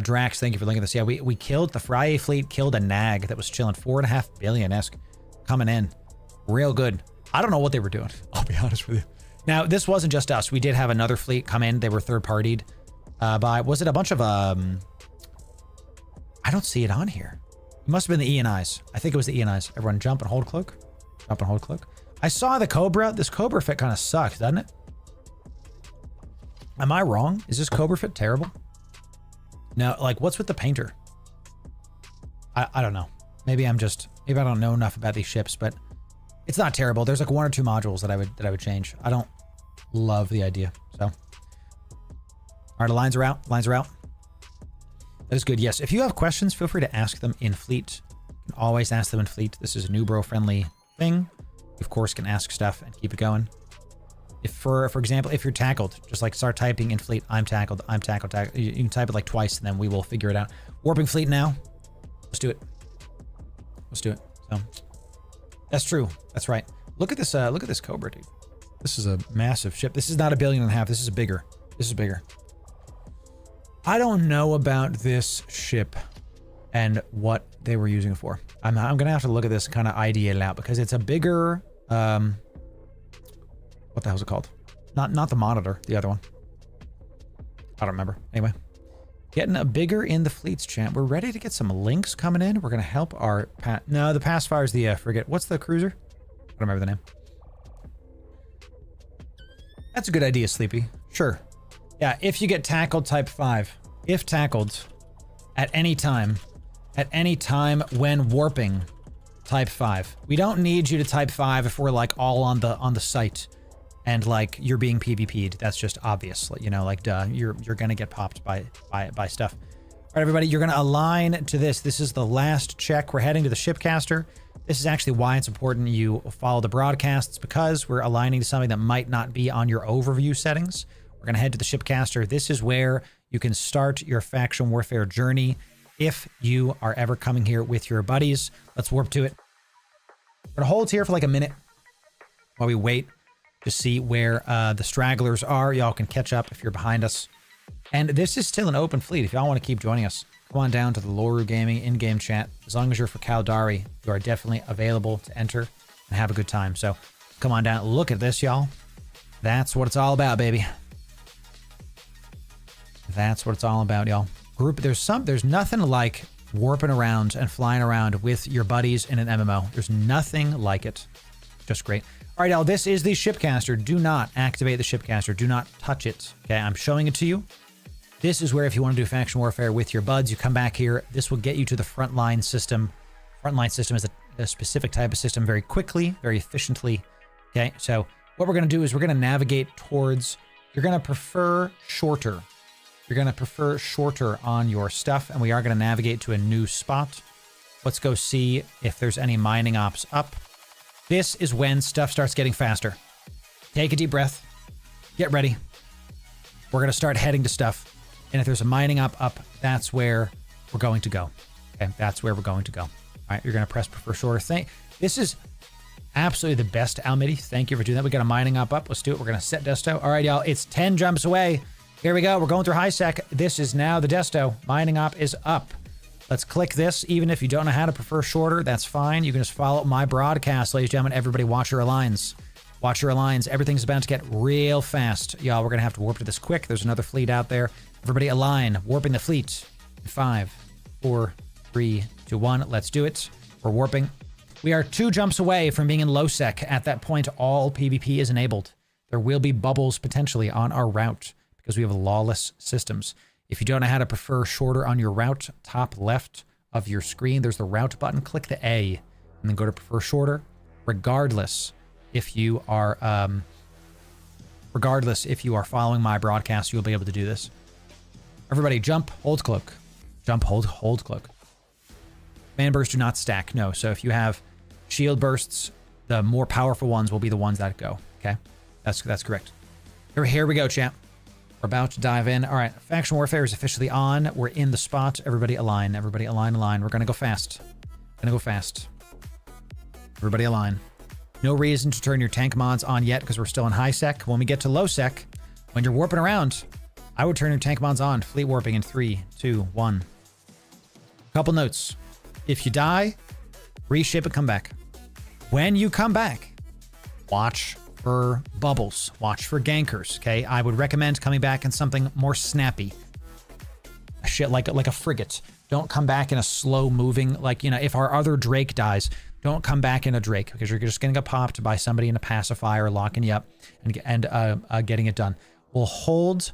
Drax, thank you for linking this. Yeah, we killed the FRIYAY fleet, killed a nag that was chilling, 4.5 billion-esque coming in. Real good. I don't know what they were doing, I'll be honest with you. Now, this wasn't just us. We did have another fleet come in. They were third-partied by, was it a bunch of, I don't see it on here. It must have been the ENIs. I think it was the ENIs. Everyone jump and hold cloak. Jump and hold cloak. I saw the Cobra. This Cobra fit kind of sucks, doesn't it? Am I wrong? Is this Cobra fit terrible? No, like what's with the painter? I don't know. Maybe I don't know enough about these ships, but it's not terrible. There's like 1 or 2 modules that I would change. I don't love the idea. So, all right, the lines are out. That is good. Yes. If you have questions, feel free to ask them in fleet. You can always ask them in fleet. This is a new bro friendly thing. You, of course, can ask stuff and keep it going. If for example, if you're tackled, just like start typing in fleet, I'm tackled. You can type it like twice and then we will figure it out. Warping fleet now. Let's do it. So that's true. That's right. Look at this Cobra, dude. This is a massive ship. This is not 1.5 billion. This is bigger. I don't know about this ship and what they were using it for. I'm gonna have to look at this and kind of ID it out because it's a bigger, what the hell is it called? Not the monitor, the other one. I don't remember. Anyway, getting a bigger in the fleets, chat. We're ready to get some links coming in. We're gonna help our no, the Pacifier is the frigate. What's the cruiser? I don't remember the name. That's a good idea, Sleepy. Sure. Yeah, if you get tackled, type 5. If tackled at any time when warping, type 5. We don't need you to type 5 if we're like all on the site and like you're being PvP'd. That's just obvious. You know, like duh, you're gonna get popped by stuff. All right, everybody, you're gonna align to this. This is the last check. We're heading to the shipcaster. This is actually why it's important you follow the broadcasts because we're aligning to something that might not be on your overview settings. We're going to head to the shipcaster. This is where you can start your faction warfare journey if you are ever coming here with your buddies. Let's warp to it. We're going to hold here for like a minute while we wait to see where the stragglers are. Y'all can catch up if you're behind us. And this is still an open fleet. If y'all want to keep joining us, come on down to the Loru Gaming in-game chat. As long as you're for Caldari, you are definitely available to enter and have a good time. So come on down. Look at this, y'all. That's what it's all about, baby. That's what it's all about, y'all. There's nothing like warping around and flying around with your buddies in an MMO. There's nothing like it. Just great. All right, y'all, this is the shipcaster. Do not activate the shipcaster. Do not touch it. Okay, I'm showing it to you. This is where if you want to do faction warfare with your buds, you come back here. This will get you to the frontline system. Frontline system is a specific type of system very quickly, very efficiently. Okay, so what we're going to do is we're going to navigate towards, you're going to prefer shorter. You're going to prefer shorter on your stuff, and we are going to navigate to a new spot. Let's go see if there's any mining ops up. This is when stuff starts getting faster. Take a deep breath. Get ready. We're going to start heading to stuff. And if there's a mining up, that's where we're going to go. Okay, that's where we're going to go. All right, you're going to press prefer shorter. This is absolutely the best, Almidi. Thank you for doing that. We got a mining up. Let's do it. We're going to set desto. All right, y'all. It's 10 jumps away. Here we go. We're going through high sec. This is now the desto. Mining op is up. Let's click this. Even if you don't know how to prefer shorter, that's fine. You can just follow my broadcast, ladies and gentlemen. Everybody watch your aligns. Watch your aligns. Everything's about to get real fast. Y'all, we're going to have to warp to this quick. There's another fleet out there. Everybody align. Warping the fleet. 5, 4, 3, 2, 1. Let's do it. We're warping. We are 2 jumps away from being in low sec. At that point, all PvP is enabled. There will be bubbles potentially on our route because we have lawless systems. If you don't know how to prefer shorter on your route, top left of your screen, there's the route button. Click the A and then go to prefer shorter. Regardless if you are following my broadcast, you'll be able to do this. Everybody jump, hold, cloak. Jump, hold, cloak. Man bursts do not stack, no. So if you have shield bursts, the more powerful ones will be the ones that go, okay? That's correct. Here we go, champ. We're about to dive in. All right, faction warfare is officially on. We're in the spot. Everybody align. Everybody align. We're gonna go fast. Everybody align. No reason to turn your tank mods on yet because we're still in high sec. When we get to low sec, when you're warping around, I would turn your tank mods on. Fleet warping in 3, 2, 1. Couple notes. If you die, reship and come back. When you come back, watch for bubbles. Watch for gankers, okay? I would recommend coming back in something more snappy. Shit like a frigate. Don't come back in a slow moving, like, you know, if our other Drake dies, don't come back in a Drake because you're just going to get popped by somebody in a pacifier locking you up and getting it done. We'll hold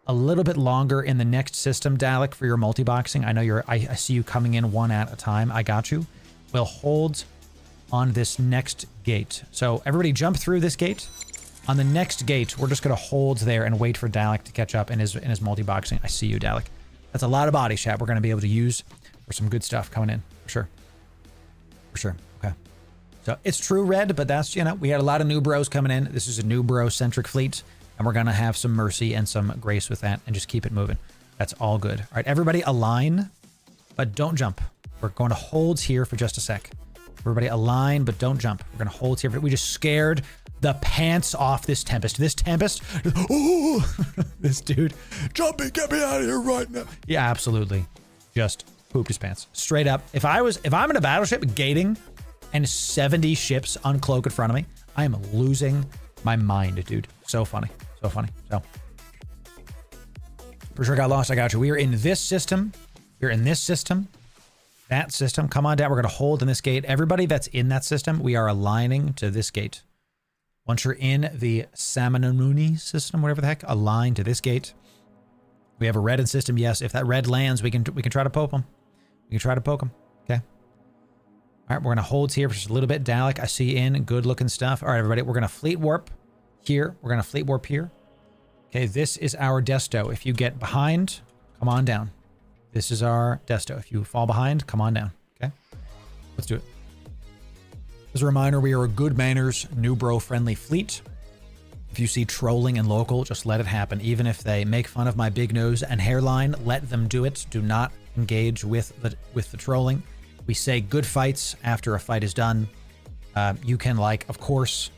a little bit longer in the next system, Dalek, for your multi-boxing. I know I see you coming in one at a time. I got you. We'll hold on this next gate. So everybody jump through this gate. On the next gate, we're just going to hold there and wait for Dalek to catch up in his multi-boxing. I see you, Dalek. That's a lot of body chat we're going to be able to use for some good stuff coming in. For sure. Okay. So it's true red, but that's, you know, we had a lot of new bros coming in. This is a new bro-centric fleet. And we're going to have some mercy and some grace with that and just keep it moving. That's all good. All right, everybody align, but don't jump. We're going to hold here for just a sec. Everybody align, but don't jump. We're going to hold here. We just scared the pants off this Tempest. This Tempest, oh, this dude, jumping, get me out of here right now. Yeah, absolutely. Just pooped his pants. Straight up. If I'm in a battleship gating and 70 ships uncloak in front of me, I am losing my mind, dude. So funny. So funny. So for sure got lost. I got you. We are in this system. We're in this system. That system. Come on down. We're going to hold in this gate. Everybody that's in that system, we are aligning to this gate. Once you're in the Samanamuni system, whatever the heck, align to this gate. We have a red in system. Yes. If that red lands, we can try to poke them. We can try to poke them. Okay. All right. We're going to hold here for just a little bit. Dalek, I see in. Good looking stuff. All right, everybody. We're going to fleet warp here. We're going to fleet warp here. Okay. This is our desto. If you get behind, come on down. This is our desto. If you fall behind, come on down. Okay. Let's do it. As a reminder, we are a good manners, new bro friendly fleet. If you see trolling in local, just let it happen. Even if they make fun of my big nose and hairline, let them do it. Do not engage with the trolling. We say good fights after a fight is done. You can, like, of course,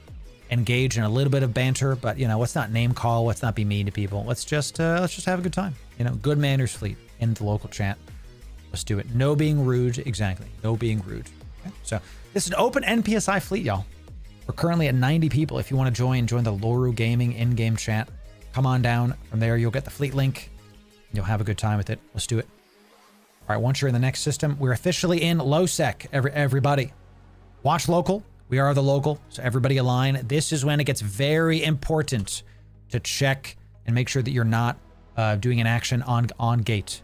engage in a little bit of banter, but, you know, let's not name call. Let's not be mean to people. Let's just have a good time. You know, good manners fleet in the local chat. Let's do it. No being rude. Exactly. No being rude. Okay? So this is an open NPSI fleet, y'all. We're currently at 90 people. If you want to join the Loru Gaming in-game chat. Come on down. From there, you'll get the fleet link. You'll have a good time with it. Let's do it. All right, once you're in the next system, we're officially in low sec. Everybody, watch local. We are the local, so everybody align. This is when it gets very important to check and make sure that you're not doing an action on gate.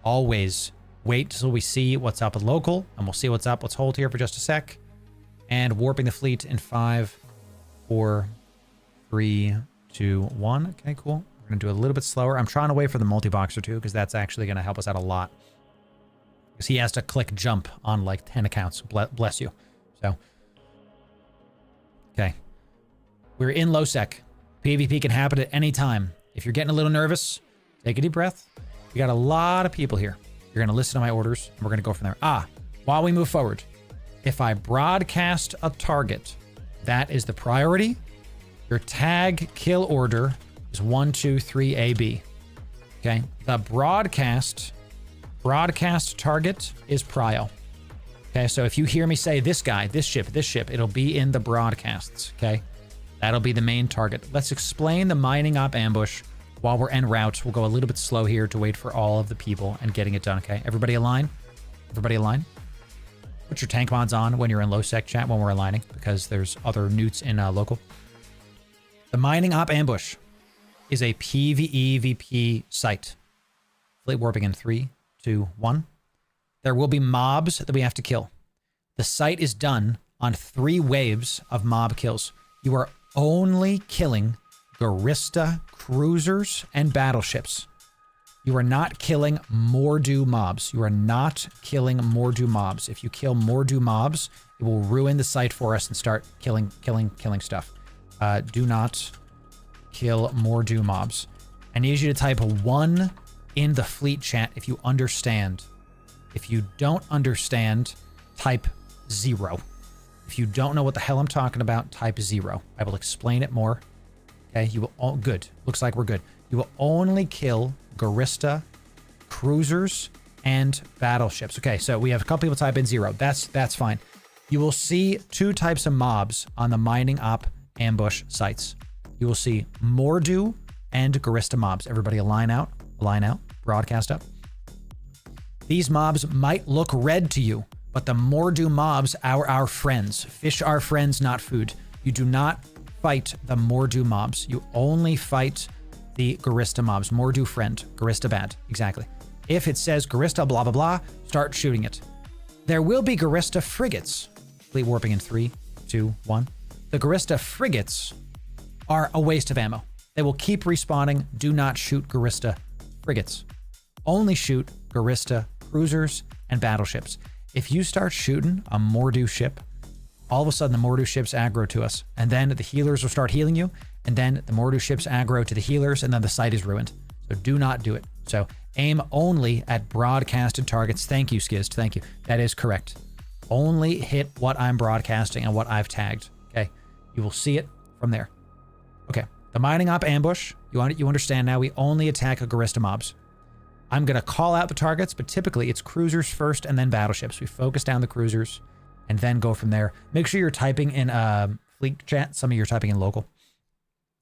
Always wait till we see what's up at local, and we'll see what's up. Let's hold here for just a sec. And warping the fleet in 5, 4, 3, 2, 1. Okay, cool. We're going to do a little bit slower. I'm trying to wait for the multi-boxer too, because that's actually going to help us out a lot. Because he has to click jump on like 10 accounts. Bless you. So, okay. We're in low sec. PvP can happen at any time. If you're getting a little nervous, take a deep breath. We got a lot of people here. You're going to listen to my orders, and we're going to go from there. While we move forward, if I broadcast a target, that is the priority. Your tag kill order is 1, 2, 3, AB. Okay. The broadcast target is prio. Okay. So if you hear me say this guy, this ship, it'll be in the broadcasts. Okay. That'll be the main target. Let's explain the mining op ambush while we're en route. We'll go a little bit slow here to wait for all of the people and getting it done. Okay. Everybody align. Everybody align. Put your tank mods on when you're in low sec chat when we're aligning, because there's other newts in local. The mining op ambush is a PvEVP site. Fleet warping in 3, 2, 1. There will be mobs that we have to kill. The site is done on 3 waves of mob kills. You are only killing Garista cruisers and battleships. You are not killing Mordu mobs. You are not killing Mordu mobs. If you kill Mordu mobs, it will ruin the site for us and start killing stuff. Do not kill Mordu mobs. I need you to type 1 in the fleet chat if you understand. If you don't understand, type 0. If you don't know what the hell I'm talking about, type 0. I will explain it more. Okay, you will all good. Looks like we're good. You will only kill Garista, cruisers, and battleships. Okay, so we have a couple people type in 0. That's fine. You will see 2 types of mobs on the mining op ambush sites. You will see Mordu and Garista mobs. Everybody align out, broadcast up. These mobs might look red to you, but the Mordu mobs are our friends. Fish are friends, not food. You do not fight the Mordu mobs. You only fight the Garista mobs. Mordu friend, Garista bad. Exactly. If it says Garista blah blah blah, start shooting it. There will be Garista frigates. Fleet warping in 3, 2, 1. The Garista frigates are a waste of ammo. They will keep respawning. Do not shoot Garista frigates. Only shoot Garista cruisers and battleships. If you start shooting a Mordu ship, all of a sudden the Mordu ships aggro to us, and then the healers will start healing you, and then the Mordu ships aggro to the healers, and then the site is ruined. So do not do it. So aim only at broadcasted targets. Thank you, Skizz. Thank you. That is correct. Only hit what I'm broadcasting and what I've tagged. Okay. You will see it from there. Okay. The mining op ambush. You understand now. We only attack Garista mobs. I'm going to call out the targets, but typically it's cruisers first and then battleships. We focus down the cruisers and then go from there. Make sure you're typing in fleet chat. Some of you are typing in local.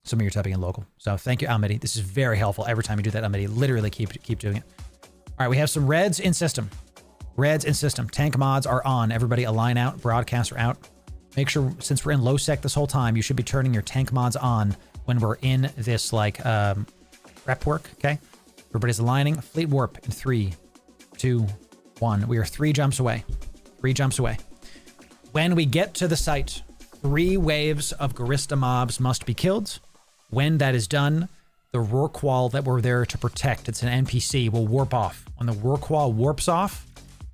Some of you are typing in local. So thank you, Almidi. This is very helpful. Every time you do that, Almidi, literally keep doing it. All right, we have some reds in system. Reds in system. Tank mods are on. Everybody align out. Broadcaster out. Make sure, since we're in low sec this whole time, you should be turning your tank mods on when we're in this like prep work, okay? Everybody's aligning. Fleet warp in 3, 2, 1. We are 3 jumps away. 3 jumps away. When we get to the site, 3 waves of Garista mobs must be killed. When that is done, the Rorqual that we're there to protect, it's an NPC, will warp off. When the Rorqual warps off,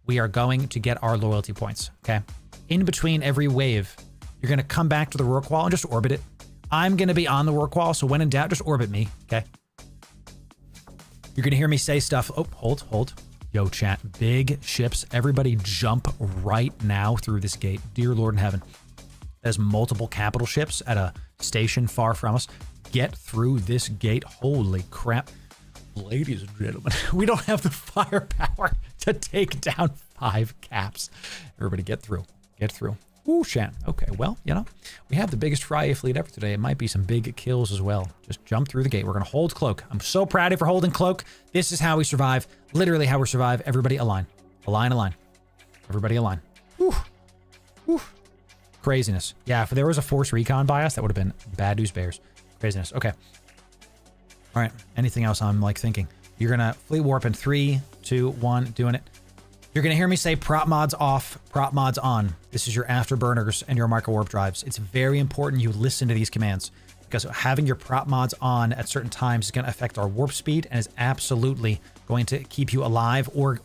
we are going to get our loyalty points, okay? In between every wave, you're going to come back to the Rorqual and just orbit it. I'm going to be on the Rorqual, so when in doubt, just orbit me, okay? You're going to hear me say stuff. Oh, hold. Yo, chat. Big ships. Everybody jump right now through this gate. Dear Lord in heaven. There's multiple capital ships at a station far from us. Get through this gate. Holy crap. Ladies and gentlemen, we don't have the firepower to take down 5 caps. Everybody get through. Get through. Ooh, Shan. Okay, well, you know, we have the biggest FRIYAY fleet ever today. It might be some big kills as well. Just jump through the gate. We're going to hold cloak. I'm so proud of you for holding cloak. This is how we survive. Literally how we survive. Everybody align. Align. Everybody align. Whew. Craziness. Yeah, if there was a force recon bias, that would have been bad news bears. Craziness. Okay. All right. Anything else I'm like thinking? You're going to fleet warp in 3, 2, 1. Doing it. You're going to hear me say prop mods off, prop mods on. This is your afterburners and your micro warp drives. It's very important you listen to these commands because having your prop mods on at certain times is going to affect our warp speed and is absolutely going to keep you alive or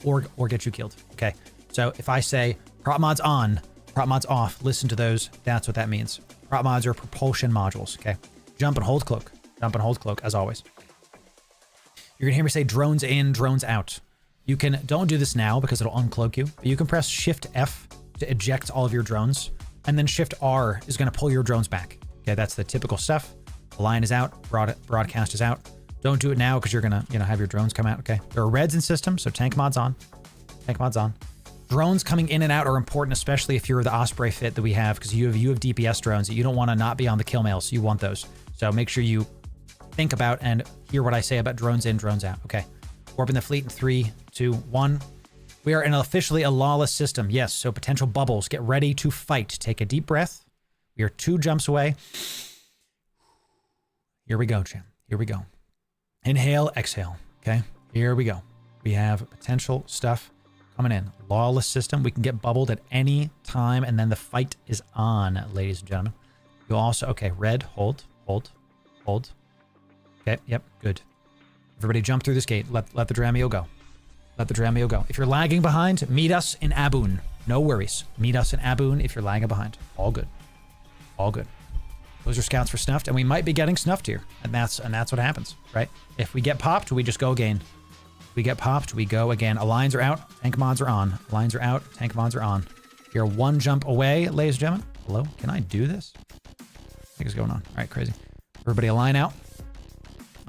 get you killed. Okay. So if I say prop mods on, prop mods off, listen to those. That's what that means. Prop mods are propulsion modules. Okay. Jump and hold cloak. Jump and hold cloak as always. You're going to hear me say drones in, drones out. You can, don't do this now because it'll uncloak you, but you can press Shift F to eject all of your drones, and then Shift R is going to pull your drones back. Okay, that's the typical stuff. The line is out, broadcast is out. Don't do it now because you're going to, have your drones come out, okay? There are reds in system, so tank mods on. Tank mods on. Drones coming in and out are important, especially if you're the Osprey fit that we have, because you have DPS drones that you don't want to not be on the kill mails. You want those. So make sure you think about and hear what I say about drones in, drones out, okay? Warping the fleet in 3, 2, 1. We are in officially a lawless system. Yes, so potential bubbles. Get ready to fight. Take a deep breath. We are 2 jumps away. Here we go, Jim. Here we go. Inhale, exhale. Okay, here we go. We have potential stuff coming in. Lawless system. We can get bubbled at any time, and then the fight is on, ladies and gentlemen. You also, okay, red, hold. Okay, yep, good. Everybody jump through this gate. Let the Dramio go. Let the Dramio go. If you're lagging behind, meet us in Aboon. No worries. Meet us in Aboon if you're lagging behind. All good. All good. Those are scouts for snuffed, and we might be getting snuffed here. And that's what happens, right? If we get popped, we just go again. If we get popped, we go again. Aligns are out, tank mods are on. Aligns are out, tank mods are on. You're one jump away, ladies and gentlemen. Hello? Can I do this? What is going on? All right, crazy. Everybody align out.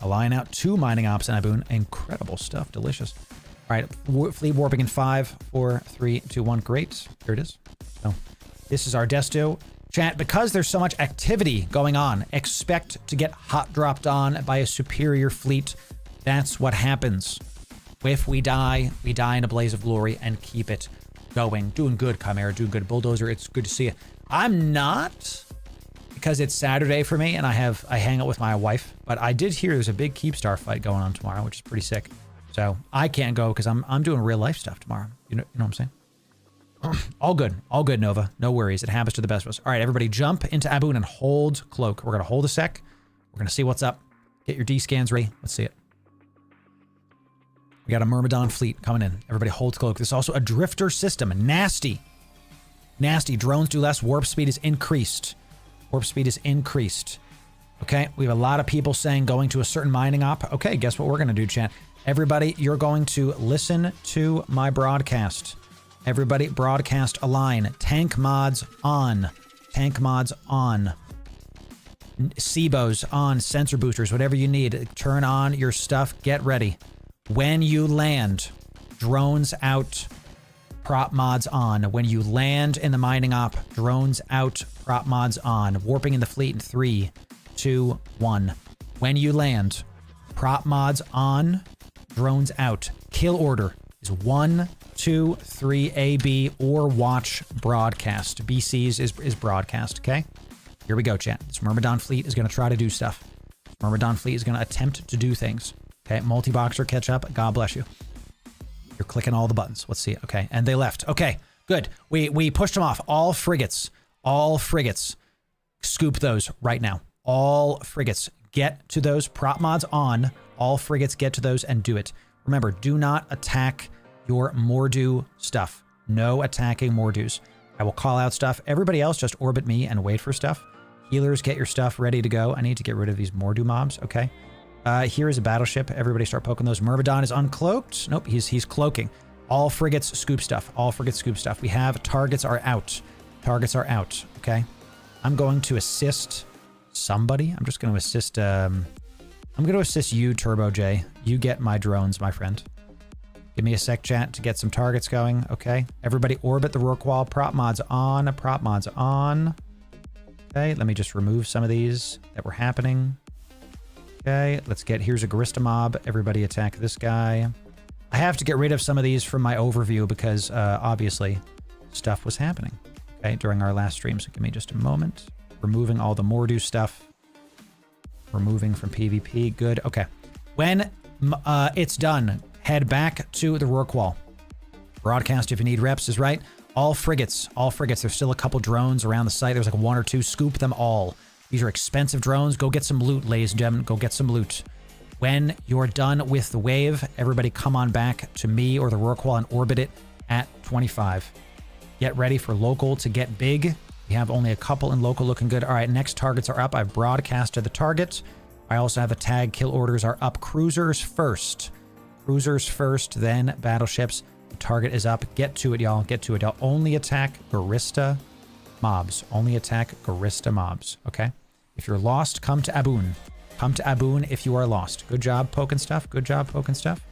Align out. 2 mining ops and Aboon. Incredible stuff. Delicious. All right, fleet warping in 5, 4, 3, 2, 1. Great. Here it is. So this is our desto. Chat, because there's so much activity going on, expect to get hot dropped on by a superior fleet. That's what happens. If we die in a blaze of glory and keep it going. Doing good, Chimera. Doing good. Bulldozer, it's good to see you. I'm not, because it's Saturday for me and I hang out with my wife, but I did hear there's a big Keepstar fight going on tomorrow, which is pretty sick. So I can't go because I'm doing real life stuff tomorrow. You know what I'm saying? All good, Nova. No worries. It happens to the best of us. All right, everybody jump into Aboon and hold cloak. We're going to hold a sec. We're going to see what's up. Get your D-scans ready. Let's see it. We got a Myrmidon fleet coming in. Everybody hold cloak. There's also a drifter system. Nasty. Nasty. Drones do less. Warp speed is increased. Warp speed is increased. Okay, we have a lot of people saying going to a certain mining op. Okay, guess what we're going to do, chat? Everybody, you're going to listen to my broadcast. Everybody, broadcast align. Tank mods on. Tank mods on. SIBOs on. Sensor boosters, whatever you need. Turn on your stuff. Get ready. When you land, drones out. Prop mods on. When you land in the mining op, drones out. Prop mods on. Warping in the fleet in 3, 2, 1. When you land, prop mods on. Drones out. Kill order is 1, 2, 3, AB, or watch broadcast. BC's is broadcast, okay? Here we go, chat. This Myrmidon fleet is going to try to do stuff. Myrmidon fleet is going to attempt to do things. Okay, multi-boxer, catch up. God bless you. You're clicking all the buttons. Let's see. Okay, and they left. Okay, good. We pushed them off. All frigates. Scoop those right now. All frigates. Get to those. Prop mods on. All frigates, get to those and do it. Remember, do not attack your Mordu stuff. No attacking Mordus. I will call out stuff. Everybody else just orbit me and wait for stuff. Healers, get your stuff ready to go. I need to get rid of these Mordu mobs. Okay. Here is a battleship. Everybody start poking those. Myrmidon is uncloaked. Nope, he's cloaking. All frigates scoop stuff. All frigates scoop stuff. We have targets are out. Targets are out. Okay. I'm going to assist somebody. I'm just going to assist... I'm going to assist you, Turbo J. You get my drones, my friend. Give me a sec, chat, to get some targets going. Okay. Everybody orbit the Rourke wall. Prop mods on. Prop mods on. Okay. Let me just remove some of these that were happening. Okay. Let's get... Here's a Garista mob. Everybody attack this guy. I have to get rid of some of these from my overview because, obviously, stuff was happening. Okay. During our last stream. So give me just a moment. Removing all the Mordu stuff. Removing from PvP. Good. Okay. When it's done, head back to the Rourke wall. Broadcast if you need reps is right. All frigates. There's still a couple drones around the site. There's like 1 or 2. Scoop them all. These are expensive drones. Go get some loot, ladies and gentlemen. Go get some loot. When you're done with the wave, everybody come on back to me or the Rourke wall and orbit it at 25. Get ready for local to get big. We have only a couple in local looking good. All right, next targets are up. I've broadcasted the target. I also have a tag. Kill orders are up. Cruisers first. Cruisers first, then battleships. The target is up. Get to it, y'all. Get to it, y'all. Only attack Garista mobs. Only attack Garista mobs, okay? If you're lost, come to Aboon. Come to Aboon if you are lost. Good job poking stuff. Good job poking stuff.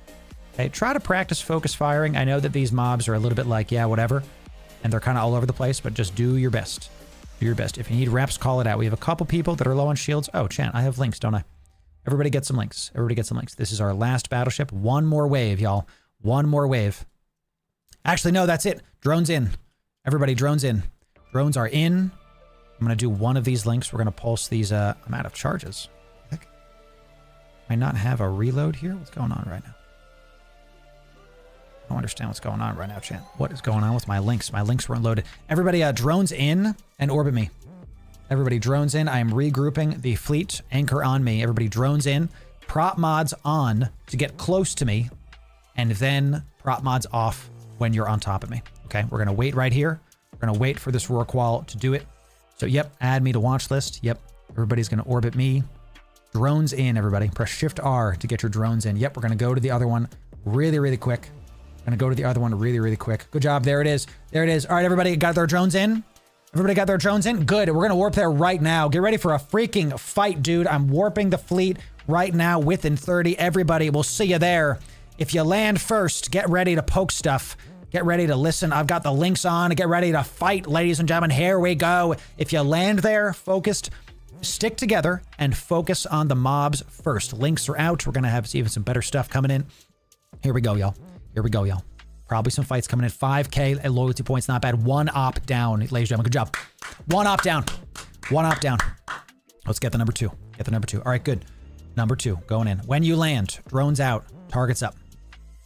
Okay, try to practice focus firing. I know that these mobs are a little bit like, yeah, whatever. And they're kind of all over the place, but just do your best. Do your best. If you need reps, call it out. We have a couple people that are low on shields. Oh, chat, I have links, don't I? Everybody get some links. Everybody get some links. This is our last battleship. One more wave, y'all. One more wave. Actually, no, that's it. Drones in. Everybody, drones in. Drones are in. I'm going to do one of these links. We're going to pulse these. I'm out of charges. Heck. I not have a reload here? What's going on right now? I don't understand what's going on right now, chat. What is going on with my links? My links weren't loaded. Everybody, drones in and orbit me. Everybody, drones in. I am regrouping the fleet. Anchor on me. Everybody, drones in. Prop mods on to get close to me. And then prop mods off when you're on top of me. Okay, we're going to wait right here. We're going to wait for this Rorqual to do it. So, yep, add me to watch list. Yep, everybody's going to orbit me. Drones in, everybody. Press Shift R to get your drones in. Yep, we're going to go to the other one really, really quick. We're going to go to the other one really, really quick. Good job. There it is. There it is. All right, everybody got their drones in? Everybody got their drones in? Good. We're going to warp there right now. Get ready for a freaking fight, dude. I'm warping the fleet right now within 30. Everybody, we'll see you there. If you land first, get ready to poke stuff. Get ready to listen. I've got the links on. Get ready to fight, ladies and gentlemen. Here we go. If you land there, focused, stick together and focus on the mobs first. Links are out. We're going to have even some better stuff coming in. Here we go, y'all. Here we go, y'all. Probably some fights coming in. 5K loyalty points, not bad. 1 op down, ladies and gentlemen. Good job. 1 op down. 1 op down. Let's get the number 2. Get the number 2. All right, good. Number 2, going in. When you land, drones out, targets up.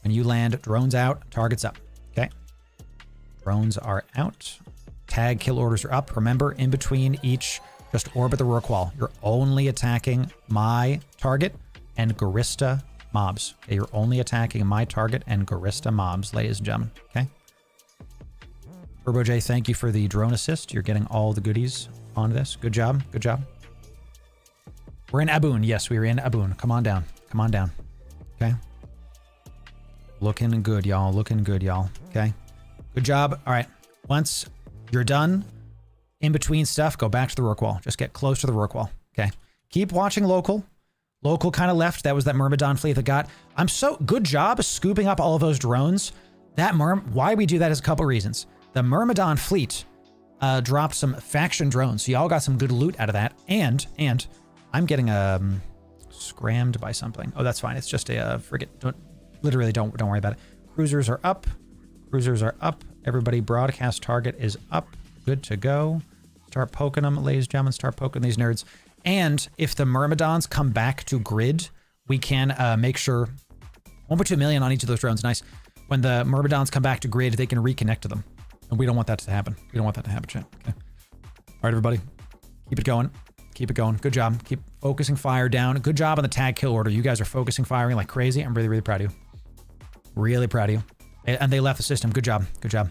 When you land, drones out, targets up. Okay. Drones are out. Tag kill orders are up. Remember, in between each, just orbit the Rorqual. You're only attacking my target and Garista mobs. Okay, you're only attacking my target and Garista mobs, ladies and gentlemen. Okay. Turbo J, thank you for the drone assist. You're getting all the goodies on this. Good job. Good job. We're in Aboon. Yes, we're in Aboon. Come on down. Come on down. Okay. Looking good, y'all. Looking good, y'all. Okay. Good job. All right. Once you're done, in between stuff, go back to the Rorqual. Just get close to the Rorqual. Okay. Keep watching local. Local kind of left. That was that Myrmidon fleet that got. I'm so good job scooping up all of those drones. That why we do that is a couple reasons. The Myrmidon fleet dropped some faction drones, so y'all got some good loot out of that. And I'm getting scrammed by something. Oh, that's fine. It's just a frigate. Don't worry about it. Cruisers are up. Cruisers are up. Everybody, broadcast target is up. Good to go. Start poking them, ladies and gentlemen. Start poking these nerds. And if the Myrmidons come back to grid, we can make sure 1.2 million on each of those drones. Nice. When the Myrmidons come back to grid, they can reconnect to them. And we don't want that to happen. We don't want that to happen, chat. Okay. All right, everybody. Keep it going. Keep it going. Good job. Keep focusing fire down. Good job on the tag kill order. You guys are focusing firing like crazy. I'm really, really proud of you. Really proud of you. And they left the system. Good job. Good job.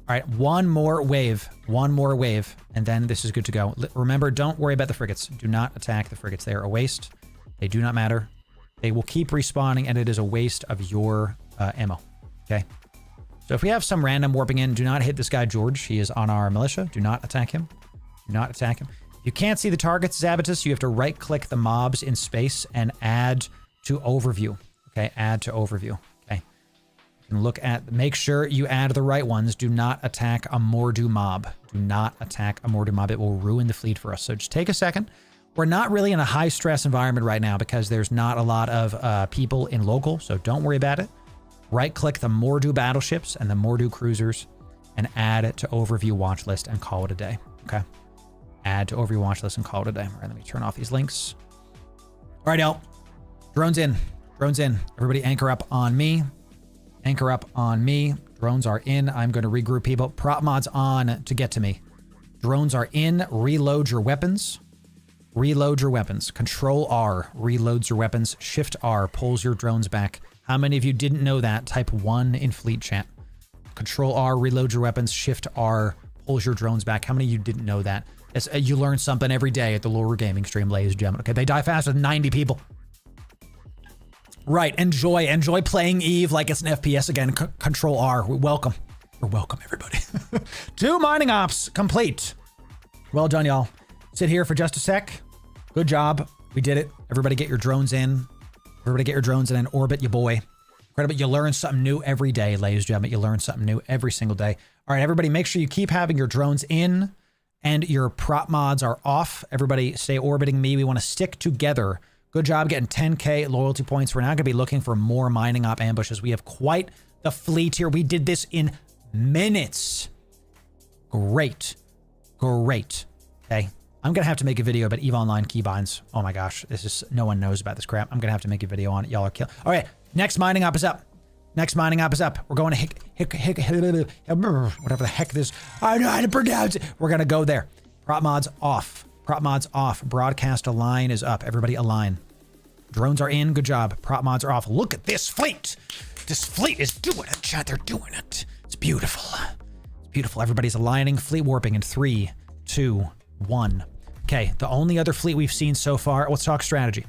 All right, one more wave, and then this is good to go. Remember, don't worry about the frigates. Do not attack the frigates. They are a waste. They do not matter. They will keep respawning, and it is a waste of your ammo, okay? So if we have some random warping in, do not hit this guy, George. He is on our militia. Do not attack him. Do not attack him. If you can't see the targets, Zabatus, you have to right-click the mobs in space and add to overview, okay? Add to overview. Look at, make sure you add the right ones. Do not attack a Mordu mob. Do not attack a Mordu mob. It will ruin the fleet for us. So just take a second. We're not really in a high stress environment right now because there's not a lot of people in local. So don't worry about it. Right click the Mordu battleships and the Mordu cruisers and add it to overview watch list and call it a day. Okay. Add to overview watch list and call it a day. All right, let me turn off these links. All right, y'all. Drones in. Drones in. Everybody anchor up on me. Anchor up on me. Drones are in. I'm going to regroup people. Prop mods on to get to me. Drones are in. Reload your weapons. Reload your weapons. Control R reloads your weapons. Shift R pulls your drones back. How many of you didn't know that? Type 1 in fleet chat. Control R reloads your weapons. Shift R pulls your drones back. How many of you didn't know that? You learn something every day at the Loru gaming stream, ladies and gentlemen. Okay, they die faster than 90 people. Right, enjoy playing Eve like it's an FPS again. Control R, welcome. You're welcome, everybody. 2 mining ops complete. Well done, y'all. Sit here for just a sec. Good job. We did it. Everybody get your drones in. Everybody get your drones in and orbit your boy. Incredible. You learn something new every day, ladies and gentlemen. You learn something new every single day. All right, everybody, make sure you keep having your drones in and your prop mods are off. Everybody stay orbiting me. We want to stick together. Good job getting 10K loyalty points. We're now going to be looking for more mining op ambushes. We have quite the fleet here. We did this in minutes. Great. Great. Okay. I'm going to have to make a video about EVE Online keybinds. Oh my gosh, this is, no one knows about this crap. I'm going to have to make a video on it. Y'all are killing. All right, next mining op is up. Next mining op is up. We're going to whatever the heck this, I know how to pronounce it. We're going to go there. Prop mods off. Prop mods off. Broadcast align is up. Everybody align. Drones are in. Good job. Prop mods are off. Look at this fleet. This fleet is doing it, chat. They're doing it. It's beautiful. It's beautiful. Everybody's aligning. Fleet warping in 3, 2, 1. Okay, the only other fleet we've seen so far. Let's talk strategy.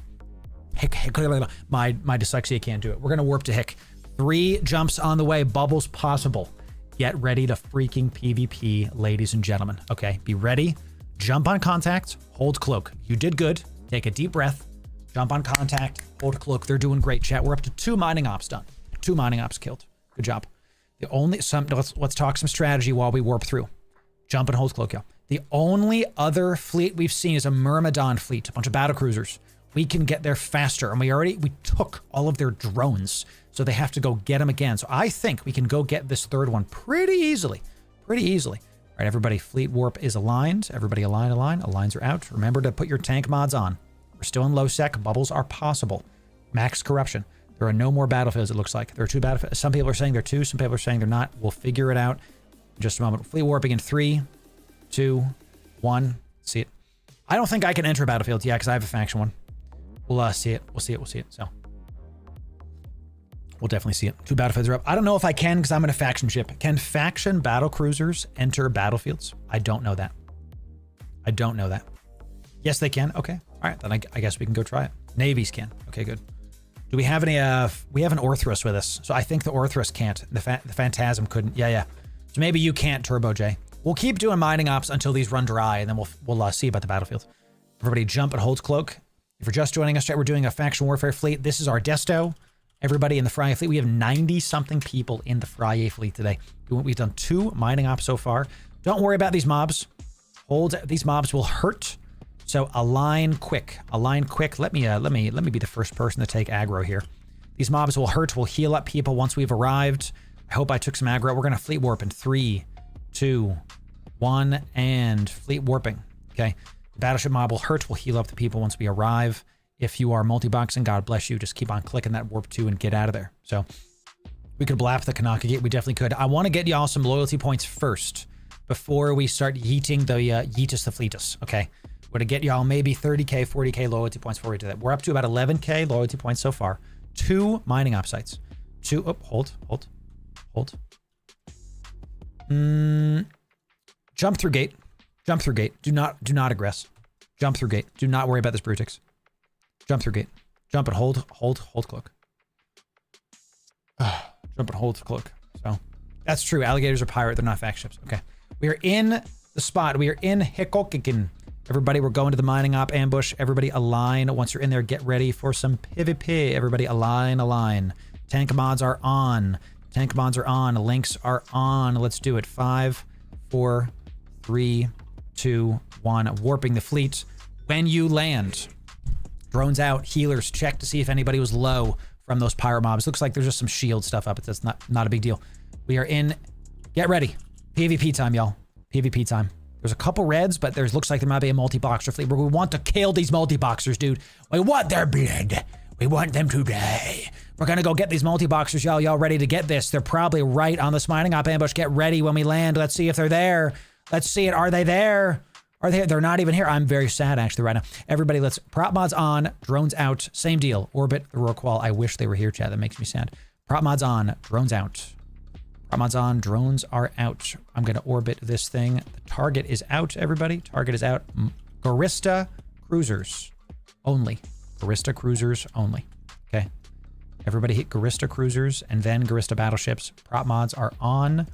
My dyslexia can't do it. We're gonna warp to Hick. 3 jumps on the way. Bubbles possible. Get ready to freaking PvP, ladies and gentlemen. Okay, be ready. Jump on contact. Hold cloak. You did good. Take a deep breath. Jump on contact. Hold cloak. They're doing great, chat. We're up to 2 mining ops done. 2 mining ops killed. Good job. The only let's talk some strategy while we warp through. Jump and hold cloak, y'all. The only other fleet we've seen is a Myrmidon fleet, a bunch of battle cruisers. We can get there faster, and we took all of their drones, so they have to go get them again. So I think we can go get this third one pretty easily. Pretty easily. All right, everybody, fleet warp is aligned. Everybody align. Aligns are out. Remember to put your tank mods on. We're still in low sec. Bubbles are possible. Max corruption. There are no more battlefields, it looks like. There are 2 battlefields. Some people are saying there are 2. Some people are saying they're not. We'll figure it out in just a moment. Fleet warping in 3, 2, 1. See it. I don't think I can enter a battlefield. Yeah, because I have a faction one. We'll see it. We'll see it. So we'll definitely see it. 2 battlefields are up. I don't know if I can because I'm in a faction ship. Can faction battle cruisers enter battlefields? I don't know that. Yes, they can. Okay. All right. Then I guess we can go try it. Navies can. Okay, good. Do we have any, we have an Orthrus with us. So I think the Orthrus can't. The Phantasm couldn't. Yeah. So maybe you can't, Turbo J. We'll keep doing mining ops until these run dry, and then we'll see about the battlefield. Everybody jump and hold cloak. If you're just joining us, we're doing a faction warfare fleet. This is our Desto. Everybody in the FRIYAY fleet. We have 90-something people in the FRIYAY fleet today. We've done 2 mining ops so far. Don't worry about these mobs. These mobs will hurt. So align quick. Align quick. Let me be the first person to take aggro here. These mobs will hurt. We'll heal up people once we've arrived. I hope I took some aggro. We're gonna fleet warp in 3, 2, 1, and fleet warping. Okay. The battleship mob will hurt. We'll heal up the people once we arrive. If you are multi-boxing, God bless you. Just keep on clicking that warp 2 and get out of there. So we could blap the Kanaka gate. We definitely could. I want to get y'all some loyalty points first before we start yeeting the yeetus the fleetus. Okay. We're to get y'all maybe 30k, 40k loyalty points before we do that. We're up to about 11k loyalty points so far. 2 mining op sites. 2. Oh, hold. Jump through gate. Jump through gate. Do not aggress. Jump through gate. Do not worry about this Brutix. Jump through gate. Jump and hold cloak. Jump and hold cloak. So that's true. Alligators are pirate. They're not fact ships. Okay. We are in the spot. We are in Hikokikin. Everybody, we're going to the mining op ambush. Everybody align. Once you're in there, get ready for some PvP. Everybody align. Tank mods are on. Links are on. Let's do it. 5, 4, 3, 2, 1. Warping the fleet. When you land, drones out, healers, check to see if anybody was low from those pyro mobs. Looks like there's just some shield stuff up. It's not a big deal. We are in. Get ready. PvP time, y'all. PvP time. There's a couple reds, but looks like there might be a multi-boxer fleet. We want to kill these multi-boxers, dude. We want their blood. We want them to die. We're gonna go get these multi-boxers, y'all. Y'all ready to get this? They're probably right on this mining op ambush. Get ready when we land. Let's see if they're there. Let's see it. Are they there? Are they? They're not even here. I'm very sad actually right now. Everybody, let's prop mods on, drones out. Same deal. Orbit the Rorqual. I wish they were here, chat. That makes me sad. Prop mods on, drones out. Prop mods on, drones are out. I'm gonna orbit this thing. The target is out, everybody. Target is out. Garista cruisers only. Garista cruisers only. Okay. Everybody hit Garista cruisers and then Garista battleships. Prop mods are on.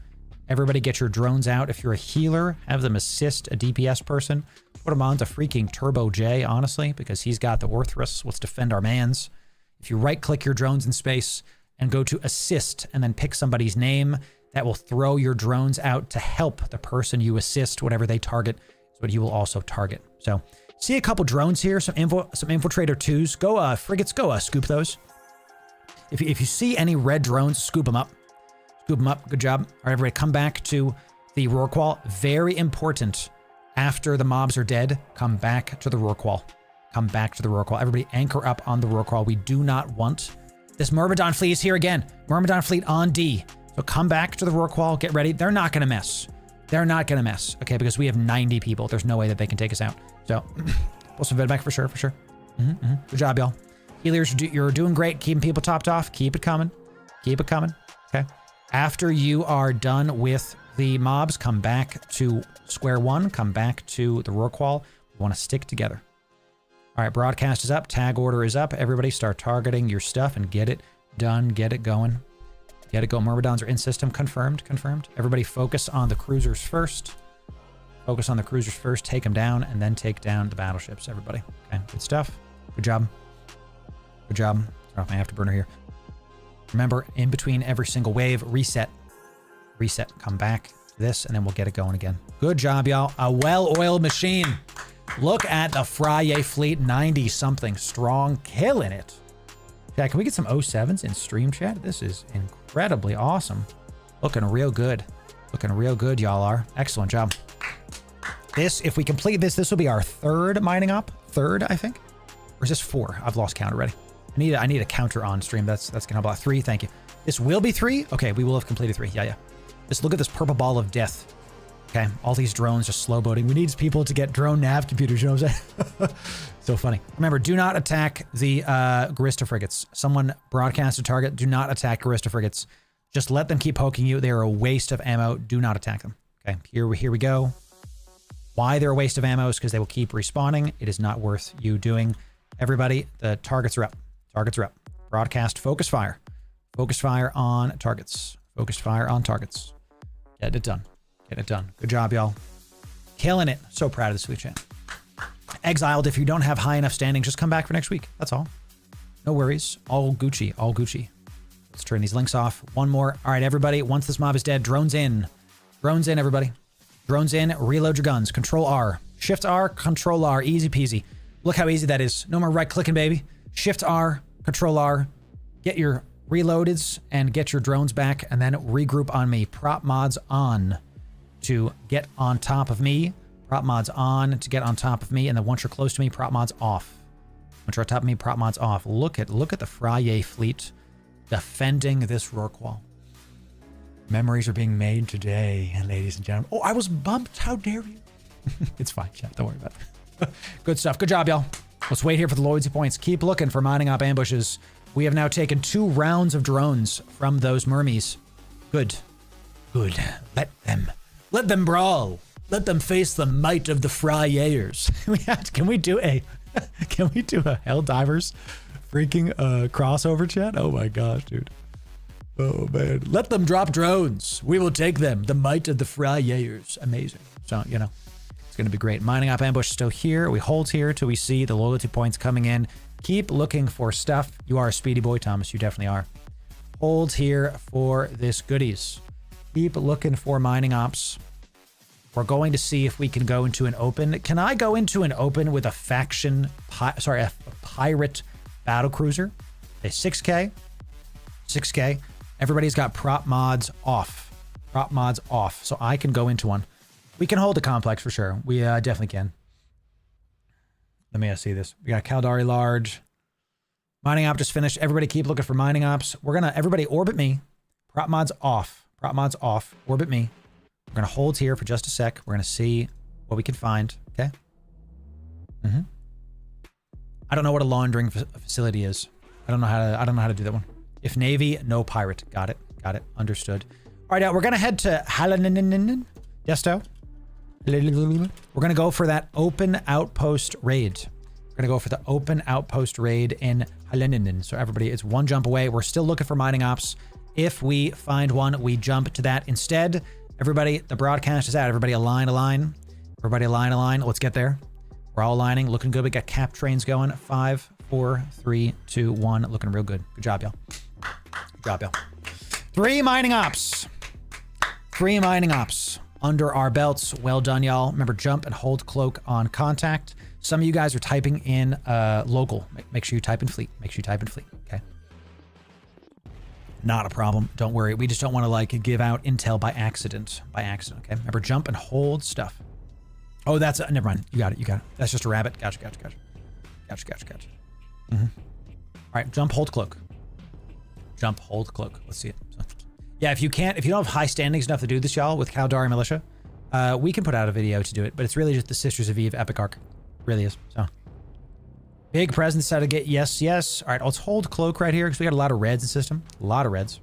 Everybody get your drones out. If you're a healer, have them assist a DPS person. Put them on to freaking Turbo J, honestly, because he's got the Orthrus. Let's defend our mans. If you right-click your drones in space and go to assist and then pick somebody's name, that will throw your drones out to help the person you assist. Whatever they target is what you will also target. So see a couple drones here, some infiltrator 2s. Go frigates, go scoop those. If you see any red drones, scoop them up. Scoop them up. Good job. All right, everybody, come back to the Rorqual. Very important After the mobs are dead, come back to the rook wall. Come back to the rook wall. Everybody anchor up on the rook wall. We do not want this Myrmidon fleet is here again. Myrmidon fleet on D. So come back to the rook wall. Get ready. They're not going to mess. They're not going to mess. Okay, because we have 90 people. There's no way that they can take us out. So pull some vid back for sure, for sure. Good job, y'all. Healers, you're doing great. Keeping people topped off. Keep it coming. Keep it coming. Okay. After you are done with the mobs, come back to square one. Come back to the rook wall. We want to stick together. All right, broadcast is up. Tag order is up. Everybody start targeting your stuff and get it done. Get it going. Get it going. Myrmidons are in system. Confirmed. Confirmed. Everybody focus on the cruisers first. Focus on the cruisers first. Take them down and then take down the battleships, everybody. Okay, good stuff. Good job. Good job. Turn off my afterburner here. Remember, in between every single wave, reset. Reset. Come back to this and then we'll get it going again. Good job, y'all. A well-oiled machine. Look at the FRIYAY fleet, 90-something strong, killing it. Chat, can we get some 07s in stream chat? This is incredibly awesome. Looking real good. Looking real good, y'all are. Excellent job. This, if we complete this, this will be our third mining op. Third, I think. Or is this 4? I've lost count already. I need a counter on stream. That's gonna help out. 3, thank you. This will be 3? Okay, we will have completed 3. Yeah. Just look at this purple ball of death. Okay, all these drones just slow boating. We need people to get drone nav computers, you know what I'm saying? So funny. Remember, do not attack the Garista frigates. Someone broadcast a target. Do not attack Garista frigates. Just let them keep poking you. They are a waste of ammo. Do not attack them. Okay, here we go. Why they're a waste of ammo is because they will keep respawning. It is not worth you doing. Everybody, the targets are up. Targets are up. Broadcast focus fire. Focus fire on targets. Focus fire on targets. Get it done. Get it done. Good job, y'all. Killing it. So proud of the sweet chat. Exiled, if you don't have high enough standing, just come back for next week. That's all. No worries. All Gucci. All Gucci. Let's turn these links off. One more. All right, everybody. Once this mob is dead, drones in. Drones in, everybody. Drones in. Reload your guns. Control R. Shift R. Control R. Easy peasy. Look how easy that is. No more right clicking, baby. Shift R. Control R. Get your reloadeds and get your drones back and then regroup on me. Prop mods on to get on top of me. Prop mods on to get on top of me. And then once you're close to me, prop mods off. Once you're on top of me, prop mods off. Look at the FRIYAY fleet defending this rook wall. Memories are being made today, ladies and gentlemen. Oh, I was bumped. How dare you? It's fine, chat. Don't worry about it. Good stuff. Good job, y'all. Let's wait here for the loyalty points. Keep looking for mining op ambushes. We have now taken 2 rounds of drones from those mermies. Good. Good. Let them brawl. Let them face the might of the FRIYAYers. Can we do a Helldivers freaking crossover chat? Oh my gosh, dude. Oh man. Let them drop drones. We will take them. The might of the FRIYAYers. Amazing. So, you know, it's going to be great. Mining op ambush still here. We hold here till we see the loyalty points coming in. Keep looking for stuff. You are a speedy boy, Thomas. You definitely are. Hold here for this goodies. Keep looking for mining ops. We're going to see if we can go into an open. Can I go into an open with a faction, a pirate battle cruiser? A 6K. 6K. Everybody's got prop mods off. Prop mods off. So I can go into one. We can hold a complex for sure. We definitely can. Let me see this. We got Caldari large. Mining op just finished. Everybody keep looking for mining ops. We're going to, everybody orbit me. Prop mods off. Prop mods off. Orbit me. We're going to hold here for just a sec. We're going to see what we can find. Okay. I don't know what a laundering facility is. I don't know how to do that one. If Navy, no pirate. Got it. Got it. Understood. All right, now we're going to head to Halanininin. Desto. We're going to go for that open outpost raid. We're going to go for the open outpost raid in Haleninen. So everybody, it's one jump away. We're still looking for mining ops. If we find one, we jump to that instead. Everybody, the broadcast is out. Everybody align. Everybody align. Let's get there. We're all aligning. Looking good. We got cap trains going. 5, 4, 3, 2, 1. Looking real good. Good job, y'all. Good job, y'all. 3 mining ops. 3 mining ops under our belts. Well done, y'all. Remember, jump and hold cloak on contact. Some of you guys are typing in local. Make sure you type in fleet. Make sure you type in fleet. Okay. Not a problem. Don't worry. We just don't want to like give out intel by accident. Okay. Remember, jump and hold stuff. Oh, that's never mind. You got it. You got it. That's just a rabbit. Gotcha. All right, jump, hold, cloak. Jump, hold, cloak. Let's see it. So, yeah, if you don't have high standings enough to do this, y'all, with Caldari Militia, we can put out a video to do it, but it's really just the Sisters of Eve Epic Arc. It really is. So, big presence how to get. Yes. All right, let's hold cloak right here because we got a lot of reds in system. A lot of reds.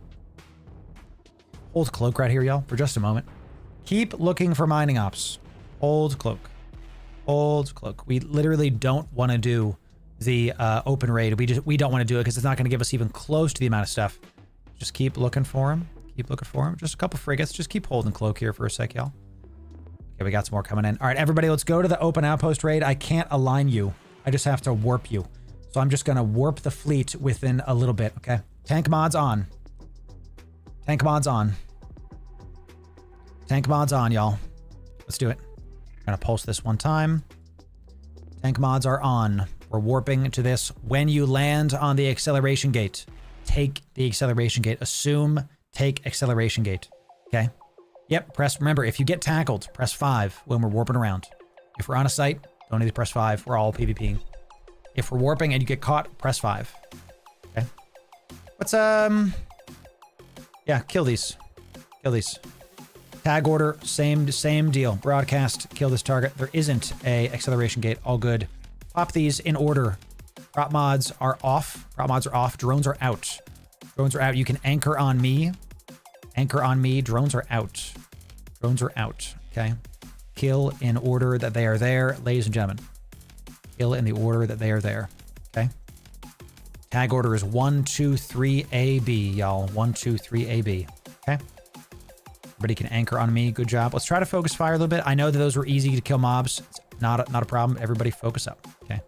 Hold cloak right here, y'all, for just a moment. Keep looking for mining ops. Hold cloak. Hold cloak. We literally don't want to do the open raid. We don't want to do it because it's not going to give us even close to the amount of stuff. Just keep looking for him. Keep looking for him. Just a couple frigates. Just keep holding cloak here for a sec, y'all. Okay, we got some more coming in. All right, everybody, let's go to the open outpost raid. I can't align you. I just have to warp you. So I'm just going to warp the fleet within a little bit, okay? Tank mods on. Tank mods on. Tank mods on, y'all. Let's do it. I'm going to pulse this one time. Tank mods are on. We're warping to this. When you land on the acceleration gate, take the acceleration gate. Assume, take acceleration gate. Okay? Yep, press, remember, if you get tackled, press 5 when we're warping around. If we're on a site, don't need to press 5. We're all PvPing. If we're warping and you get caught, press 5. Okay? Let's, yeah, kill these. Kill these. Tag order, same deal. Broadcast, kill this target. There isn't a acceleration gate. All good. Pop these in order. Prop mods are off. Prop mods are off. Drones are out. Drones are out. You can anchor on me. Anchor on me. Drones are out. Drones are out. Okay. Kill in order that they are there, ladies and gentlemen. Kill in the order that they are there. Okay. Tag order is 1, 2, 3, AB, y'all. 1, 2, 3, AB. Okay. Everybody can anchor on me. Good job. Let's try to focus fire a little bit. I know that those were easy to kill mobs. It's not a problem. Everybody focus up. Okay.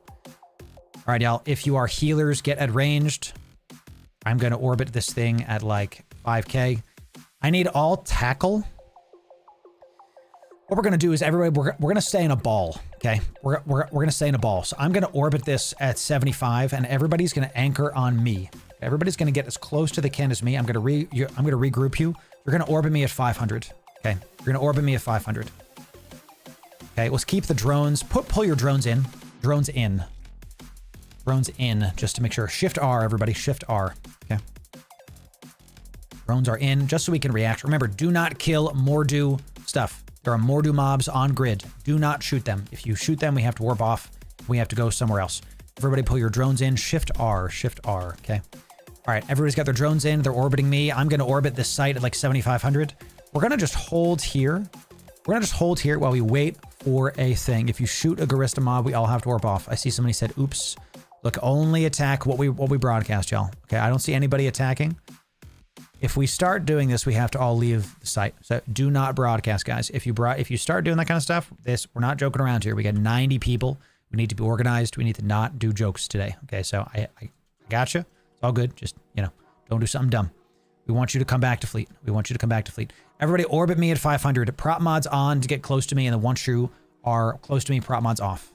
All right, y'all. If you are healers, get at ranged. I'm going to orbit this thing at like 5K. I need all tackle. What we're going to do is everybody, we're going to stay in a ball. Okay. We're going to stay in a ball. So I'm going to orbit this at 75 and everybody's going to anchor on me. Everybody's going to get as close to the can as me. I'm going to regroup you. You're going to orbit me at 500. Okay. You're going to orbit me at 500. Okay. Let's keep the drones. Pull your drones in. Drones in. Drones in just to make sure. Shift R, everybody. Shift R. Okay. Drones are in just so we can react. Remember, do not kill Mordu stuff. There are Mordu mobs on grid. Do not shoot them. If you shoot them, we have to warp off. We have to go somewhere else. Everybody pull your drones in. Shift R. Shift R. Okay. All right. Everybody's got their drones in. They're orbiting me. I'm going to orbit this site at like 7,500. We're going to just hold here. We're going to just hold here while we wait for a thing. If you shoot a Garista mob, we all have to warp off. I see somebody said, oops. Look, only attack what we broadcast, y'all. Okay. I don't see anybody attacking. If we start doing this, we have to all leave the site. So do not broadcast, guys. If you start doing that kind of stuff, we're not joking around here. We got 90 people. We need to be organized. We need to not do jokes today. Okay, so I got you. It's all good. Just, don't do something dumb. We want you to come back to fleet. We want you to come back to fleet. Everybody orbit me at 500. Prop mods on to get close to me, and then once you are close to me, prop mods off.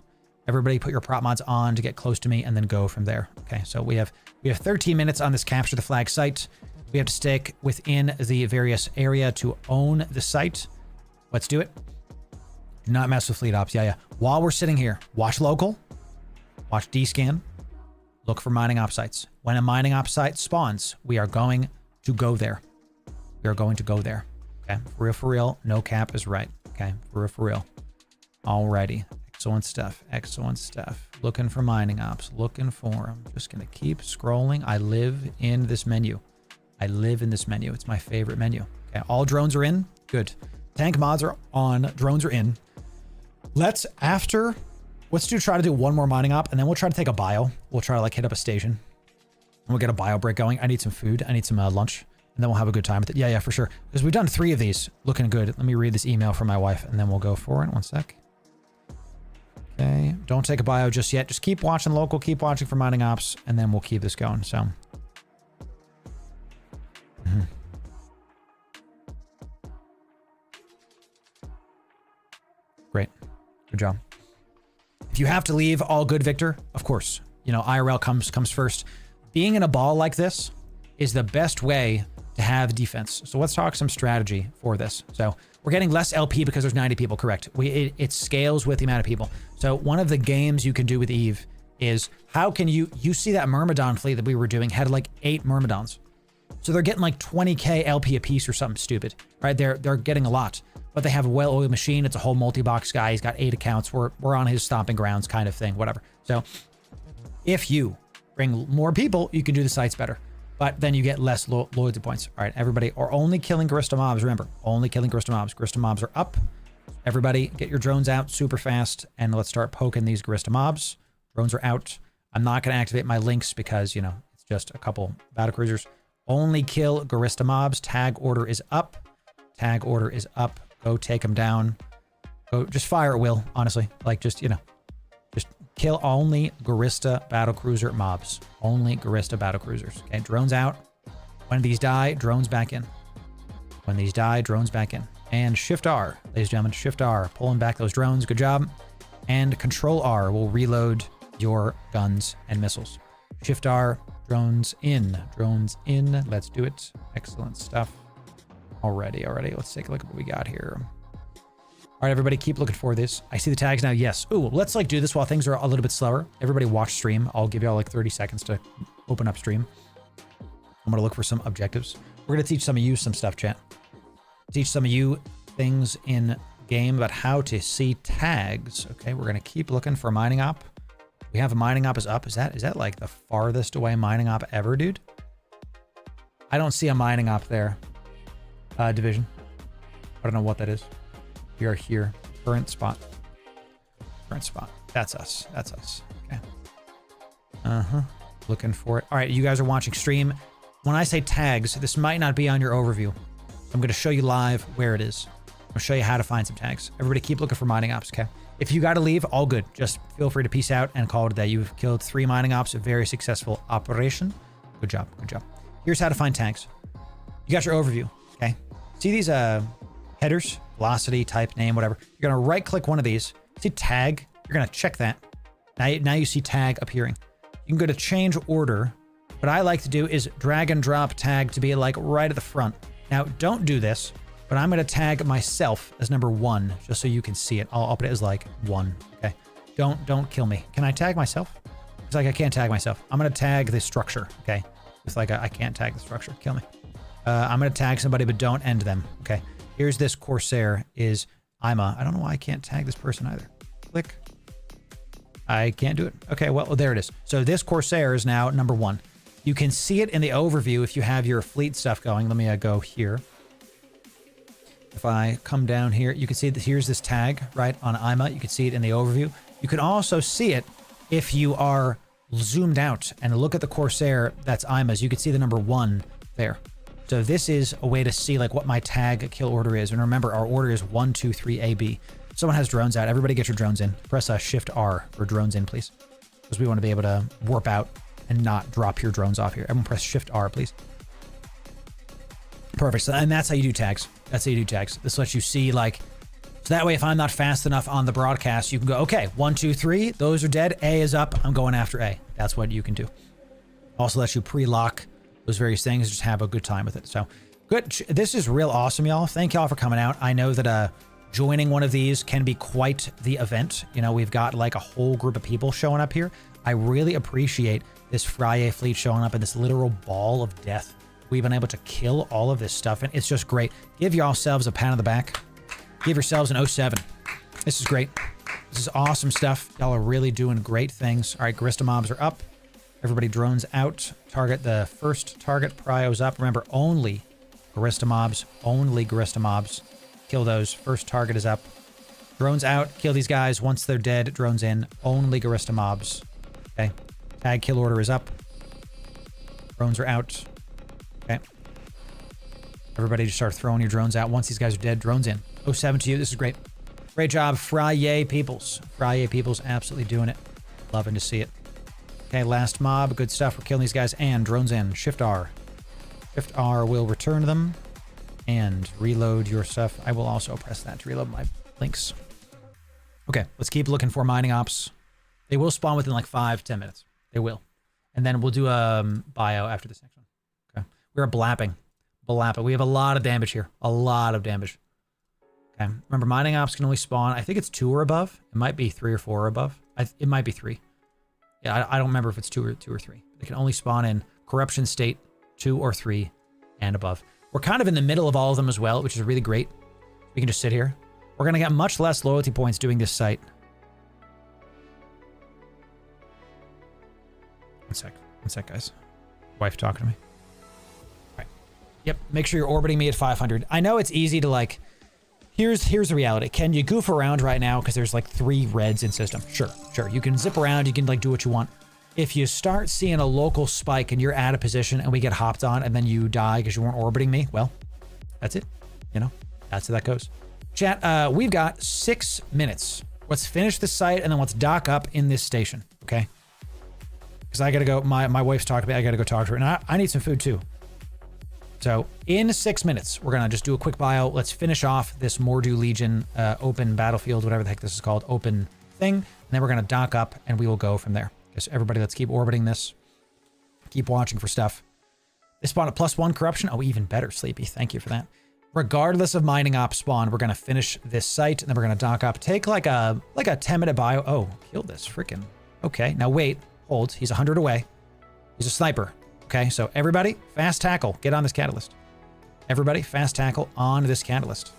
Everybody put your prop mods on to get close to me, and then go from there. Okay, so we have 13 minutes on this capture the flag site. We have to stick within the various area to own the site. Let's do it. Do not mess with fleet ops. Yeah. While we're sitting here, watch local, watch D-scan, look for mining op sites. When a mining op site spawns, we are going to go there. We are going to go there. Okay. For real. No cap is right. Okay. For real. Alrighty. Excellent stuff. Excellent stuff. Looking for mining ops. Looking for them. Just going to keep scrolling. I live in this menu. It's my favorite menu. Okay, all drones are in. Good. Tank mods are on. Drones are in. Let's try to do one more mining op, and then we'll try to take a bio. We'll try to like hit up a station. And we'll get a bio break going. I need some food. I need some lunch. And then we'll have a good time with it. Yeah, for sure. Because we've done 3 of these. Looking good. Let me read this email from my wife, and then we'll go for it. One sec. Okay. Don't take a bio just yet. Just keep watching local. Keep watching for mining ops, and then we'll keep this going. So... Great. Good job. If you have to leave, all good, Victor. Of course. IRL comes first. Being in a ball like this is the best way to have defense. So let's talk some strategy for this. So we're getting less LP because there's 90 people, correct? It scales with the amount of people. So one of the games you can do with Eve is how can you see that Myrmidon fleet that we were doing had like 8 Myrmidons. So they're getting like 20k LP a piece or something stupid, right? They're getting a lot, but they have a well-oiled machine. It's a whole multi-box guy. He's got 8 accounts. We're on his stomping grounds kind of thing, whatever. So if you bring more people, you can do the sites better, but then you get less loyalty points. All right, everybody, or only killing Garista mobs. Remember, only killing Garista mobs. Garista mobs are up. Everybody get your drones out super fast and let's start poking these Garista mobs. Drones are out. I'm not going to activate my links because, you know, it's just a couple battlecruisers. Only kill Garista mobs. Tag order is up. Tag order is up. Go take them down. Go just fire at will, honestly. Like just, you know, just kill only Garista battlecruiser mobs. Only Garista battlecruisers. Okay, drones out. When these die, drones back in. When these die, drones back in. And Shift R, ladies and gentlemen, Shift R. Pulling back those drones. Good job. And Control R will reload your guns and missiles. Shift R. Drones in. Drones in. Let's do it. Excellent stuff. Already. Let's take a look at what we got here. All right, everybody, keep looking for this. I see the tags now. Yes. Ooh, let's like do this while things are a little bit slower. Everybody watch stream. I'll give y'all like 30 seconds to open up stream. I'm going to look for some objectives. We're going to teach some of you some stuff, chat. Teach some of you things in game about how to see tags. Okay, we're going to keep looking for mining op. We have a mining op is up. Is that like the farthest away mining op ever, dude? I don't see a mining op there. Division. I don't know what that is. We are here. Current spot. Current spot. That's us. That's us. Okay. Looking for it. All right, you guys are watching stream. When I say tags, this might not be on your overview. I'm going to show you live where it is. I'll show you how to find some tags. Everybody keep looking for mining ops, okay? If you got to leave, all good. Just feel free to peace out and call it a day. You've killed 3 mining ops, a very successful operation. Good job, good job. Here's how to find tags. You got your overview, okay? See these headers, velocity, type, name, whatever. You're going to right click one of these. See tag, you're going to check that. Now you see tag appearing. You can go to change order. What I like to do is drag and drop tag to be like right at the front. Now don't do this, but I'm going to tag myself as number 1 just so you can see it. I'll put it as like 1. Okay. Don't kill me. Can I tag myself? It's like I can't tag myself. I'm going to tag the structure. Okay. It's like I can't tag the structure. Kill me. I'm going to tag somebody, but don't end them. Okay. Here's this Corsair is Ima. I don't know why I can't tag this person either. Click. I can't do it. Okay. Well, there it is. So this Corsair is now number 1. You can see it in the overview if you have your fleet stuff going. Let me go here. If I come down here, you can see that here's this tag, right, on Ima. You can see it in the overview. You can also see it if you are zoomed out and look at the Corsair that's Ima's. You can see the number 1 there. So this is a way to see like what my tag kill order is. And remember, our order is 1, 2, 3, AB. Someone has drones out. Everybody get your drones in. Press Shift R for drones in, please. Because we want to be able to warp out and not drop your drones off here. Everyone press Shift R, please. Perfect. So, and that's how you do tags. That's how you do tags. This lets you see like, so that way if I'm not fast enough on the broadcast, you can go, okay, 1, 2, 3, those are dead. A is up. I'm going after A. That's what you can do. Also lets you pre-lock those various things. Just have a good time with it. So good. This is real awesome, y'all. Thank y'all for coming out. I know that joining one of these can be quite the event. You know, we've got like a whole group of people showing up here. I really appreciate this FRIYAY fleet showing up in this literal ball of death. We've been able to kill all of this stuff, and it's just great. Give yourselves a pat on the back. Give yourselves an 07. This is great. This is awesome stuff. Y'all are really doing great things. All right, Garista mobs are up. Everybody drones out. Target the first target. Prio's up. Remember, only Garista mobs. Only Garista mobs. Kill those. First target is up. Drones out. Kill these guys. Once they're dead, drones in. Only Garista mobs. Okay. Tag kill order is up. Drones are out. Okay. Everybody just start throwing your drones out. Once these guys are dead, drones in. 07 to you. This is great. Great job, FRIYAY peoples. FRIYAY peoples absolutely doing it. Loving to see it. Okay, last mob. Good stuff. We're killing these guys. And drones in. Shift R. Shift R will return them. And reload your stuff. I will also press that to reload my links. Okay, let's keep looking for mining ops. They will spawn within like 5-10 minutes. They will. And then we'll do a bio after this next one. Okay. We're blapping. Balappa. We have a lot of damage here. A lot of damage. Okay. Remember, mining ops can only spawn, I think it's 2 or above. It might be 3 or 4 or above. It might be 3. Yeah, I don't remember if it's 2 or 3. They can only spawn in corruption state 2 or 3 and above. We're kind of in the middle of all of them as well, which is really great. We can just sit here. We're going to get much less loyalty points doing this site. One sec, guys. Wife talking to me. All right. Yep, make sure you're orbiting me at 500. I know it's easy to like, here's the reality. Can you goof around right now because there's like 3 reds in system? Sure. You can zip around, you can like do what you want. If you start seeing a local spike and you're at a position and we get hopped on and then you die because you weren't orbiting me, well, that's it. You know, that's how that goes. Chat, we've got 6 minutes. Let's finish this site and then let's dock up in this station, okay? Because I gotta go, my wife's talking to me, I gotta go talk to her, and I need some food too. So in 6 minutes, we're gonna just do a quick bio. Let's finish off this Mordu Legion open battlefield, whatever the heck this is called, open thing, and then we're gonna dock up and we will go from there. So everybody, let's keep orbiting this. Keep watching for stuff. They spawn a +1 corruption. Oh, even better, Sleepy. Thank you for that. Regardless of mining op spawn, we're gonna finish this site and then we're gonna dock up. Take like a 10-minute bio. Oh, killed this freaking. Okay, now wait, hold. He's 100 away. He's a sniper. Okay, so everybody, fast tackle. Get on this catalyst. Everybody, fast tackle on this catalyst.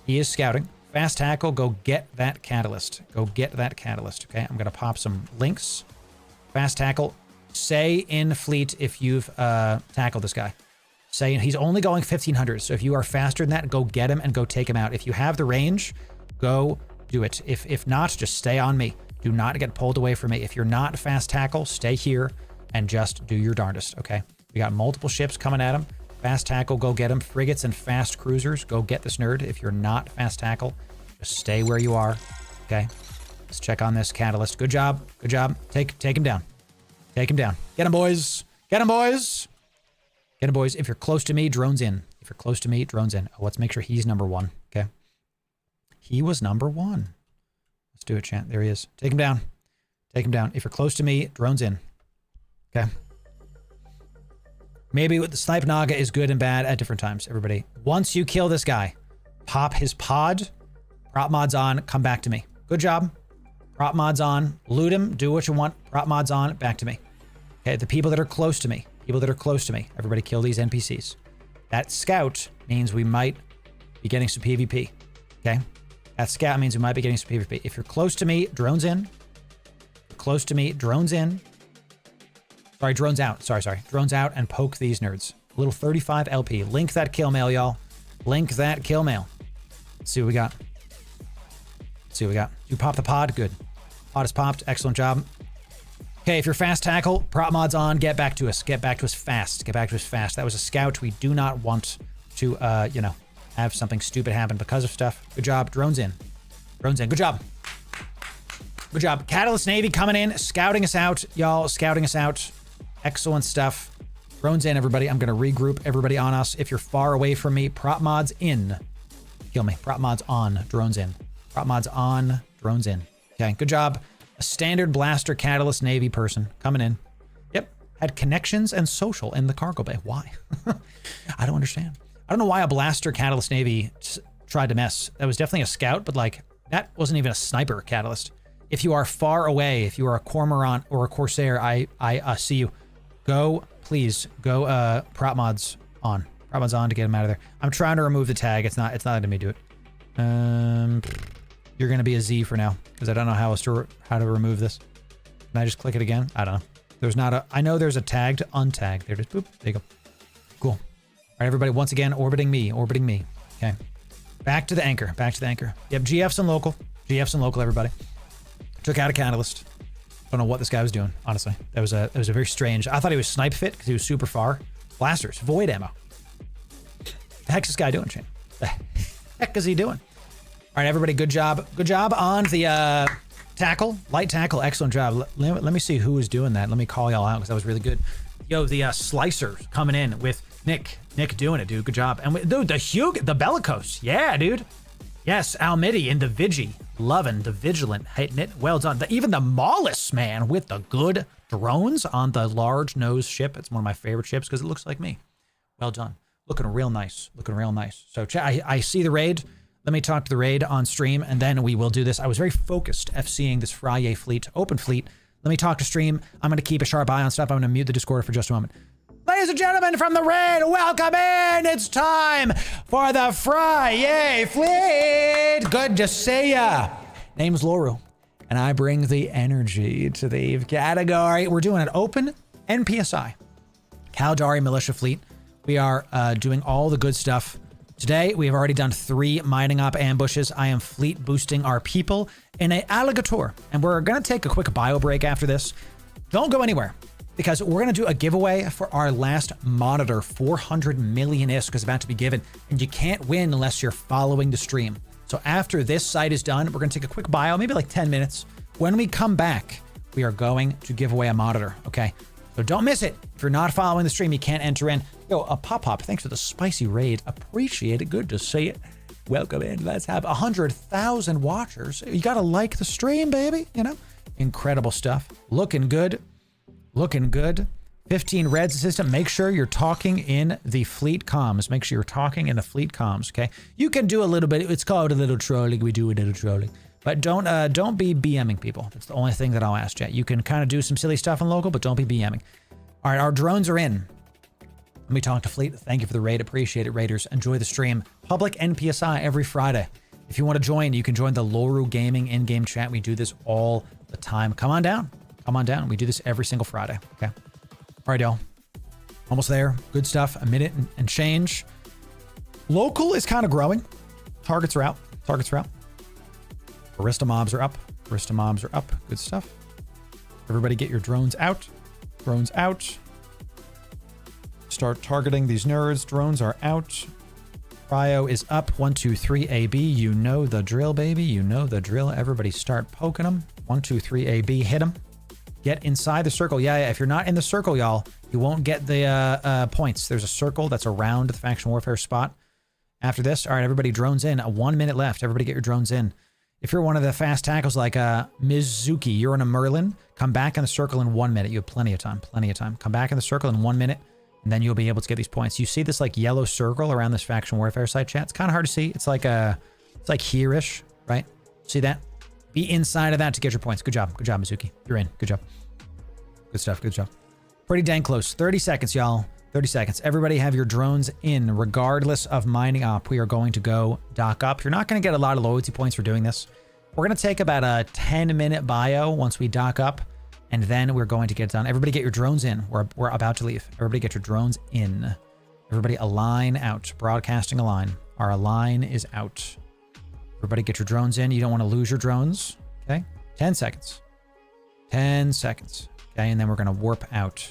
He is scouting. Fast tackle, go get that catalyst. Go get that catalyst. Okay, I'm gonna pop some links. Fast tackle. Say in fleet if you've tackled this guy. Say he's only going 1500, so if you are faster than that, go get him and go take him out. If you have the range, go do it. If not, just stay on me. Do not get pulled away from me. If you're not fast tackle, stay here and just do your darndest, okay? We got multiple ships coming at him. Fast tackle, go get him. Frigates and fast cruisers, go get this nerd. If you're not fast tackle, just stay where you are, okay? Let's check on this catalyst. Good job. Good job. Take him down. Take him down. Get him, boys. Get him, boys. Get him, boys. If you're close to me, drones in. If you're close to me, drones in. Oh, let's make sure he's number 1, okay? He was number 1. Let's do it, chat. There he is. Take him down. Take him down. If you're close to me, drones in. Okay. Maybe the snipe naga is good and bad at different times, everybody. Once you kill this guy, pop his pod, prop mods on, come back to me. Good job. Prop mods on, loot him, do what you want. Prop mods on, back to me. Okay, the people that are close to me. People that are close to me. Everybody kill these NPCs. That scout means we might be getting some PvP. Okay? That scout means we might be getting some PvP. If you're close to me, drones in. Close to me, drones in. Sorry, drones out. Sorry. Drones out and poke these nerds. A little 35 LP. Link that kill mail, y'all. Link that kill mail. Let's see what we got. Let's see what we got. You pop the pod? Good. Pod is popped. Excellent job. Okay, if you're fast tackle, prop mods on, get back to us. Get back to us fast. Get back to us fast. That was a scout. We do not want to, have something stupid happen because of stuff. Good job. Drones in. Drones in. Good job. Good job. Catalyst Navy coming in, scouting us out. Y'all scouting us out. Excellent stuff. Drones in, everybody. I'm going to regroup everybody on us. If you're far away from me, prop mods in. Kill me. Prop mods on. Drones in. Prop mods on. Drones in. Okay, good job. A standard blaster catalyst Navy person coming in. Yep. Had connections and social in the cargo bay. Why? I don't understand. I don't know why a blaster catalyst Navy tried to mess. That was definitely a scout, but like that wasn't even a sniper catalyst. If you are far away, if you are a cormorant or a corsair, I see you. Go, please, go prop mods on. Prop mods on to get him out of there. I'm trying to remove the tag. It's not letting me do it. You're gonna be a Z for now because I don't know how to remove this. Can I just click it again? I don't know. There's not a. I know there's a tag to untag. There it is. Boop. There you go. Cool. All right, everybody. Once again, orbiting me. Orbiting me. Okay. Back to the anchor. Back to the anchor. Yep. GFs and local. GFs and local. Everybody. Took out a catalyst. Don't know what this guy was doing. Honestly, that was a very strange. I thought he was snipe fit because he was super far. Blasters. Void ammo. The heck's this guy doing, Shane? The heck is he doing? All right, everybody, good job. Good job on the tackle, light tackle. Excellent job. Let me see who was doing that. Let me call y'all out because that was really good. Yo, the slicer coming in with Nick. Nick doing it, dude. Good job. And dude, the Bellicose. Yeah, dude. Yes, Almidi in the Vigi. Loving the Vigilant. Hitting it. Well done. Even the Maulus, man, with the good drones on the large nose ship. It's one of my favorite ships because it looks like me. Well done. Looking real nice. Looking real nice. So I see the raid. Let me talk to the raid on stream, and then we will do this. I was very focused FCing this FRIYAY fleet, open fleet. Let me talk to stream. I'm going to keep a sharp eye on stuff. I'm going to mute the Discord for just a moment. Ladies and gentlemen from the raid, welcome in. It's time for the FRIYAY fleet. Good to see ya. Name's Loru, and I bring the energy to the Eve category. We're doing an open NPSI. Caldari Militia Fleet. We are doing all the good stuff. Today, we have already done 3 mining op ambushes. I am fleet boosting our people in a alligator. And we're going to take a quick bio break after this. Don't go anywhere, because we're going to do a giveaway for our last monitor. 400 million ISK is about to be given, and you can't win unless you're following the stream. So after this site is done, we're going to take a quick bio, maybe like 10 minutes. When we come back, we are going to give away a monitor, okay? So don't miss it. If you're not following the stream, you can't enter in. Yo, a pop-up, thanks for the spicy raid. Appreciate it. Good to see it. Welcome in. Let's have 100,000 watchers. You got to like the stream, baby. You know, incredible stuff. Looking good. Looking good. 15 reds assistant. Make sure you're talking in the fleet comms. Make sure you're talking in the fleet comms, okay? You can do a little bit. It's called a little trolling. We do a little trolling. But don't be BMing people. That's the only thing that I'll ask, chat. You can kind of do some silly stuff in local, but don't be BMing. All right, our drones are in. Let me talk to Fleet. Thank you for the raid. Appreciate it, Raiders. Enjoy the stream. Public NPSI every Friday. If you want to join, you can join the Loru Gaming in-game chat. We do this all the time. Come on down. Come on down. We do this every single Friday. Okay. All right, y'all. Almost there. Good stuff. A minute and change. Local is kind of growing. Targets are out. Targets are out. Barista mobs are up. Barista mobs are up. Good stuff. Everybody get your drones out. Drones out. Start targeting these nerds. Drones are out. Cryo is up. 1, 2, 3, AB. You know the drill, baby. You know the drill. Everybody start poking them. 1, 2, 3, AB. Hit them. Get inside the circle. Yeah. If you're not in the circle, y'all, you won't get the points. There's a circle that's around the faction warfare spot. After this, all right, everybody drones in. 1 minute left. Everybody get your drones in. If you're one of the fast tackles like Mizuki, you're in a Merlin, come back in the circle in 1 minute. You have plenty of time. Plenty of time. Come back in the circle in 1 minute. And then you'll be able to get these points. You see this like yellow circle around this faction warfare site, chat? It's kind of hard to see. It's like here-ish, right? See that? Be inside of that to get your points. Good job. Good job, Mizuki. You're in. Good job. Good stuff. Good job. Pretty dang close. 30 seconds, y'all. 30 seconds. Everybody have your drones in. Regardless of mining op, we are going to go dock up. You're not going to get a lot of loyalty points for doing this. We're going to take about a 10-minute bio once we dock up. And then we're going to get done. Everybody get your drones in. We're about to leave. Everybody get your drones in. Everybody align out. Broadcasting align. Our align is out. Everybody get your drones in. You don't want to lose your drones. Okay. 10 seconds. 10 seconds. Okay. And then we're going to warp out.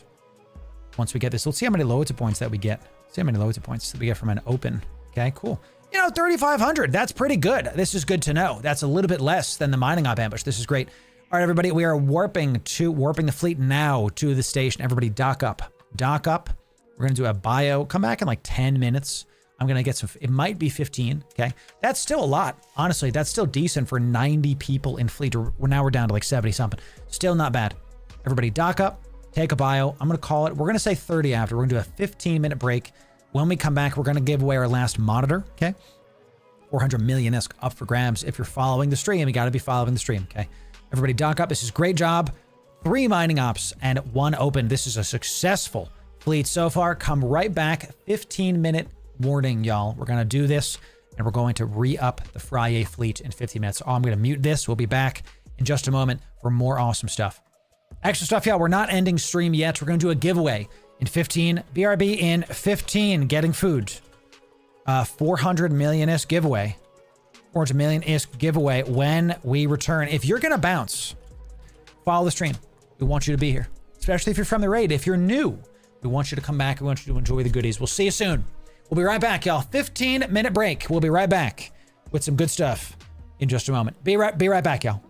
Once we get this, let's see how many loyalty points that we get. Let's see how many loyalty points that we get from an open. Okay, cool. You know, 3,500. That's pretty good. This is good to know. That's a little bit less than the mining op ambush. This is great. All right, everybody, we are warping the fleet now to the station. Everybody dock up. Dock up. We're going to do a bio. Come back in like 10 minutes. I'm going to get some, it might be 15, okay? That's still a lot. Honestly, that's still decent for 90 people in fleet. Now we're down to like 70 something. Still not bad. Everybody dock up, take a bio. I'm going to call it, we're going to say 30 after. We're going to do a 15-minute break. When we come back, we're going to give away our last monitor, okay? 400 million ISK up for grabs. If you're following the stream, you got to be following the stream, okay? Everybody dock up. This is a great job. 3 mining ops and 1 open. This is a successful fleet so far. Come right back. 15-minute warning, y'all. We're going to do this, and we're going to re-up the FRIYAY fleet in 15 minutes. Oh, I'm going to mute this. We'll be back in just a moment for more awesome stuff. Extra stuff, y'all. We're not ending stream yet. We're going to do a giveaway in 15. BRB in 15. Getting food. 400 million ISK giveaway. 400 million ISK giveaway when we return. If you're going to bounce, follow the stream. We want you to be here, especially if you're from the raid. If you're new, we want you to come back. We want you to enjoy the goodies. We'll see you soon. We'll be right back, y'all. 15-minute break. We'll be right back with some good stuff in just a moment. Be right back, y'all.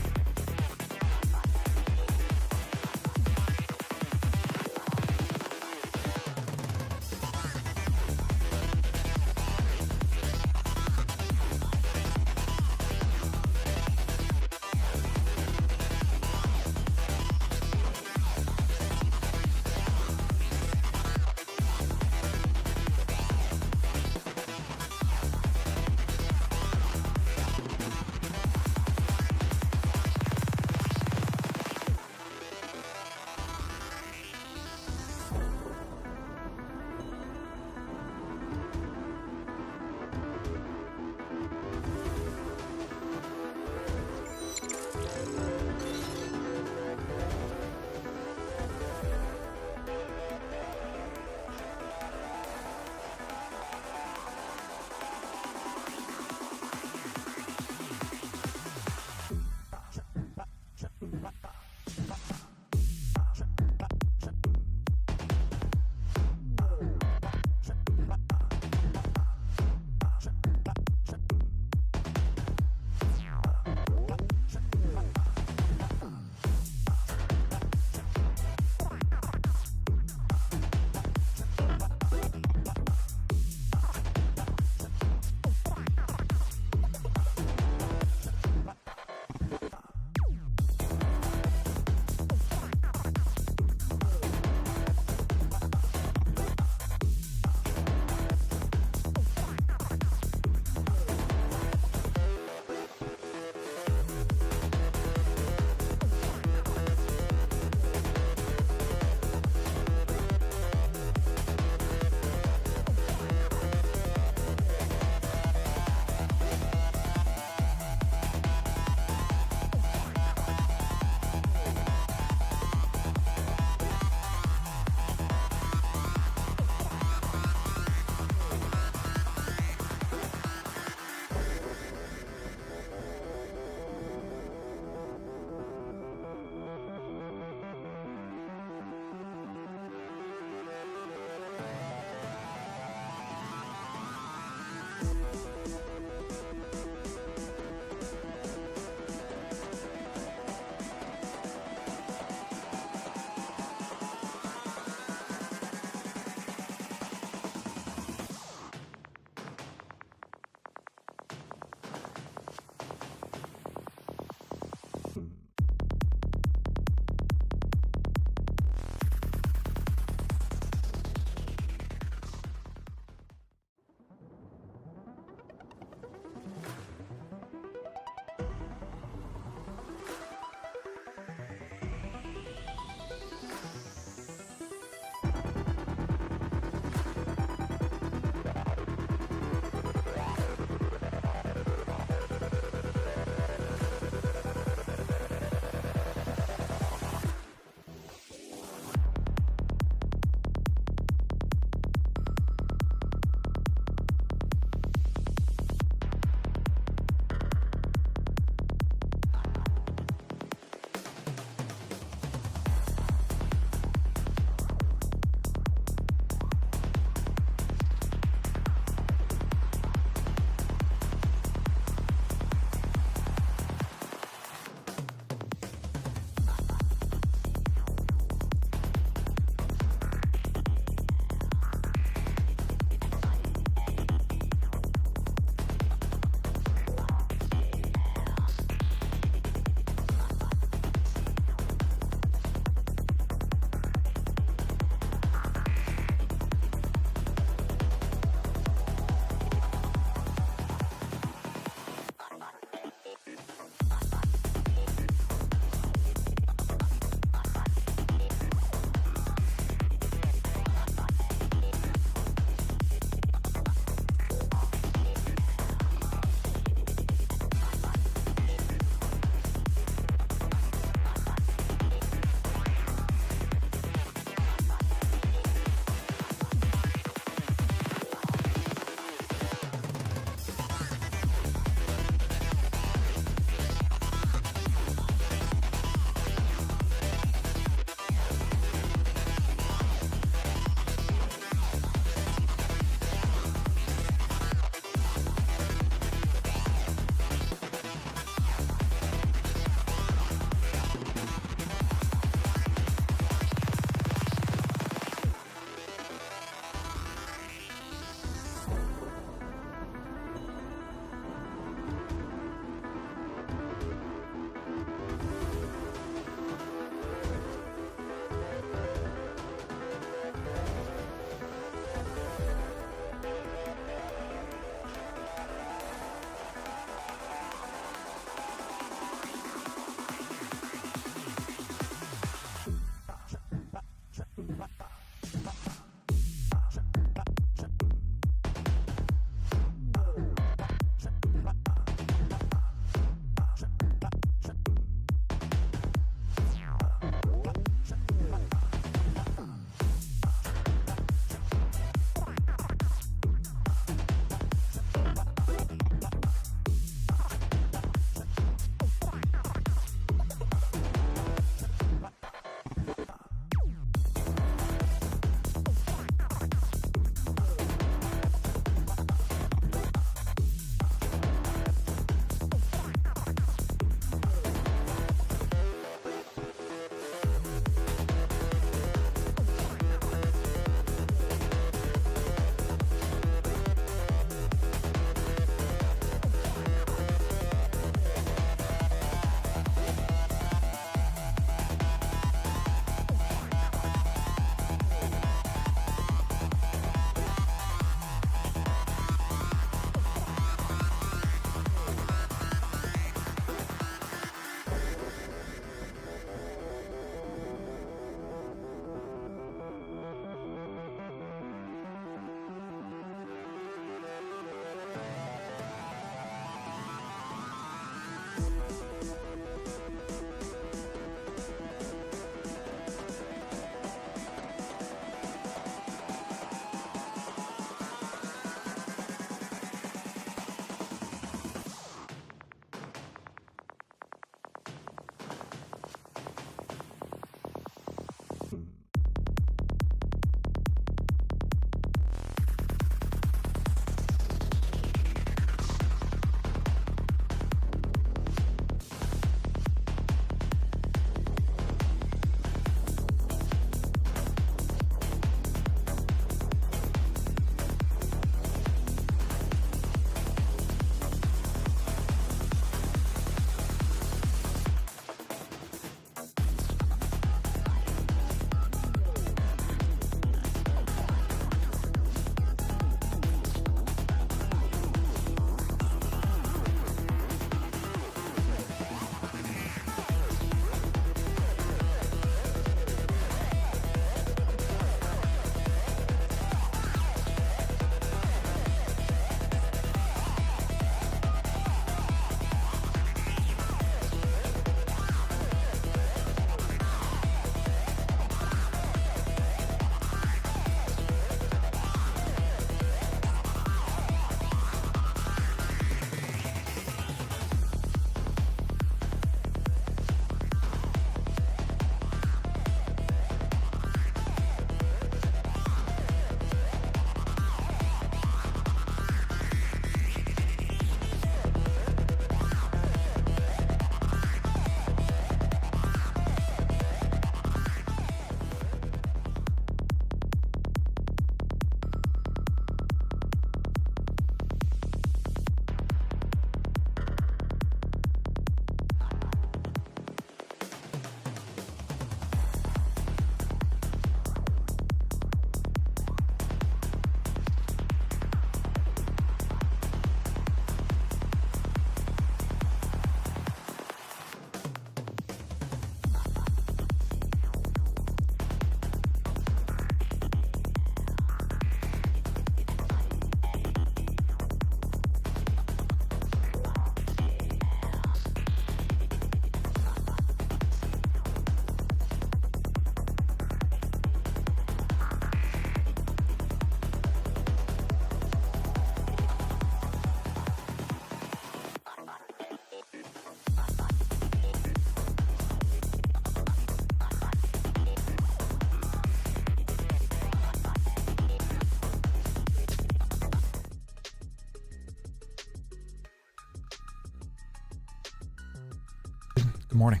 Good morning.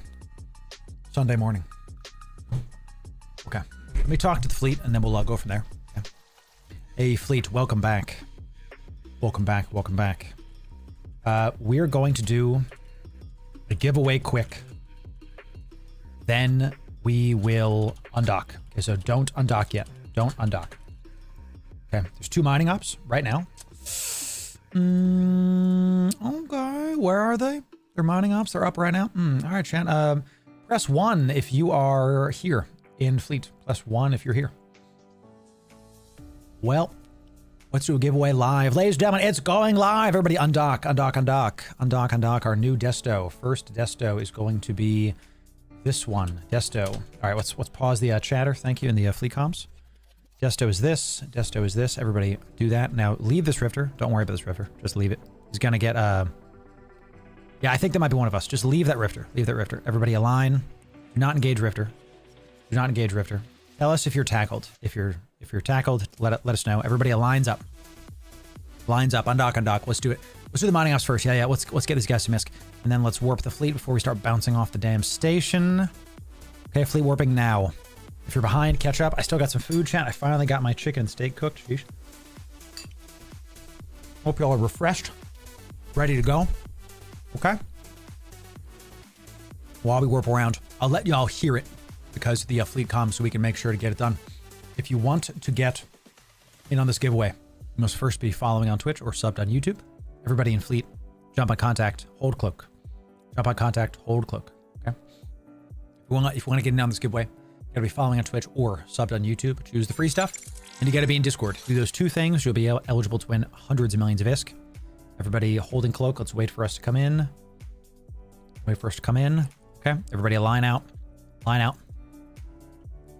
Sunday morning. Okay. Let me talk to the fleet and then we'll go from there. Okay. Hey, fleet, welcome back. Welcome back. Welcome back. We're going to do a giveaway quick. Then we will undock. Okay, so don't undock yet. Don't undock. Okay, there's 2 mining ops right now. Okay, where are they? They're mining ops. They're up right now. All right, Chan. Press 1 if you are here in fleet. Press 1 if you're here. Well, let's do a giveaway live. Ladies and gentlemen, it's going live. Everybody undock, undock, undock. Undock, undock our new desto. First desto is going to be this one. Desto. All right, let's pause the chatter. Thank you in the fleet comms. Desto is this. Desto is this. Everybody do that. Now leave this rifter. Don't worry about this rifter. Just leave it. He's going to get... Yeah, I think that might be one of us. Just leave that rifter. Leave that rifter. Everybody align. Do not engage rifter. Do not engage rifter. Tell us if you're tackled. If you're tackled, let us know. Everybody aligns up. Lines up. Undock, undock. Let's do it. Let's do the mining ops first. Yeah. Let's get these guys to misc. And then let's warp the fleet before we start bouncing off the damn station. Okay, fleet warping now. If you're behind, catch up. I still got some food, chat. I finally got my chicken and steak cooked. Sheesh. Hope y'all are refreshed. Ready to go. Okay. While we warp around, I'll let y'all hear it because the fleet comms so we can make sure to get it done. If you want to get in on this giveaway, you must first be following on Twitch or subbed on YouTube. Everybody in fleet, jump on contact, hold cloak. Jump on contact, hold cloak. Okay. If you want to get in on this giveaway, you gotta be following on Twitch or subbed on YouTube. Choose the free stuff, and you gotta be in Discord. Do those 2 things, you'll be eligible to win hundreds of millions of ISK. Everybody holding cloak. Let's wait for us to come in. Wait for us to come in. Okay. Everybody line out. Line out.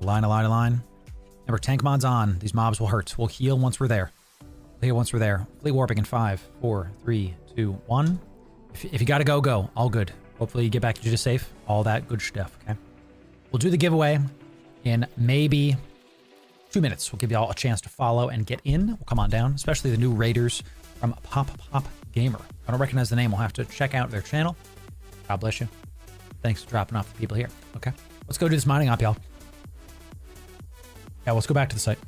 Line. Remember, tank mods on. These mobs will hurt. We'll heal once we're there. We'll heal once we're there. Fleet warping in 5, 4, 3, 2, 1. If you gotta go, go. All good. Hopefully you get back to safe. All that good stuff. Okay. We'll do the giveaway in maybe 2 minutes. We'll give y'all a chance to follow and get in. We'll come on down, especially the new raiders from Pop Gamer. I don't recognize the name. We'll have to check out their channel. God bless you. Thanks for dropping off the people here. Okay. Let's go do this mining op, y'all. Yeah, let's go back to the site.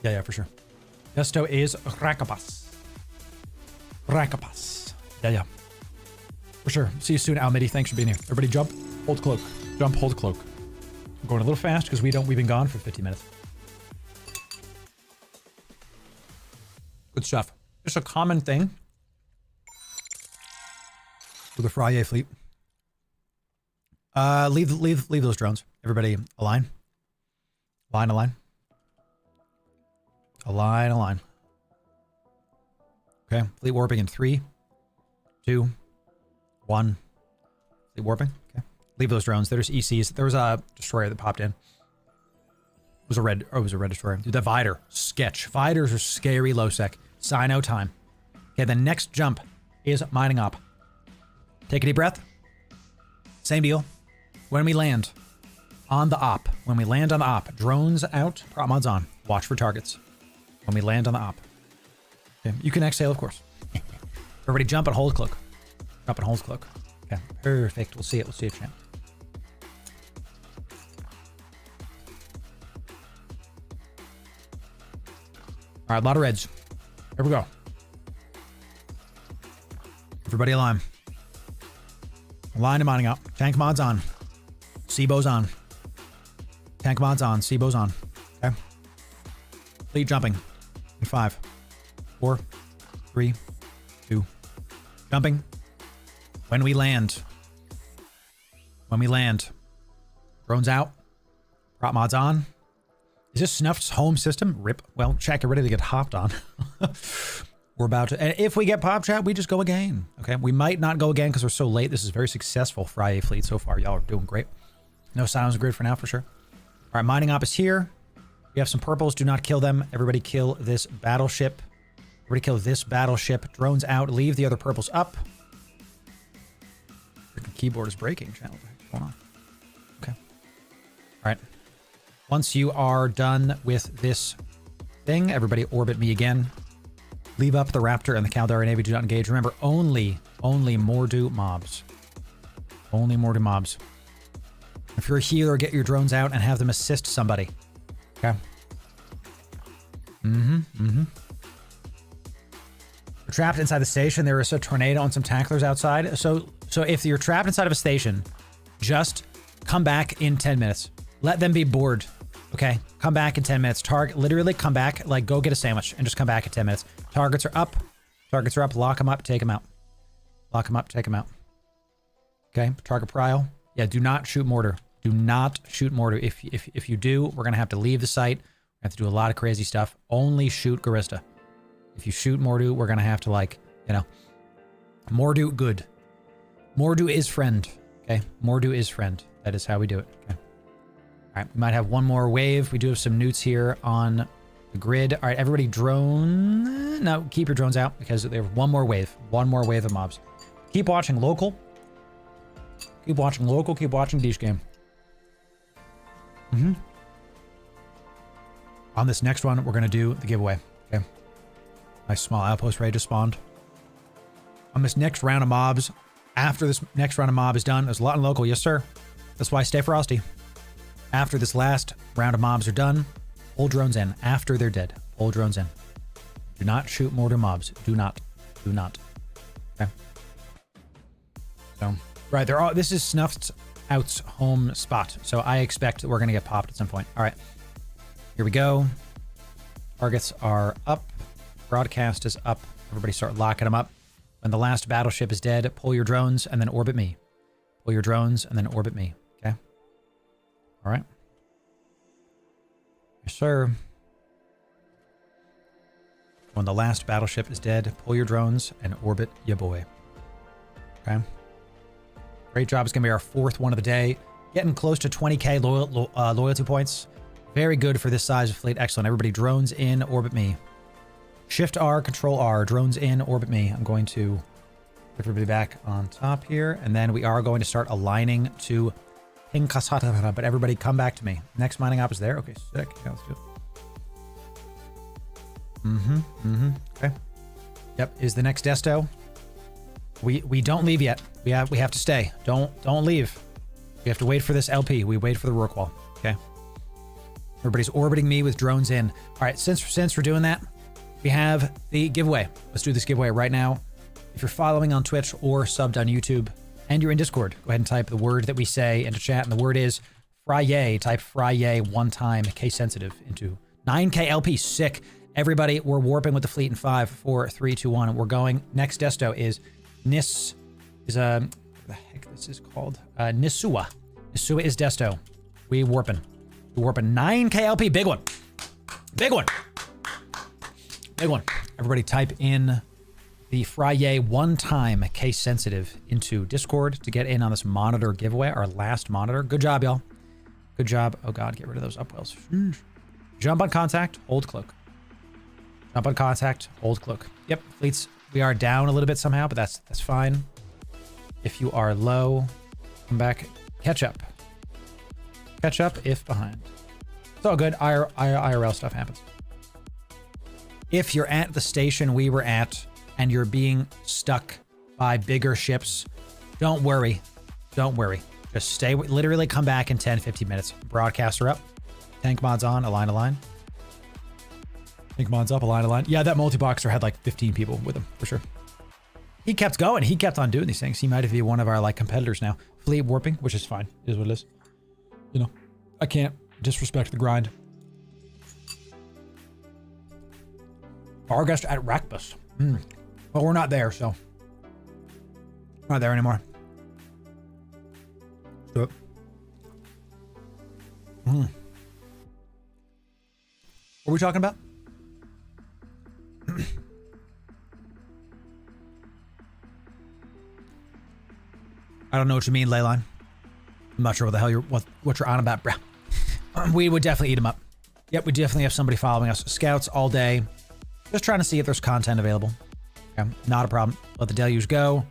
Yeah, for sure. Desto is Rakapas. Yeah. For sure. See you soon, Almidi. Thanks for being here. Everybody jump, hold cloak. Jump, hold cloak. I'm going a little fast because we've been gone for 50 minutes. Good stuff. Just a common thing with the FRIYAY fleet. Leave those drones. Everybody align. Align. Okay, fleet warping in 3, 2, 1. Fleet warping. Okay. Leave those drones. There's ECs. There was a destroyer that popped in. It was a red destroyer. Dude, that Vider. Sketch. Viders are scary low sec. Sino time. Okay, the next jump is mining op. Take a deep breath. Same deal. When we land on the op. Drones out. Prop mods on. Watch for targets. When we land on the op. Okay, you can exhale, of course. Everybody jump and hold cloak. Okay, perfect. We'll see it, champ. All right, a lot of reds. Here we go. Everybody align. Align to mining up. Tank mods on. Seabows on. Tank mods on. Seabows on. Okay. Fleet jumping. In 5, 4, 3, 2. Jumping. When we land. Drones out. Prop mods on. Is this Snuff's home system? RIP. Well, check it ready to get hopped on. We're about to, and if we get pop chat, we just go again. Okay, we might not go again because we're so late. This is very successful FRIYAY fleet so far. Y'all are doing great. No sounds grid for now for sure. All right, mining op is here. We have some purples. Do not kill them. Everybody kill this battleship. Drones out. Leave the other purples up. Freaking keyboard is breaking. Channel. What's going on? Okay. All right. Once you are done with this thing, everybody orbit me again. Leave up the Raptor and the Caldari Navy. Do not engage. Remember, only Mordu mobs. Only mortar mobs. If you're a healer, get your drones out and have them assist somebody. Okay. We're trapped inside the station. There is a tornado and some tacklers outside. So if you're trapped inside of a station, just come back in 10 minutes. Let them be bored. Okay, come back in 10 minutes. Literally come back, like go get a sandwich and just come back in 10 minutes. Targets are up. Targets are up. Lock them up. Take them out. Lock them up. Take them out. Okay, target prio. Yeah, do not shoot mortar. Do not shoot mortar. If you do, we're going to have to leave the site. We have to do a lot of crazy stuff. Only shoot Garista. If you shoot Mordu, we're going to have to, like, you know. Mordu, good. Mordu is friend. Okay, Mordu is friend. That is how we do it. Okay. All right, we might have one more wave. We do have some newts here on the grid. All right, everybody drone. No, keep your drones out because there's one more wave. One more wave of mobs. Keep watching local. Keep watching local. Keep watching Deesh Game. On this next one, we're going to do the giveaway. Okay. Nice small outpost ready to spawn. On this next round of mobs, after this next round of mob is done, there's a lot in local. Yes, sir. That's why stay frosty. After this last round of mobs are done, pull drones in. After they're dead, pull drones in. Do not shoot mortar mobs. Do not. Do not. Okay. So, right, they're all. This is Snuffed Out's home spot, so I expect that we're gonna get popped at some point. All right, here we go. Targets are up. Broadcast is up. Everybody start locking them up. When the last battleship is dead, pull your drones and then orbit me. Pull your drones and then orbit me. Okay. All right. Yes, sir. When the last battleship is dead, pull your drones and orbit ya boy. Okay. Great job. It's going to be our fourth one of the day. Getting close to 20k loyalty points. Very good for this size of fleet. Excellent. Everybody, drones in, orbit me. Shift R, Control R, drones in, orbit me. I'm going to put everybody back on top here. And then we are going to start aligning to Ping Kasata. But everybody come back to me. Next mining op is there. Okay, sick. Yeah, let's do it. Okay. Yep, is the next desto. We don't leave yet. We have to stay. Don't leave. We have to wait for this LP. We wait for the Rourke wall. Okay. Everybody's orbiting me with drones in. All right, since we're doing that, we have the giveaway. Let's do this giveaway right now. If you're following on Twitch or subbed on YouTube and you're in Discord, go ahead and type the word that we say into chat, and the word is FRIYAY. Type FRIYAY one time, case sensitive, into 9k LP. Sick. Everybody, we're warping with the fleet in 5, 4, 3, 2, 1. We're going. Next desto is what the heck this is called? Nisua. Nisua is desto. We're warping 9k LP. Big one. Big one. Big one. Everybody type in the FRIYAY one time case sensitive into Discord to get in on this monitor giveaway, our last monitor. Good job, y'all. Good job. Oh God, get rid of those upwells. Jump on contact, hold cloak. Jump on contact, hold cloak. Yep, fleets, we are down a little bit somehow, but that's fine. If you are low, come back, catch up. Catch up if behind. It's all good. IRL stuff happens. If you're at the station we were at and you're being stuck by bigger ships, don't worry. Don't worry. Just stay. Literally come back in 10, 15 minutes. Broadcaster up. Tank mods on. Align. Tank mods up. Align. Yeah, that multi-boxer had like 15 people with him for sure. He kept going. He kept on doing these things. He might be one of our like competitors now. Fleet warping, which is fine. It is what it is. You know, I can't disrespect the grind. Argus at Rakbus. Well, we're not there, so. We're not there anymore. Do it. What are we talking about? I don't know what you mean, Leyline. I'm not sure what the hell what you're on about, bruh. We would definitely eat them up. Yep, we definitely have somebody following us. Scouts all day. Just trying to see if there's content available. Okay, not a problem. Let the deluge go.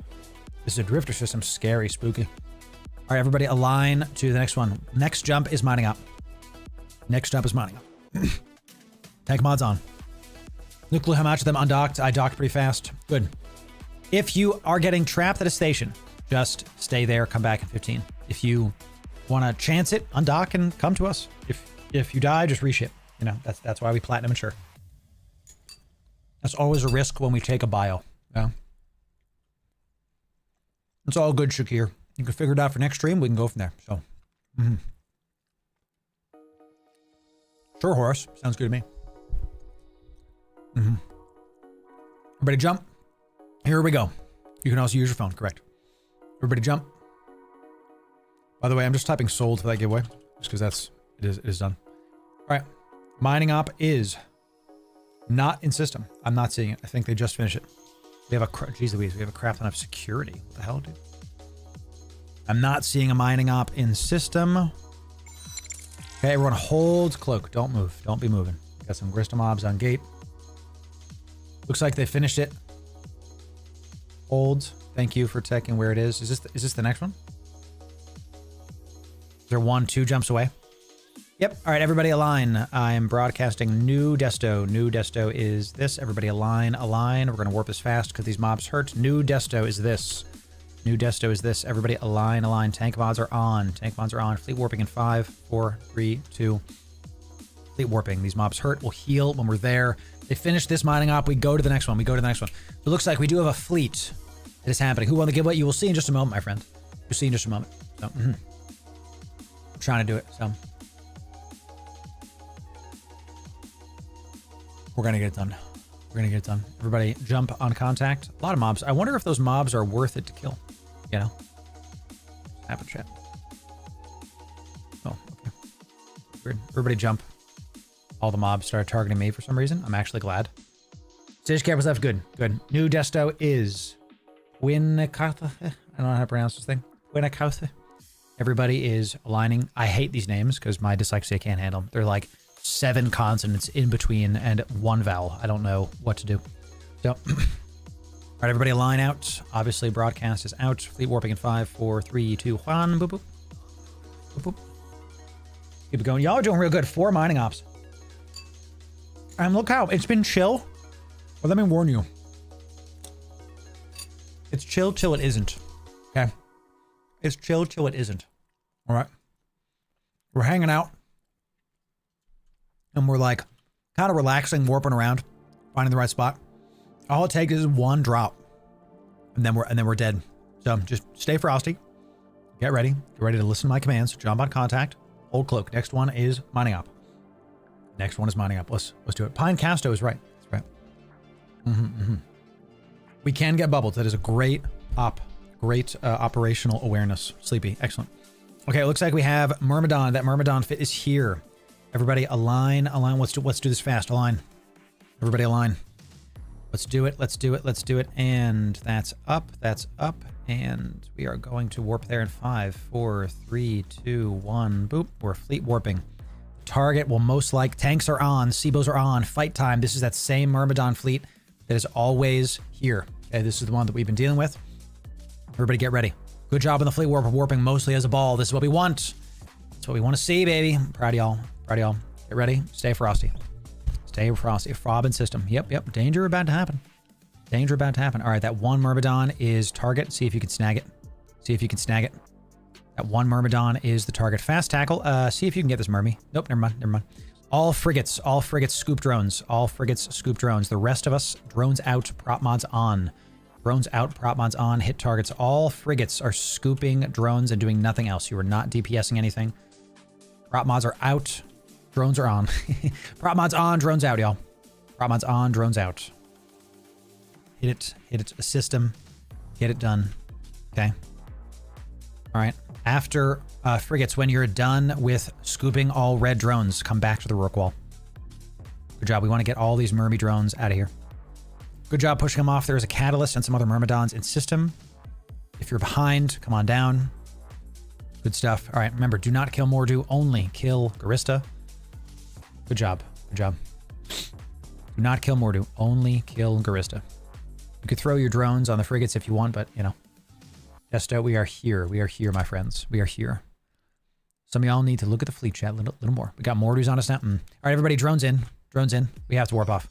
This is a drifter system. Scary, spooky. All right, everybody align to the next one. Next jump is mining up. Next jump is mining up. Tank mods on. Look how much of them undocked. I docked pretty fast. Good. If you are getting trapped at a station Just stay there, come back in 15. If you want to chance it, undock and come to us. If you die, just reship. You know, that's why we platinum insure. That's always a risk when we take a bio. Yeah. It's all good, Shakir. You can figure it out for next stream. We can go from there. So, Sure, Horace. Sounds good to me. Everybody jump. Here we go. You can also use your phone, correct. Everybody jump. By the way, I'm just typing sold for that giveaway, just because it is done. All right. Mining op is not in system. I'm not seeing it. I think they just finished it. We have a, geez Louise, we have a crap ton of security. What the hell, dude? I'm not seeing a mining op in system. Okay, everyone hold cloak. Don't move. Don't be moving. Got some Grista mobs on gate. Looks like they finished it. Hold. Thank you for checking where it is. Is this the next one? Is there 1, 2 jumps away? Yep. All right, everybody align. I'm broadcasting new desto. New desto is this. Everybody align, align. We're going to warp this fast because these mobs hurt. New desto is this. New desto is this. Everybody align, align. Tank mods are on. Tank mods are on. Fleet warping in 5, 4, 3, 2. Fleet warping. These mobs hurt. We'll heal when we're there. They finish this mining op. We go to the next one. We go to the next one. It looks like we do have a fleet that is happening. Who won the giveaway? You will see in just a moment, my friend. You'll see in just a moment. So, I'm trying to do it. So we're going to get it done. We're going to get it done. Everybody jump on contact. A lot of mobs. I wonder if those mobs are worth it to kill. You know? Happen chat. Oh, okay. Weird. Everybody jump. All the mobs started targeting me for some reason. I'm actually glad. Stage cap was left. Good. Good. New desto is Winnicotha. I don't know how to pronounce this thing. Winnicotha. Everybody is aligning. I hate these names because my dyslexia can't handle them. They're like 7 consonants in between and 1 vowel. I don't know what to do. So, all right, everybody align out. Obviously, broadcast is out. Fleet warping in 5, 4, 3, 2, 1. Boop, boop. Boop, boop. Keep it going. Y'all are doing real good. 4 mining ops. And look how it's been chill. Well, let me warn you. It's chill till it isn't. Okay? It's chill till it isn't. All right? We're hanging out. And we're like kind of relaxing, warping around, finding the right spot. All it takes is 1 drop. And then we're dead. So just stay frosty. Get ready. Get ready to listen to my commands. Jump on contact. Hold cloak. Next one is mining up. Next one is mining up. Let's do it. Pine Casto is right. That's right. We can get bubbled. That is a great operational awareness. Sleepy. Excellent. Okay, it looks like we have Myrmidon. That Myrmidon fit is here. Everybody align. Align. Let's do this fast. Align. Everybody align. Let's do it. Let's do it. Let's do it. And that's up. That's up. And we are going to warp there in 5, 4, 3, 2, 1. Boop. We're fleet warping. Target will most like tanks are on, Seabos are on, fight time. This is that same Myrmidon fleet that is always here. Okay, this is the one that we've been dealing with. Everybody get ready. Good job on the fleet warp. We're warping mostly as a ball. This is what we want. That's what we want to see, baby. I'm proud of y'all. Proud of y'all. Get ready. Stay frosty. Stay frosty. Frob in system. Yep. Danger about to happen. Danger about to happen. All right, that 1 Myrmidon is target. See if you can snag it. See if you can snag it. That 1 Myrmidon is the target. Fast tackle. See if you can get this Myrmy. Nope, never mind. All frigates scoop drones. All frigates scoop drones. The rest of us, drones out, prop mods on. Drones out, prop mods on, hit targets. All frigates are scooping drones and doing nothing else. You are not DPSing anything. Prop mods are out. Drones are on. Prop mods on, drones out, y'all. Prop mods on, drones out. Hit it, assist them. Get it done. Okay. All right. After frigates, when you're done with scooping all red drones, come back to the Rook Wall. Good job. We want to get all these Myrmy drones out of here. Good job pushing them off. There's a Catalyst and some other Myrmidons in system. If you're behind, come on down. Good stuff. All right, remember, do not kill Mordu, only kill Garista. Good job. Good job. Do not kill Mordu, only kill Garista. You could throw your drones on the frigates if you want, but, you know. Desto, we are here. We are here, my friends. We are here. Some of y'all need to look at the fleet chat a little more. We got Mordus on us now. All right, everybody, drones in. Drones in. We have to warp off.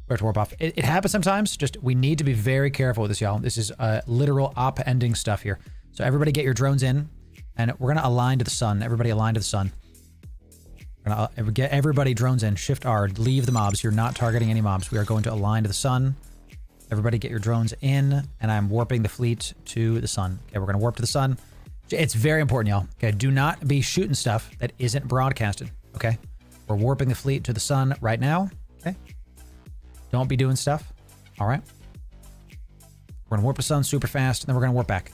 We have to warp off. It happens sometimes. Just, we need to be very careful with this, y'all. This is literal op-ending stuff here. So everybody get your drones in, and we're gonna align to the sun. Everybody align to the sun. We're gonna get everybody drones in. Shift R, leave the mobs. You're not targeting any mobs. We are going to align to the sun. Everybody get your drones in, and I'm warping the fleet to the sun. Okay, we're gonna warp to the sun. It's very important, y'all. Okay, do not be shooting stuff that isn't broadcasted. Okay, we're warping the fleet to the sun right now. Okay, don't be doing stuff. All right, we're gonna warp the sun super fast, and then we're gonna warp back.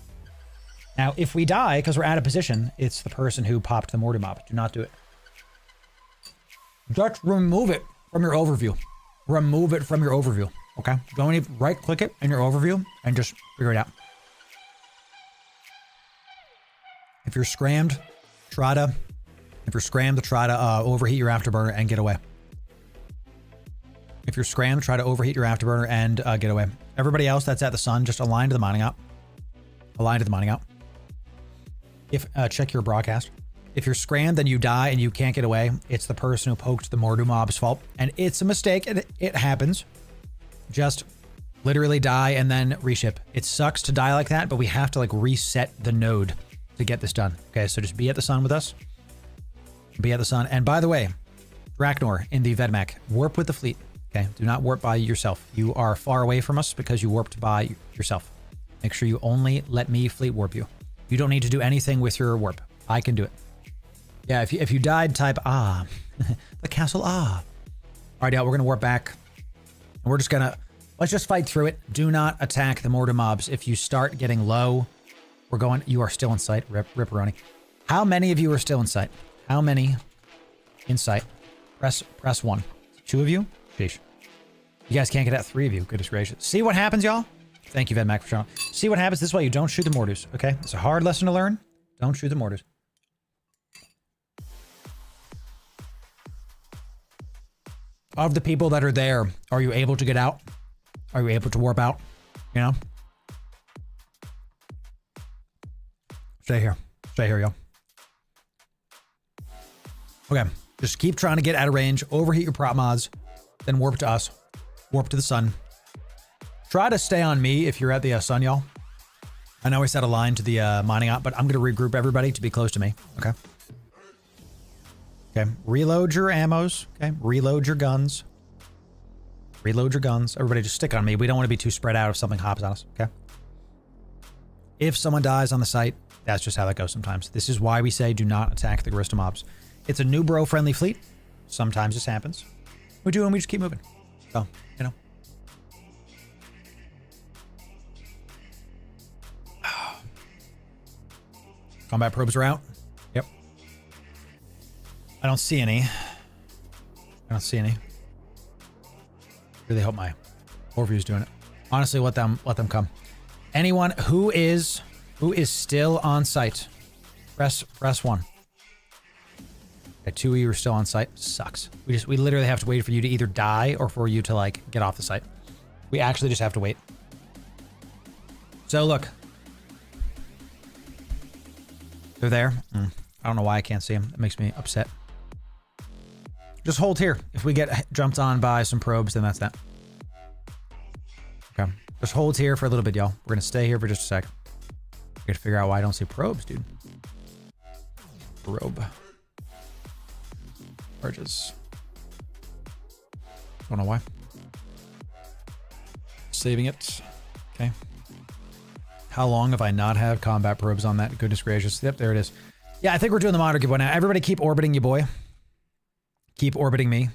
Now, if we die because we're out of position, it's the person who popped the mortar mob. Do not do it. Just remove it from your overview. Remove it from your overview. Okay, don't even right click it in your overview and just figure it out. If you're scrammed, try to overheat your afterburner and get away. If you're scrammed, try to overheat your afterburner and get away. Everybody else that's at the sun, just align to the mining out. Align to the mining out. If check your broadcast. If you're scrammed and you die and you can't get away, it's the person who poked the Mordu mob's fault. And it's a mistake, and it happens. Just literally die and then reship. It sucks to die like that, but we have to like reset the node to get this done. Okay, so just be at the sun with us. Be at the sun. And by the way, Draknor in the Vedmak, warp with the fleet. Okay, do not warp by yourself. You are far away from us because you warped by yourself. Make sure you only let me fleet warp you. You don't need to do anything with your warp. I can do it. Yeah, if you died, type ah. The castle ah. All right, y'all, we're gonna warp back. And we're just gonna, let's just fight through it. Do not attack the mortar mobs. If you start getting low, we're going, you are still in sight, Ripperoni. How many of you are still in sight? How many in sight? Press 1. 2 of you? Sheesh. You guys can't get out 3 of you. Goodness gracious. See what happens, y'all? Thank you, Vedmak, for showing. See what happens? This way you don't shoot the mortars, okay? It's a hard lesson to learn. Don't shoot the mortars. Of the people that are there, are you able to get out? Are you able to warp out? You know? Stay here. Stay here, yo. Okay. Just keep trying to get out of range. Overheat your prop mods. Then warp to us. Warp to the sun. Try to stay on me if you're at the sun, y'all. I know we set a line to the mining op, but I'm going to regroup everybody to be close to me. Okay. Okay. Reload your ammos. Okay. Reload your guns. Reload your guns. Everybody just stick on me. We don't want to be too spread out if something hops on us. Okay. If someone dies on the site, that's just how that goes sometimes. This is why we say do not attack the Garista mobs. It's a new bro-friendly fleet. Sometimes this happens. We do, and we just keep moving. So, you know. Combat probes are out. Yep. I don't see any. Really hope my overview's doing it. Honestly, let them come. Anyone who is still on site, press 1. Okay, 2 of you are still on site. Sucks. We literally have to wait for you to either die or for you to like get off the site. We actually just have to wait. So look. They're there. I don't know why I can't see them. It makes me upset. Just hold here. If we get jumped on by some probes, then that's that. Okay. Just hold here for a little bit, y'all. We're going to stay here for just a sec. I got to figure out why I don't see probes, dude. Probe. Charges. Don't know why. Saving it. Okay. How long have I not had combat probes on that? Goodness gracious. Yep, there it is. Yeah, I think we're doing the monitor giveaway now. Everybody keep orbiting you, boy. Keep orbiting me.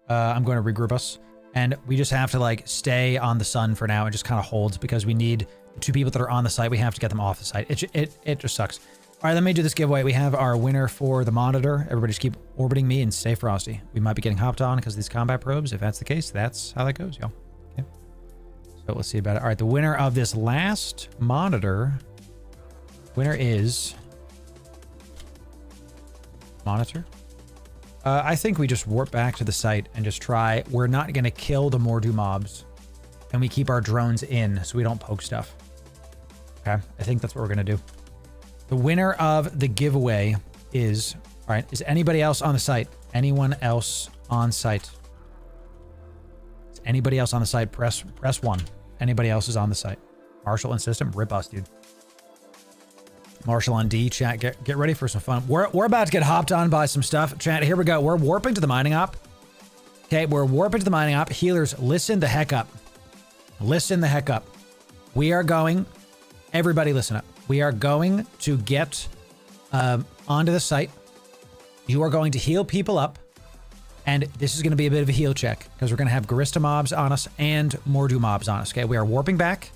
I'm going to regroup us. And we just have to like stay on the sun for now and just kind of hold because we need the 2 people that are on the site. We have to get them off the site. It just sucks. All right, let me do this giveaway. We have our winner for the monitor. Everybody just keep orbiting me and stay frosty. We might be getting hopped on because of these combat probes. If that's the case, that's how that goes, y'all. Okay. So let's see about it. All right, the winner of this last monitor. Winner is monitor. I think we just warp back to the site and just try. We're not going to kill the Mordu mobs. And we keep our drones in so we don't poke stuff. Okay, I think that's what we're going to do. The winner of the giveaway is... All right, is anybody else on the site? Anyone else on site? Is anybody else on the site? Press 1. Anybody else is on the site. Marshall and system? Rip us, dude. Marshall on D, chat, get ready for some fun. We're about to get hopped on by some stuff. Chat, here we go. We're warping to the mining op. Okay, we're warping to the mining op. Healers, listen the heck up. Listen the heck up. We are going, everybody listen up. We are going to get onto the site. You are going to heal people up. And this is going to be a bit of a heal check because we're going to have Garista mobs on us and Mordu mobs on us. Okay, we are warping back.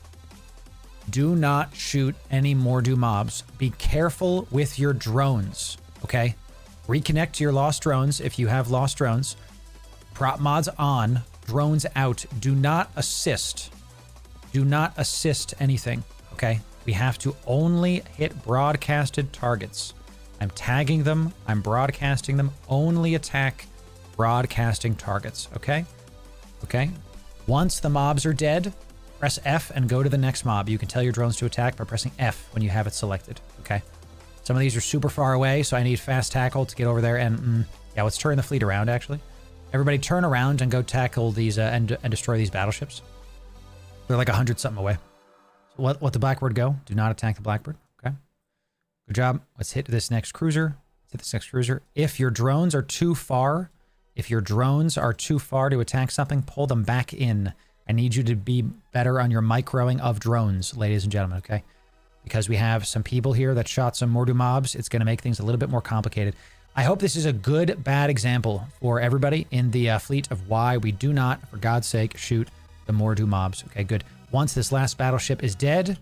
Do not shoot any Mordu mobs. Be careful with your drones, okay? Reconnect to your lost drones if you have lost drones. Prop mods on, drones out. Do not assist. Do not assist anything, okay? We have to only hit broadcasted targets. I'm tagging them. I'm broadcasting them. Only attack broadcasting targets, okay? Okay? Once the mobs are dead, press F and go to the next mob. You can tell your drones to attack by pressing F when you have it selected, okay? Some of these are super far away, so I need fast tackle to get over there and, yeah, let's turn the fleet around, actually. Everybody turn around and go tackle these, and destroy these battleships. They're like 100-something away. So let the Blackbird go. Do not attack the Blackbird, okay? Good job. Let's hit this next cruiser. Let's hit this next cruiser. If your drones are too far, to attack something, pull them back in. I need you to be better on your microing of drones, ladies and gentlemen, okay? Because we have some people here that shot some Mordu mobs, it's going to make things a little bit more complicated. I hope this is a good, bad example for everybody in the fleet of why we do not, for God's sake, shoot the Mordu mobs. Okay, good. Once this last battleship is dead,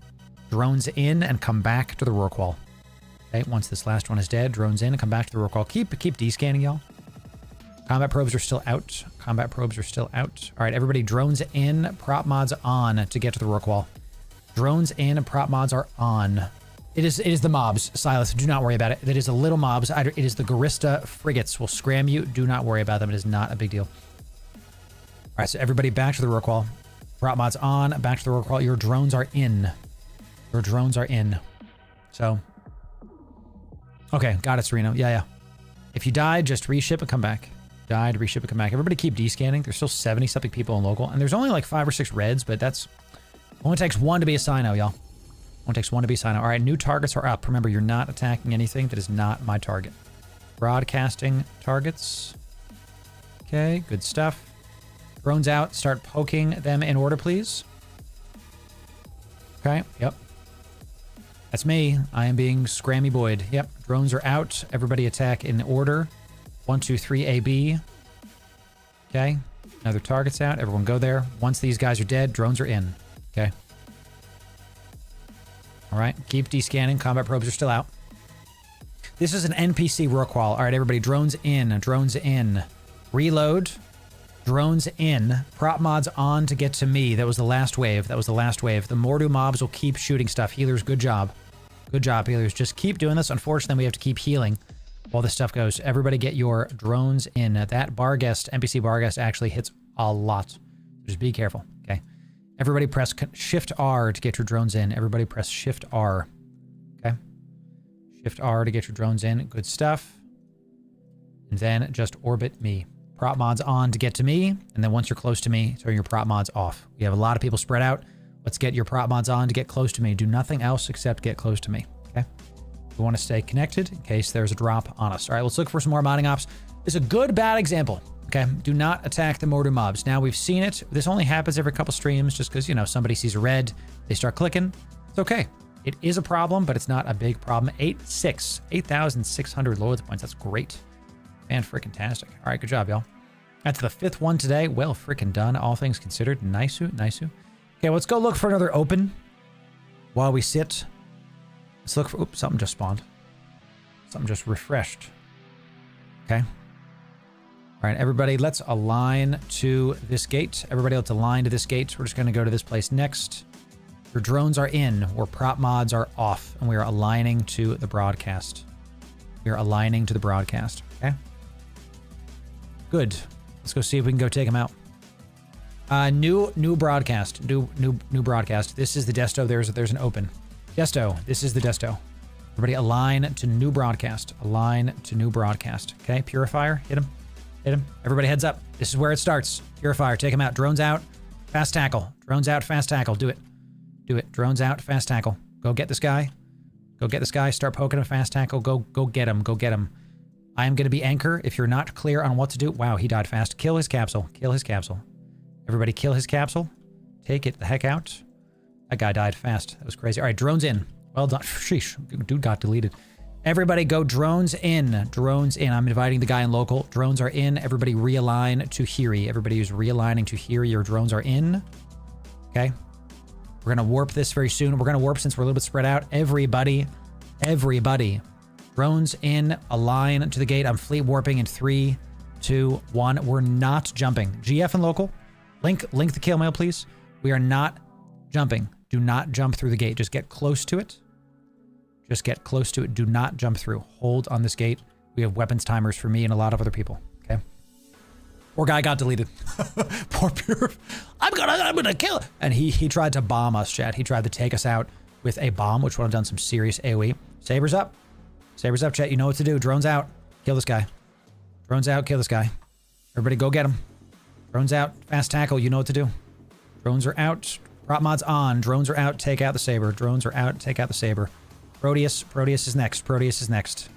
drones in and come back to the Rourke wall. Okay, once this last one is dead, drones in and come back to the Rourke wall. Keep de-scanning, y'all. Combat probes are still out. Combat probes are still out. All right, everybody, drones in, prop mods on to get to the Rourke wall. Drones in and prop mods are on. It is the mobs, Silas. Do not worry about it. It is the little mobs. It is the Garista frigates. Will scram you. Do not worry about them. It is not a big deal. All right, so everybody back to the Rourke wall. Prop mods on. Back to the Rourke wall. Your drones are in. Your drones are in. So. Okay, got it, Sereno. Yeah. If you died, just reship and come back. Died, reship and come back. Everybody keep descanning. There's still 70-something people in local. And there's only like 5 or 6 reds, but that's... Only takes 1 to be a Sino, y'all. Only takes 1 to be a Sino. All right, new targets are up. Remember, you're not attacking anything that is not my target. Broadcasting targets. Okay, good stuff. Drones out. Start poking them in order, please. Okay, yep. That's me. I am being Scrammy Boyd. Yep, drones are out. Everybody attack in order. 1, 2, 3, AB. Okay, another target's out. Everyone go there. Once these guys are dead, drones are in. Okay. All right, keep descanning. Combat probes are still out. This is an NPC Rourke wall. All right, everybody, drones in. Drones in. Reload. Drones in. Prop mods on to get to me. That was the last wave. That was the last wave. The Mordu mobs will keep shooting stuff. Healers, good job. Good job, healers. Just keep doing this. Unfortunately, we have to keep healing while this stuff goes. Everybody get your drones in. That bar guest, NPC bar guest, actually hits a lot. Just be careful, okay? Everybody press Shift R to get your drones in. Everybody press Shift R, okay? Shift R to get your drones in. Good stuff. And then just orbit me. Prop mods on to get to me. And then once you're close to me, turn your prop mods off. We have a lot of people spread out. Let's get your prop mods on to get close to me. Do nothing else except get close to me, okay? We want to stay connected in case there's a drop on us. All right, let's look for some more mining ops. It's a good, bad example, okay? Do not attack the Mordu mobs. Now, we've seen it. This only happens every couple streams just because, you know, somebody sees a red, they start clicking. It's okay. It is a problem, but it's not a big problem. 8,600 loyalty points. That's great. Fan-freaking-tastic. All right, good job, y'all. That's the 5th one today. Well freaking done, all things considered. Nice-oo, nice-oo. Okay, let's go look for another open while we sit. Let's look for... Oops, something just spawned. Something just refreshed. Okay. All right, everybody, let's align to this gate. Everybody, let's align to this gate. We're just going to go to this place next. Your drones are in, where prop mods are off, and we are aligning to the broadcast. We are aligning to the broadcast, okay? Good. Let's go see if we can go take them out. New broadcast. New broadcast. This is the desto. There's an open. Desto. This is the desto. Everybody align to new broadcast. Align to new broadcast. Okay, Purifier. Hit him. Hit him. Everybody heads up. This is where it starts. Purifier. Take him out. Drones out. Fast tackle. Drones out. Fast tackle. Do it. Do it. Drones out. Fast tackle. Go get this guy. Go get this guy. Start poking him. Fast tackle. Go get him. Go get him. I am going to be anchor if you're not clear on what to do. Wow, he died fast. Kill his capsule. Kill his capsule. Everybody kill his capsule. Take it the heck out. That guy died fast. That was crazy. All right, drones in. Well done. Sheesh. Dude got deleted. Everybody go drones in. Drones in. I'm inviting the guy in local. Drones are in. Everybody realign to Hiri. Everybody who's realigning to Hiri, your drones are in. Okay. We're going to warp this very soon. We're going to warp since we're a little bit spread out. Everybody. Drones in. Align to the gate. I'm fleet warping in 3, 2, 1. We're not jumping. GF and local. Link the kill mail, please. We are not jumping. Do not jump through the gate. Just get close to it. Just get close to it. Do not jump through. Hold on this gate. We have weapons timers for me and a lot of other people. Okay. Poor guy got deleted. Poor pure. I'm gonna kill it. And he tried to bomb us, chat. He tried to take us out with a bomb, which would have done some serious AoE. Sabers up. Sabers up, chat. You know what to do. Drones out. Kill this guy. Drones out. Kill this guy. Everybody go get him. Drones out. Fast tackle. You know what to do. Drones are out. Prop mods on. Drones are out. Take out the saber. Drones are out. Take out the saber. Proteus. Proteus is next. Proteus is next.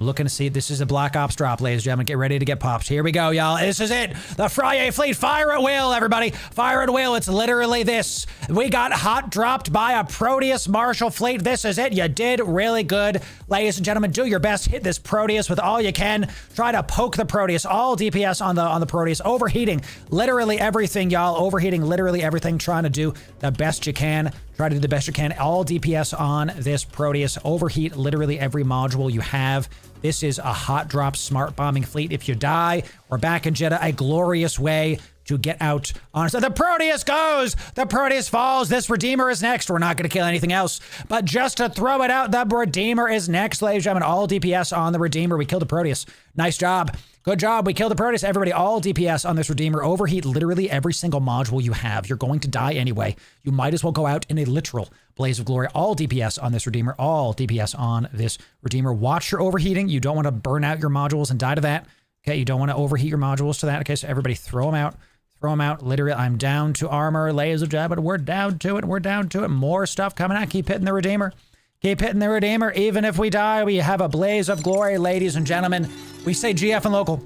Looking to see. This is a Black Ops drop, ladies and gentlemen. Get ready to get popped. Here we go, y'all. This is it. The FRIYAY fleet. Fire at will, everybody. Fire at will. It's literally this. We got hot dropped by a Proteus Marshal fleet. This is it. You did really good. Ladies and gentlemen, do your best. Hit this Proteus with all you can. Try to poke the Proteus. All DPS on the Proteus. Overheating literally everything, y'all. Overheating literally everything. Trying to do the best you can. Try to do the best you can. All DPS on this Proteus. Overheat literally every module you have. This is a hot drop smart bombing fleet. If you die, we're back in Jeddah. A glorious way to get out on. So the Proteus goes. The Proteus falls. This Redeemer is next. We're not going to kill anything else. But just to throw it out, the Redeemer is next, ladies and gentlemen. All DPS on the Redeemer. We killed the Proteus. Nice job. Good job. We killed the Proteus. Everybody, all DPS on this Redeemer. Overheat literally every single module you have. You're going to die anyway. You might as well go out in a literal blaze of glory. All DPS on this Redeemer. All DPS on this Redeemer. Watch your overheating. You don't want to burn out your modules and die to that. Okay, you don't want to overheat your modules to that. Okay, so everybody throw them out. Throw them out. Literally, I'm down to armor. Ladies and gentlemen, we're down to it. We're down to it. More stuff coming out. Keep hitting the Redeemer. Keep hitting the Redeemer. Even if we die, we have a blaze of glory, ladies and gentlemen. We say GF and local.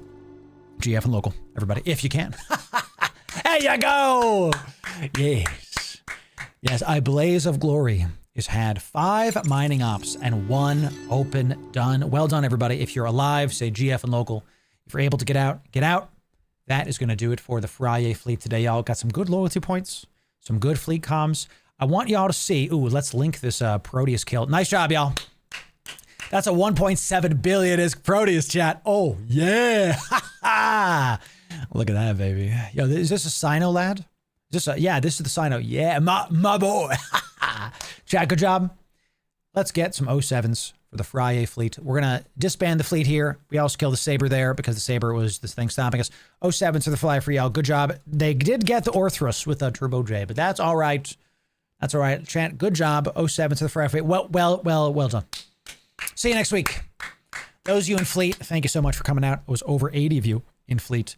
GF and local, everybody, if you can. There you go. Yes. Yes, a blaze of glory has had 5 mining ops and 1 open done. Well done, everybody. If you're alive, say GF and local. If you're able to get out, get out. That is going to do it for the FRIYAY fleet today, y'all. Got some good loyalty points, some good fleet comms. I want y'all to see. Ooh, let's link this Proteus kill. Nice job, y'all. That's a 1.7 billion is Proteus, chat. Oh, yeah. Look at that, baby. Yo, is this a Sino, lad? Is this yeah, this is the Sino. Yeah, my boy. Chat, good job. Let's get some 07s for the FRIYAY fleet. We're going to disband the fleet here. We also killed the Saber there because the Saber was this thing stopping us. 07s for the fly for y'all. Good job. They did get the Orthrus with a Turbo J, but that's all right. That's all right. Chat, good job. 07s to the FRIYAY fleet. Well done. See you next week. Those of you in fleet, thank you so much for coming out. It was over 80 of you in fleet.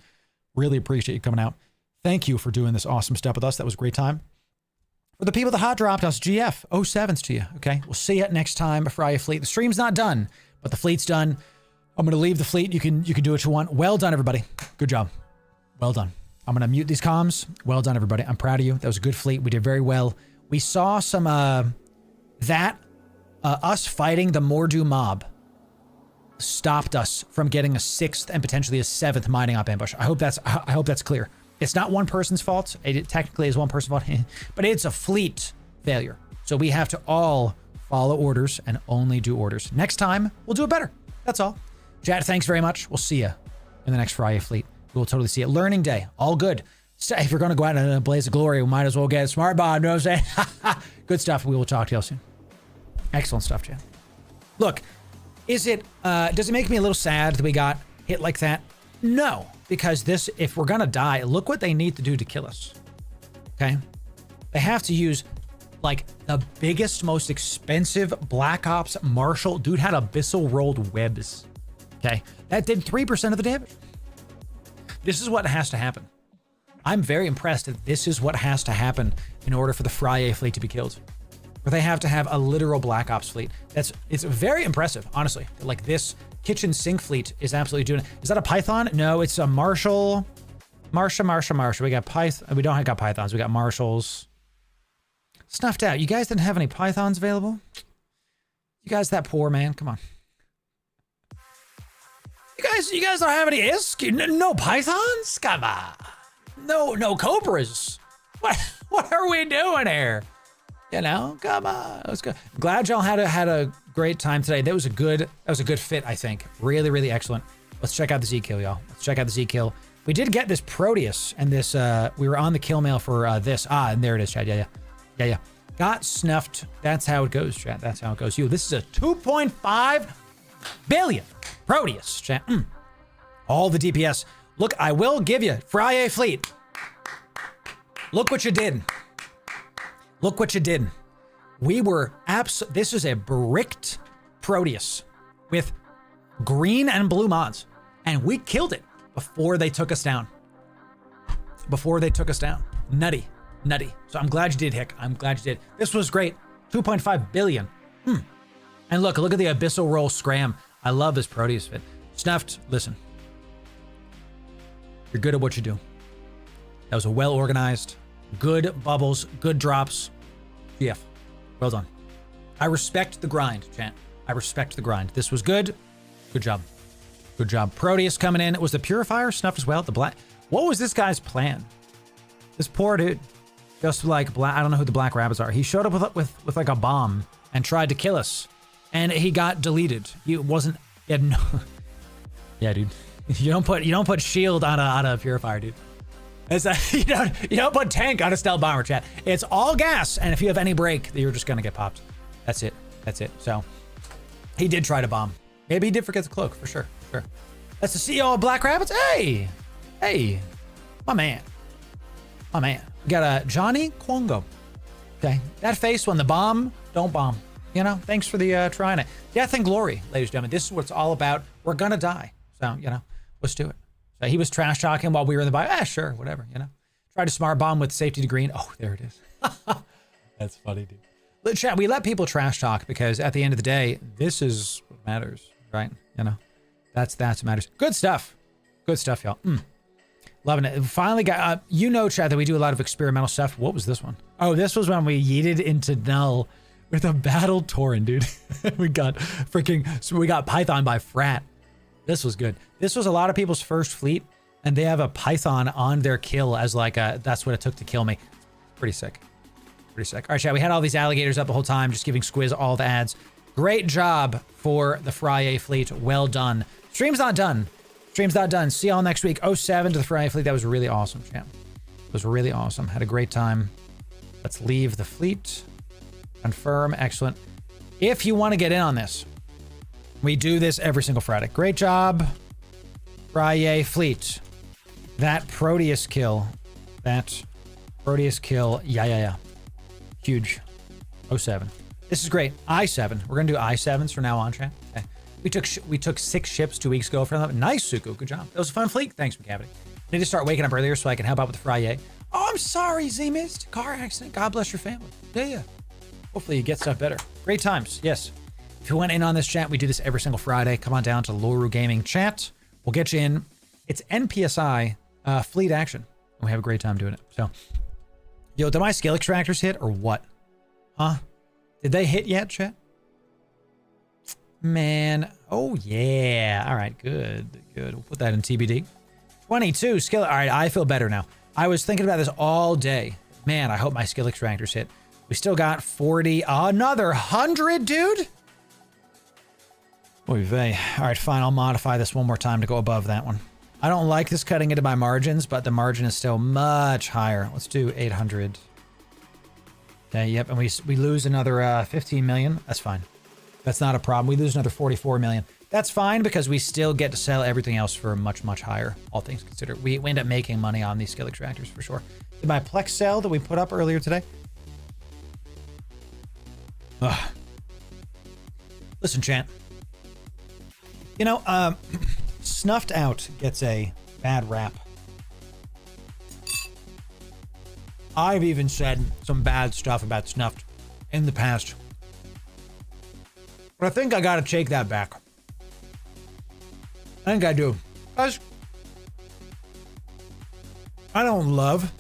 Really appreciate you coming out. Thank you for doing this awesome step with us. That was a great time. For the people that hot dropped us, GF, 07s to you, okay? We'll see you next time, FRIYAY fleet. The stream's not done, but the fleet's done. I'm going to leave the fleet. You can do what you want. Well done, everybody. Good job. Well done. I'm going to mute these comms. Well done, everybody. I'm proud of you. That was a good fleet. We did very well. We saw some, us fighting the Mordu mob stopped us from getting a 6th and potentially a 7th mining op ambush. I hope that's clear. It's not one person's fault. It technically is one person's fault, but it's a fleet failure. So we have to all follow orders and only do orders. Next time, we'll do it better. That's all. Chat, thanks very much. We'll see you in the next FRIYAY fleet. We'll totally see it. Learning day, all good. So if you're going to go out in a blaze of glory, we might as well get a smart bomb. You know what I'm saying? Good stuff. We will talk to y'all soon. Excellent stuff, chat. Look, does it make me a little sad that we got hit like that? No, because if we're gonna die, look what they need to do to kill us. Okay? They have to use like the biggest, most expensive Black Ops Marshal. Dude had abyssal rolled webs. Okay? That did 3% of the damage. This is what has to happen. I'm very impressed that this is what has to happen in order for the FRIYAY fleet to be killed. where they have to have a literal Black Ops fleet. It's very impressive, honestly. Like this kitchen sink fleet is absolutely doing it. Is that a Python? No, it's a Marshall. Marshall. We got Python. We don't got Pythons. We got Marshalls. Snuffed out. You guys didn't have any Pythons available? You guys that poor, man? Come on. You guys don't have any ISK? No Pythons? Come on. No Cobras. What are we doing here? You know, come on. Let's go. Glad y'all had a great time today. That was a good fit, I think. Really excellent. Let's check out the Z kill, y'all. Let's check out the Z kill. We did get this Proteus and this we were on the kill mail for this. And there it is, Chad. Yeah. Got snuffed. That's how it goes, Chad. That's how it goes. This is a 2.5 billion Proteus, Chad. All the DPS. Look, I will give you FRIYAY fleet. Look what you did. Look what you did. We were this is a bricked Proteus with green and blue mods, and we killed it before they took us down. Nutty. So I'm glad you did, Hick. I'm glad you did. This was great. 2.5 billion. And look at the Abyssal Roll Scram. I love this Proteus fit. Snuffed, listen. You're good at what you do. That was a well-organized, good bubbles, good drops. GF. Well done. I respect the grind, chat. I respect the grind. This was good. Good job. Proteus coming in. Was the Purifier snuffed as well? The black. What was this guy's plan? This poor dude. Just like black. I don't know who the Black Rabbits are. He showed up with like a bomb and tried to kill us, and he got deleted. He had no. Yeah, dude. You don't put shield on a Purifier, dude. You don't put tank on a stealth bomber, chat. It's all gas, and if you have any break, you're just gonna get popped. That's it. So he did try to bomb. Maybe he did forget the cloak, for sure. That's the CEO of Black Rabbits. Hey, my man. We got a Johnny Kwongo. Okay, that face when the bomb, don't bomb. Thanks for the trying it. Death and glory, ladies and gentlemen. This is what it's all about. We're gonna die, so let's do it. So he was trash talking while we were in the bio. Sure, whatever. Tried to smart bomb with safety to green. Oh, there it is. That's funny, dude. Chat, we let people trash talk because at the end of the day, this is what matters, right? That's what matters. Good stuff, y'all. Loving it. Finally got, chat, that we do a lot of experimental stuff. What was this one? Oh, this was when we yeeted into null with a battle Tauren, dude. we got Python by Frat. This was good. This was a lot of people's first fleet, and they have a Python on their kill as like that's what it took to kill me. Pretty sick. All right, chat, we had all these alligators up the whole time, just giving Squiz all the ads. Great job for the FRIYAY fleet. Well done. Stream's not done. See y'all next week. 07 to the FRIYAY fleet. That was really awesome, champ. It was really awesome. Had a great time. Let's leave the fleet. Confirm. Excellent. If you want to get in on this, we do this every single Friday. Great job, FRIYAY fleet. That Proteus kill. Yeah. Huge. 07. This is great. I7. We're going to do I7s from now on, chat. Okay. We took 6 ships 2 weeks ago from them. Nice, Suku. Good job. That was a fun fleet. Thanks, McCavity. I need to start waking up earlier so I can help out with the FRIYAY. Oh, I'm sorry, Z-Mist. Car accident. God bless your family. Yeah. Hopefully you get stuff better. Great times. Yes. If you went in on this chat, we do this every single Friday. Come on down to Loru Gaming chat. We'll get you in. It's NPSI fleet action. And we have a great time doing it. So, did my skill extractors hit or what? Huh? Did they hit yet, chat? Man. Oh, yeah. All right. Good. We'll put that in TBD. 22 skill. All right. I feel better now. I was thinking about this all day. Man, I hope my skill extractors hit. We still got 40. Another 100, dude? Oy vey. All right, fine. I'll modify this one more time to go above that one. I don't like this cutting into my margins, but the margin is still much higher. Let's do 800. Okay, yep, and we lose another 15 million. That's fine. That's not a problem. We lose another 44 million. That's fine because we still get to sell everything else for much, much higher, all things considered. We end up making money on these skill extractors for sure. Did my Plex sell that we put up earlier today? Ugh. Listen, chat. Snuffed out gets a bad rap. I've even said some bad stuff about Snuffed in the past. But I think I gotta take that back. I think I do. Guys, I don't love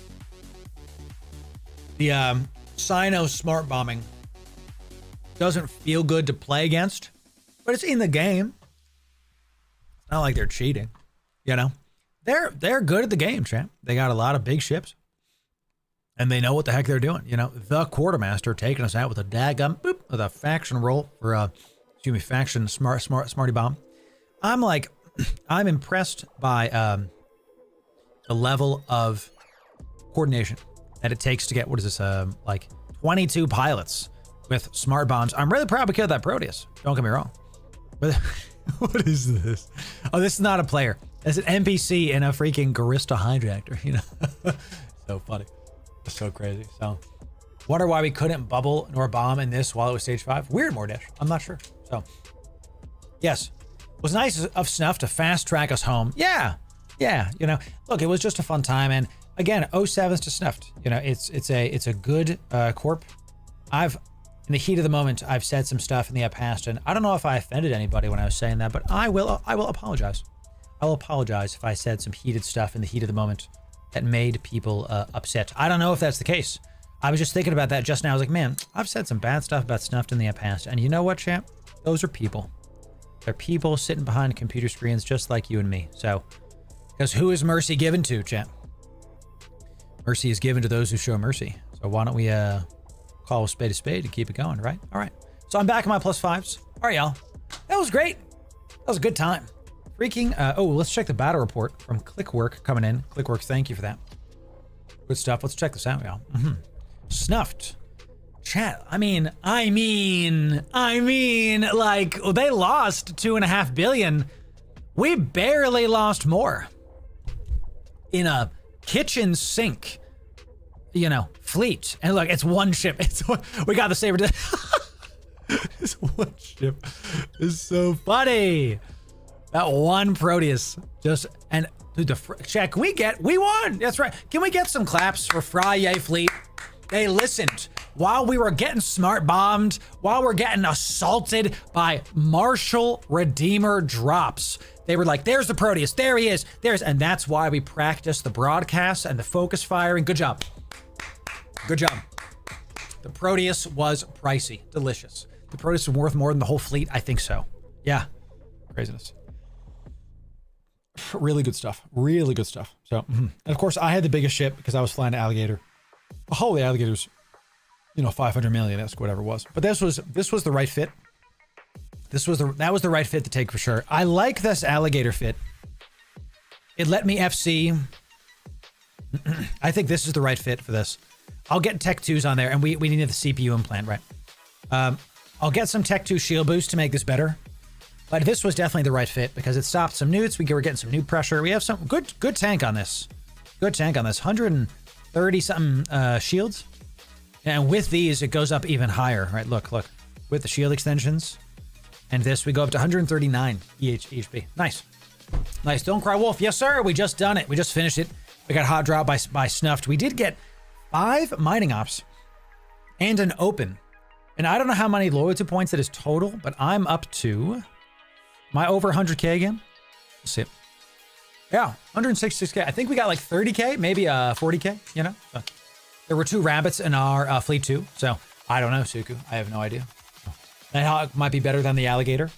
the Sino smart bombing. Doesn't feel good to play against, but it's in the game. It's not like they're cheating, you know? They're good at the game, champ. They got a lot of big ships, and they know what the heck they're doing. You know, the quartermaster taking us out with a daggum boop with a faction roll for faction smarty bomb. I'm impressed by the level of coordination that it takes to get, what is this, like 22 pilots with smart bombs. I'm really proud we killed that Proteus. Don't get me wrong. But what is this? Oh, this is not a player. It's an NPC in a freaking Garista hijacker, you know? So funny. It's so crazy. So, wonder why we couldn't bubble nor bomb in this while it was stage 5. Weird, Mordish. I'm not sure. So, yes. It was nice of Snuff to fast track us home. Yeah. Yeah. You know, look, it was just a fun time. And again, 07's to Snuffed. You know, it's a good corp. In the heat of the moment, I've said some stuff in the past, and I don't know if I offended anybody when I was saying that, but I will apologize. I will apologize if I said some heated stuff in the heat of the moment that made people upset. I don't know if that's the case. I was just thinking about that just now. I was like, man, I've said some bad stuff about Snuffed in the past, and you know what, champ? Those are people. They're people sitting behind computer screens just like you and me. So, because who is mercy given to, champ? Mercy is given to those who show mercy. So why don't we call a spade to keep it going, right? All right. So I'm back in my +5s. All right, y'all. That was great. That was a good time. Freaking, oh, let's check the battle report from Clickwork coming in. Clickwork, thank you for that. Good stuff. Let's check this out, y'all. Snuffed. Chat, I mean, like, they lost 2.5 billion. We barely lost more. In a kitchen sink, you know, fleet. And look, it's one ship. We got the saber. This one ship is so funny. That one Proteus just, and dude, chat, we won. That's right. Can we get some claps for FRIYAY fleet? They listened while we were getting smart bombed, while we're getting assaulted by Marshall Redeemer drops. They were like, there's the Proteus, there he is, and that's why we practiced the broadcasts and the focus firing. Good job. Good job. The Proteus was pricey, delicious. The Proteus was worth more than the whole fleet. I think so. Yeah, craziness. Really good stuff. Really good stuff. So, and of course, I had the biggest ship because I was flying to Alligator. Oh, the Alligator's, you know, 500 million-esque, whatever it was. But this was the right fit. That was the right fit to take for sure. I like this Alligator fit. It let me FC. I think this is the right fit for this. I'll get Tech 2s on there, and we need the CPU implant, right? I'll get some Tech 2 shield boost to make this better. But this was definitely the right fit because it stopped some newts. We were getting some new pressure. We have some good tank on this. Good tank on this. 130-something shields. And with these, it goes up even higher, right? Look. With the shield extensions. And this, we go up to 139 HP. Nice. Nice. Don't cry wolf. Yes, sir. We just done it. We just finished it. We got hot drop by Snuffed. We did get 5 mining ops and an open. And I don't know how many loyalty points it is total, but I'm up to... Am I over 100K again? Let's see. Yeah, 166K. I think we got like 30K, maybe 40K, you know? So, there were 2 rabbits in our fleet too. So I don't know, Suku. I have no idea. Nighthawk might be better than the Alligator.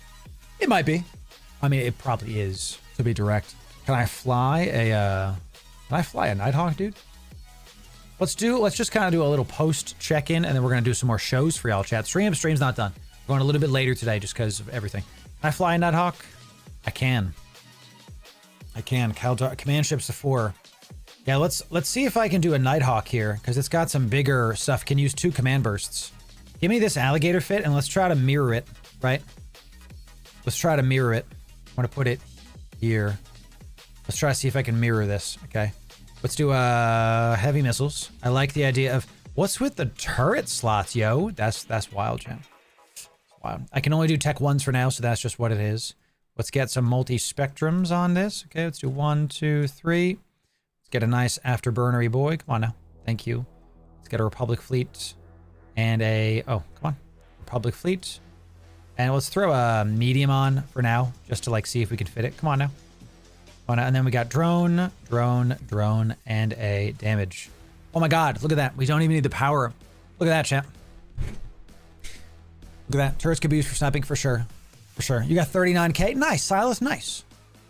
It might be. I mean, it probably is, to be direct. Can I fly a Nighthawk, dude? Let's just kind of do a little post check-in, and then we're going to do some more shows for y'all, chat. Stream's not done. We're going a little bit later today just because of everything. Can I fly a Nighthawk? I can. Command ships to 4. Yeah, let's see if I can do a Nighthawk here, because it's got some bigger stuff. Can use 2 command bursts. Give me this Alligator fit, and let's try to mirror it, right? Let's try to mirror it. I'm going to put it here. Let's try to see if I can mirror this, okay? Let's do heavy missiles. I like the idea of... What's with the turret slots, yo? That's wild, Jam. Wild. I can only do Tech 1s for now, so that's just what it is. Let's get some multi-spectrums on this. Okay, let's do 1, 2, 3. Let's get a nice afterburnery boy. Come on now. Thank you. Let's get a Republic fleet. and a, oh, come on, Republic fleet. And let's throw a medium on for now, just to like see if we can fit it. Come on now. Come on now. And then we got drone, and a damage. Oh my God, look at that. We don't even need the power. Look at that, champ. Look at that. Turrets could be used for sniping for sure. For sure. You got 39K. Nice, Silas. Nice.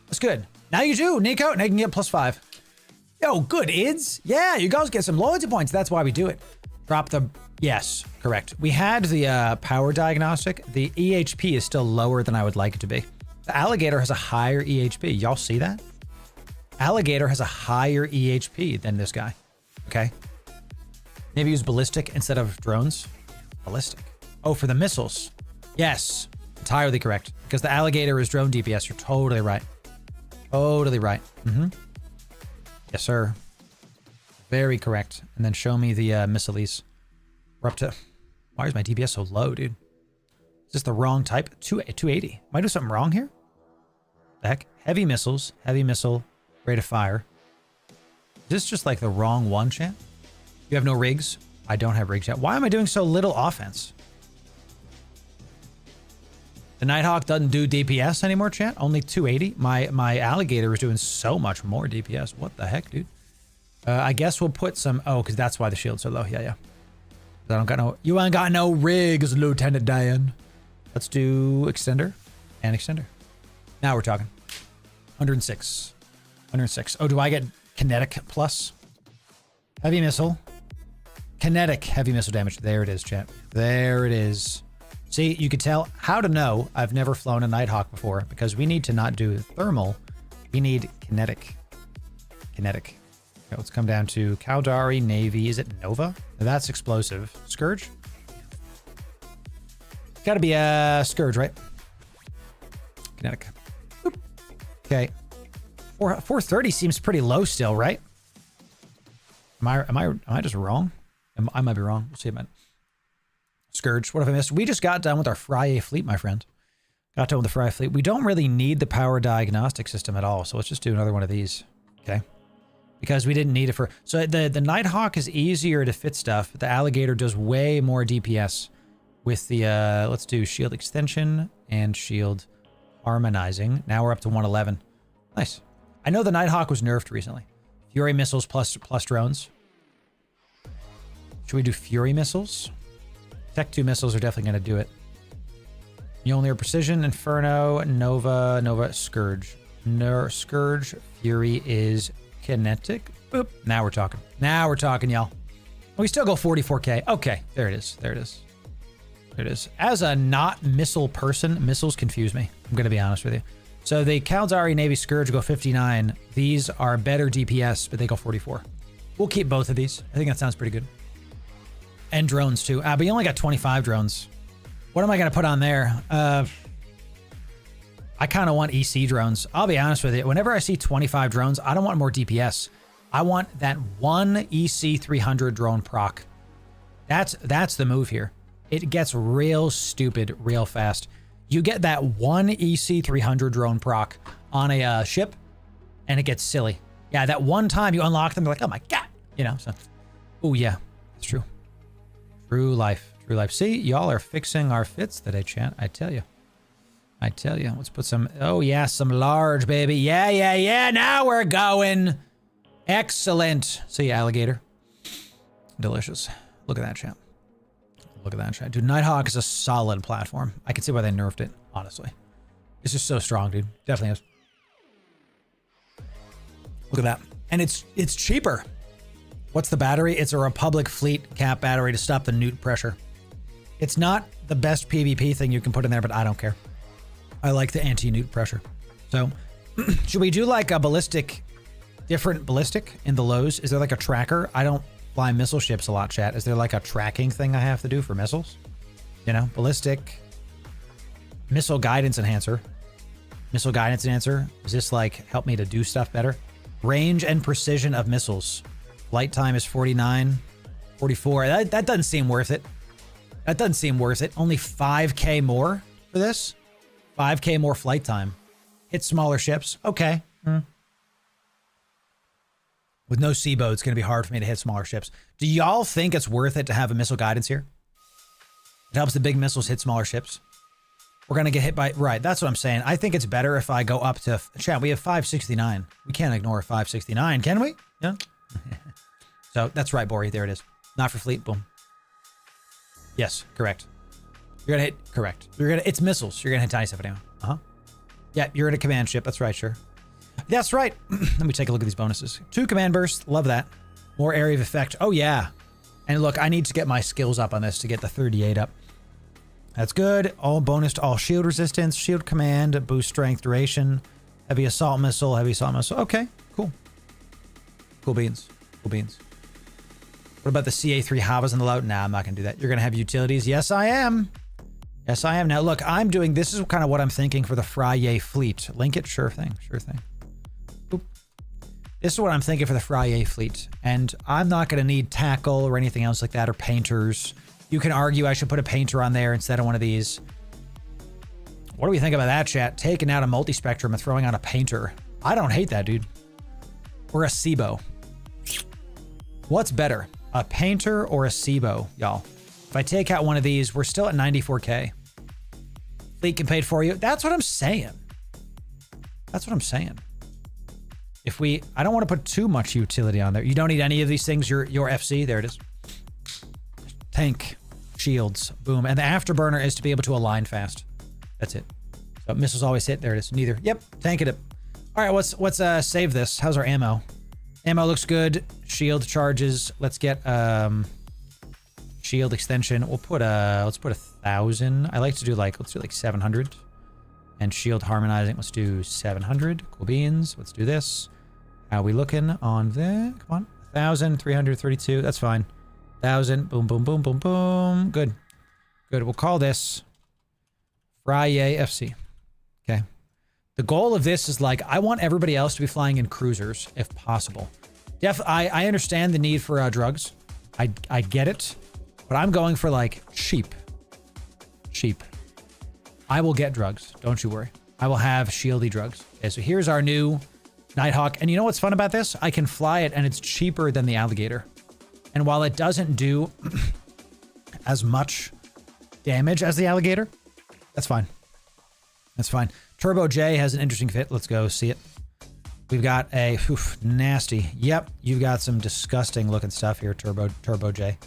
That's good. Now you do, Nico. Now you can get +5. Yo, good, Ids. Yeah, you guys get some loyalty points. That's why we do it. Drop the... Yes, correct. We had the power diagnostic. The EHP is still lower than I would like it to be. The alligator has a higher EHP. Y'all see that? Alligator has a higher EHP than this guy. Okay. Maybe use ballistic instead of drones. Ballistic. Oh, for the missiles. Yes, entirely correct. Because the alligator is drone DPS. You're totally right. Totally right. Yes, sir. Very correct. And then show me the missiles. We're up to... Why is my DPS so low, dude? Is this the wrong type? 280. Am I doing something wrong here? The heck? Heavy missiles. Heavy missile. Rate of fire. Is this just like the wrong one, chat? You have no rigs? I don't have rigs yet. Why am I doing so little offense? The Nighthawk doesn't do DPS anymore, chat. Only 280. My alligator is doing so much more DPS. What the heck, dude? I guess we'll put some... Oh, because that's why the shield's so low. Yeah. I don't got no... You ain't got no rigs, Lieutenant Dan. Let's do extender and extender. Now we're talking. 106. 106. Oh, do I get kinetic plus? Heavy missile. Kinetic heavy missile damage. There it is, chat. There it is. See, you could tell how to know I've never flown a Nighthawk before because we need to not do thermal. We need kinetic. Kinetic. Okay, let's come down to Caldari, Navy. Is it Nova? That's explosive. Scourge? Gotta be a Scourge, right? Kinetic. Boop. Okay. 430 seems pretty low still, right? Am I just wrong? I might be wrong. We'll see about it. Scourge. What have I missed? We just got done with our FRIYAY fleet, my friend. Got done with the FRIYAY fleet. We don't really need the power diagnostic system at all, so let's just do another one of these. Okay. Because we didn't need it for... So the Nighthawk is easier to fit stuff. The alligator does way more DPS with the... let's do shield extension and shield harmonizing. Now we're up to 111. Nice. I know the Nighthawk was nerfed recently. Fury missiles plus drones. Should we do Fury missiles? Tech 2 missiles are definitely going to do it. Mjolnir Precision, Inferno, Nova, Scourge. Scourge, Fury is kinetic. Boop. Now we're talking. Now we're talking, y'all. We still go 44K. Okay, there it is. There it is. There it is. As a not missile person, missiles confuse me. I'm going to be honest with you. So the Caldari Navy Scourge go 59. These are better DPS, but they go 44. We'll keep both of these. I think that sounds pretty good. And drones too. But you only got 25 drones. What am I going to put on there? I kind of want EC drones. I'll be honest with you. Whenever I see 25 drones, I don't want more DPS. I want that one EC 300 drone proc. That's the move here. It gets real stupid real fast. You get that one EC 300 drone proc on a ship, and it gets silly. Yeah, that one time you unlock them, they're like, oh my God. You know, so. Oh yeah, that's true. True life. True life. See, y'all are fixing our fits today, chat. I tell you. I tell you. Let's put some... Oh, yeah, some large, baby. Yeah. Now we're going. Excellent. See, alligator. Delicious. Look at that, chat. Look at that, chat. Dude, Nighthawk is a solid platform. I can see why they nerfed it, honestly. It's just so strong, dude. Definitely is. Look at that. And it's cheaper. What's the battery? It's a Republic fleet cap battery to stop the newt pressure. It's not the best PvP thing you can put in there, but I don't care. I like the anti-newt pressure. So, should we do like a ballistic, different ballistic in the lows? Is there like a tracker? I don't fly missile ships a lot, chat. Is there like a tracking thing I have to do for missiles? You know, ballistic, missile guidance enhancer. Missile guidance enhancer. Does this like help me to do stuff better? Range and precision of missiles. Flight time is 49, 44. That doesn't seem worth it. That doesn't seem worth it. Only 5K more for this? 5K more flight time. Hit smaller ships. Okay. With no SIBO, it's going to be hard for me to hit smaller ships. Do y'all think it's worth it to have a missile guidance here? It helps the big missiles hit smaller ships. We're going to get hit by... Right, that's what I'm saying. I think it's better if I go up to... Chat, we have 569. We can't ignore 569, can we? Yeah. So, that's right, Bori. There it is. Not for fleet. Boom. Yes, correct. You're going to hit... Correct. You're going to... It's missiles. You're going to hit tiny stuff anyway. Uh-huh. Yeah, you're in a command ship. That's right, sure. That's right. Let me take a look at these bonuses. 2 command bursts. Love that. More area of effect. Oh, yeah. And look, I need to get my skills up on this to get the 38 up. That's good. All bonus to all shield resistance, shield command, boost strength, duration, heavy assault missile, heavy assault missile. Okay, cool. Cool beans. Cool beans. What about the CA3 Hives in the load? Nah, I'm not going to do that. You're going to have utilities. Yes, I am. Yes, I am. Now, look, I'm doing... This is kind of what I'm thinking for the FRIYAY fleet. Link it? Sure thing. Sure thing. Boop. This is what I'm thinking for the FRIYAY fleet. And I'm not going to need tackle or anything else like that, or painters. You can argue I should put a painter on there instead of one of these. What do we think about that, chat? Taking out a multi-spectrum and throwing on a painter. I don't hate that, dude. Or a SIBO. What's better? A painter or a SIBO, y'all? If I take out one of these, we're still at 94k. Fleet can pay it for you. That's what I'm saying. That's what I'm saying. If we... I don't want to put too much utility on there. You don't need any of these things. Your FC. There it is. Tank. Shields. Boom. And the afterburner is to be able to align fast. That's it. So missiles always hit. There it is. Neither. Yep. Tank it up. All right. Let's save this. How's our ammo? Ammo looks good. Shield charges. Let's get shield extension. We'll put let's put 1,000. I like to do let's do 700. And shield harmonizing. Let's do 700. Cool beans. Let's do this. How are we looking on there? Come on. 1,332. That's fine. 1,000. Boom, boom, boom, boom, boom. Good. Good. We'll call this FRIYAY FC. Okay. The goal of this is I want everybody else to be flying in cruisers if possible. I understand the need for drugs. I get it. But I'm going for cheap. Cheap. I will get drugs. Don't you worry. I will have shieldy drugs. Okay, so here's our new Nighthawk. And you know what's fun about this? I can fly it and it's cheaper than the Alligator. And while it doesn't do as much damage as the Alligator, that's fine. That's fine. Turbo J has an interesting fit. Let's go see it. We've got a nasty. Yep, you've got some disgusting looking stuff here, Turbo J.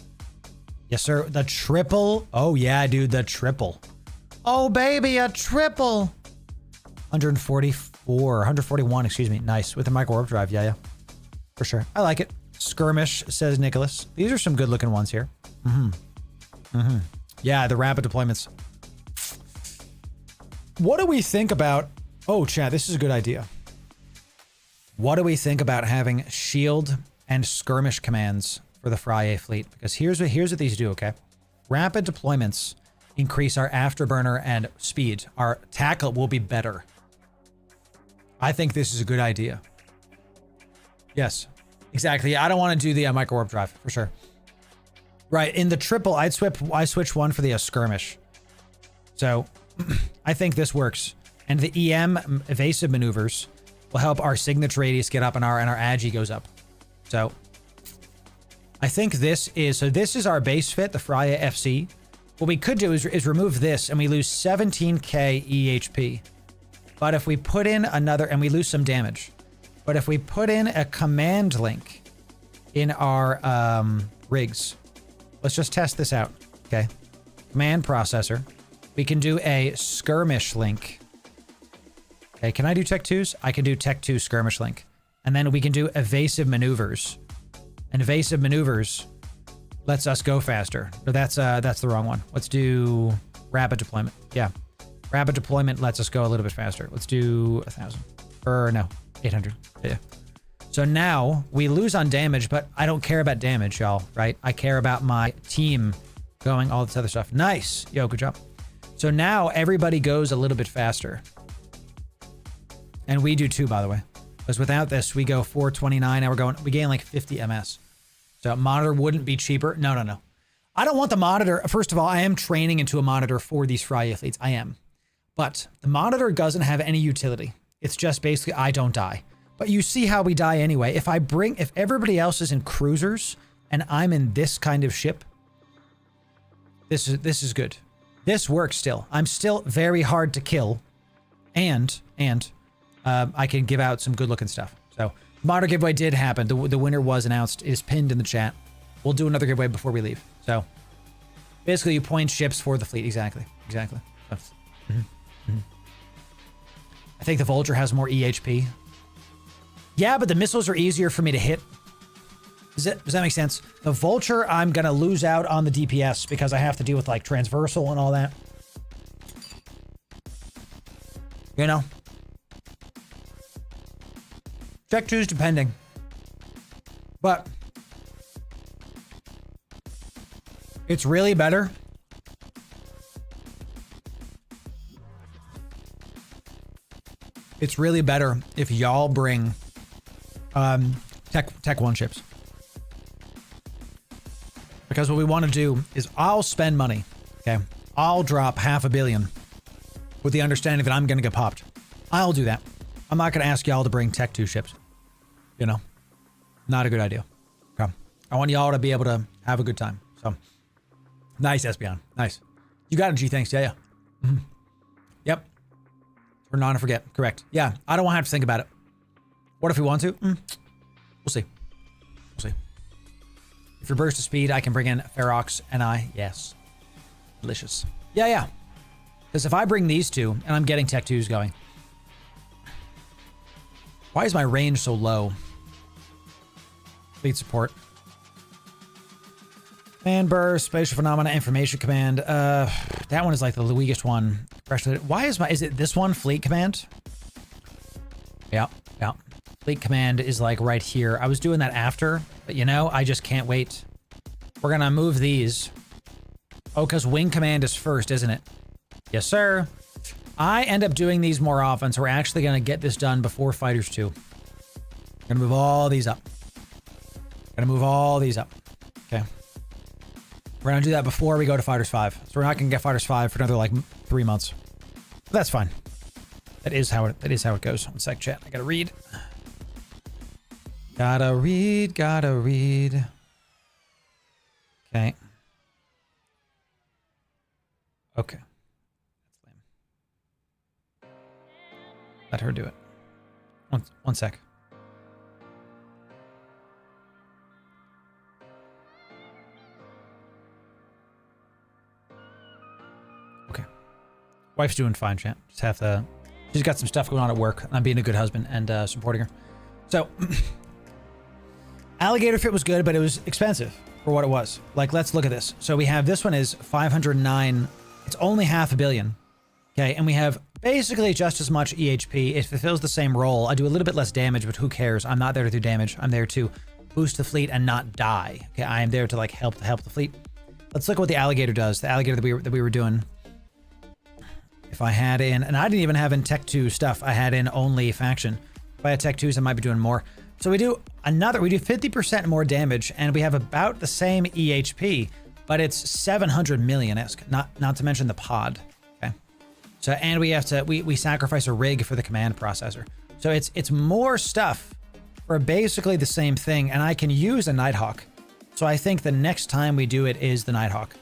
Yes, sir. The triple. Oh, yeah, dude, the triple. Oh, baby, a triple. 141, excuse me. Nice. With the micro warp drive. Yeah. For sure. I like it. Skirmish, says Nicholas. These are some good looking ones here. Yeah, the rapid deployments. What do we think about... Oh, chat, this is a good idea. What do we think about having shield and skirmish commands for the FRIYAY fleet? Because here's what these do, okay? Rapid deployments increase our afterburner and speed. Our tackle will be better. I think this is a good idea. Yes, exactly. I don't want to do the micro warp drive for sure. Right, in the triple, I switch one for the skirmish. So I think this works. And the EM evasive maneuvers will help our signature radius get up and our agi goes up. So I think this is our base fit, the FRIYAY FC. What we could do is remove this and we lose 17k EHP. But if we put in another, and we lose some damage. But if we put in a command link in our rigs, let's just test this out, okay? Command processor. We can do a skirmish link. Okay, can I do Tech 2s? I can do Tech 2 skirmish link. And then we can do evasive maneuvers. And evasive maneuvers lets us go faster. No, that's the wrong one. Let's do rapid deployment. Yeah. Rapid deployment lets us go a little bit faster. Let's do 1,000. Or no, 800. Yeah. So now we lose on damage, but I don't care about damage, y'all, right? I care about my team going, all this other stuff. Nice. Yo, good job. So now everybody goes a little bit faster. And we do too, by the way. Because without this, we go 429. Now we gain like 50 MS. So monitor wouldn't be cheaper. No. I don't want the monitor. First of all, I am training into a monitor for these FRIYAY fleets. I am. But the monitor doesn't have any utility. It's just basically I don't die. But you see how we die anyway. If everybody else is in cruisers and I'm in this kind of ship, This is good. This works still. I'm still very hard to kill, and I can give out some good looking stuff. So modern giveaway did happen. The winner was announced. It is pinned in the chat. We'll do another giveaway before we leave. So basically, you point ships for the fleet. Exactly. I think the Vulture has more EHP. Yeah, but the missiles are easier for me to hit. Does that make sense? The Vulture, I'm gonna lose out on the DPS because I have to deal with like transversal and all that. You know? Check 2s depending. But it's really better. It's really better if y'all bring Tech 1 ships. Because what we want to do is I'll spend money, okay? I'll drop $500 million with the understanding that I'm going to get popped. I'll do that. I'm not going to ask y'all to bring Tech 2 ships. You know? Not a good idea. Okay. I want y'all to be able to have a good time. So, nice, Espeon. Nice. You got it, G. Thanks. Yeah. Mm-hmm. Yep. Turn on and forget. Correct. Yeah. I don't want to have to think about it. What if we want to? We'll see. We'll see. If your burst of speed, I can bring in Ferox and I. Yes. Delicious. Yeah. Because if I bring these two, and I'm getting Tech 2s going. Why is my range so low? Fleet support. Command burst, spatial phenomena, information command. That one is like the weakest one. Why is it this one? Fleet command? Yeah. Fleet command is like right here. I was doing that after, but you know, I just can't wait. We're gonna move these. Oh, because wing command is first, isn't it? Yes, sir. I end up doing these more often, so we're actually gonna get this done before Fighters 2. We're gonna move all these up. Okay. We're gonna do that before we go to Fighters 5. So we're not gonna get Fighters 5 for another like 3 months. But that's fine. That is how it goes. One sec, chat. I gotta read. Gotta read. Okay. Okay. That's lame. Let her do it. One sec. Okay. Wife's doing fine, chat. Just have to... She's got some stuff going on at work. I'm being a good husband and supporting her. So... Alligator fit was good, but it was expensive for what it was. Like, let's look at this. So we have, this one is 509. It's only $500 million. Okay, and we have basically just as much EHP. It fulfills the same role. I do a little bit less damage, but who cares? I'm not there to do damage. I'm there to boost the fleet and not die. Okay, I am there to like help the fleet. Let's look at what the alligator does. The alligator that we were doing. If I had in, and I didn't even have in Tech 2 stuff. I had in only faction. If I had Tech 2s, I might be doing more. So we do 50% more damage, and we have about the same EHP, but it's 700 million-esque, not to mention the pod. Okay. So, and we have to, we sacrifice a rig for the command processor. So it's more stuff for basically the same thing, and I can use a Nighthawk. So I think the next time we do it is the Nighthawk.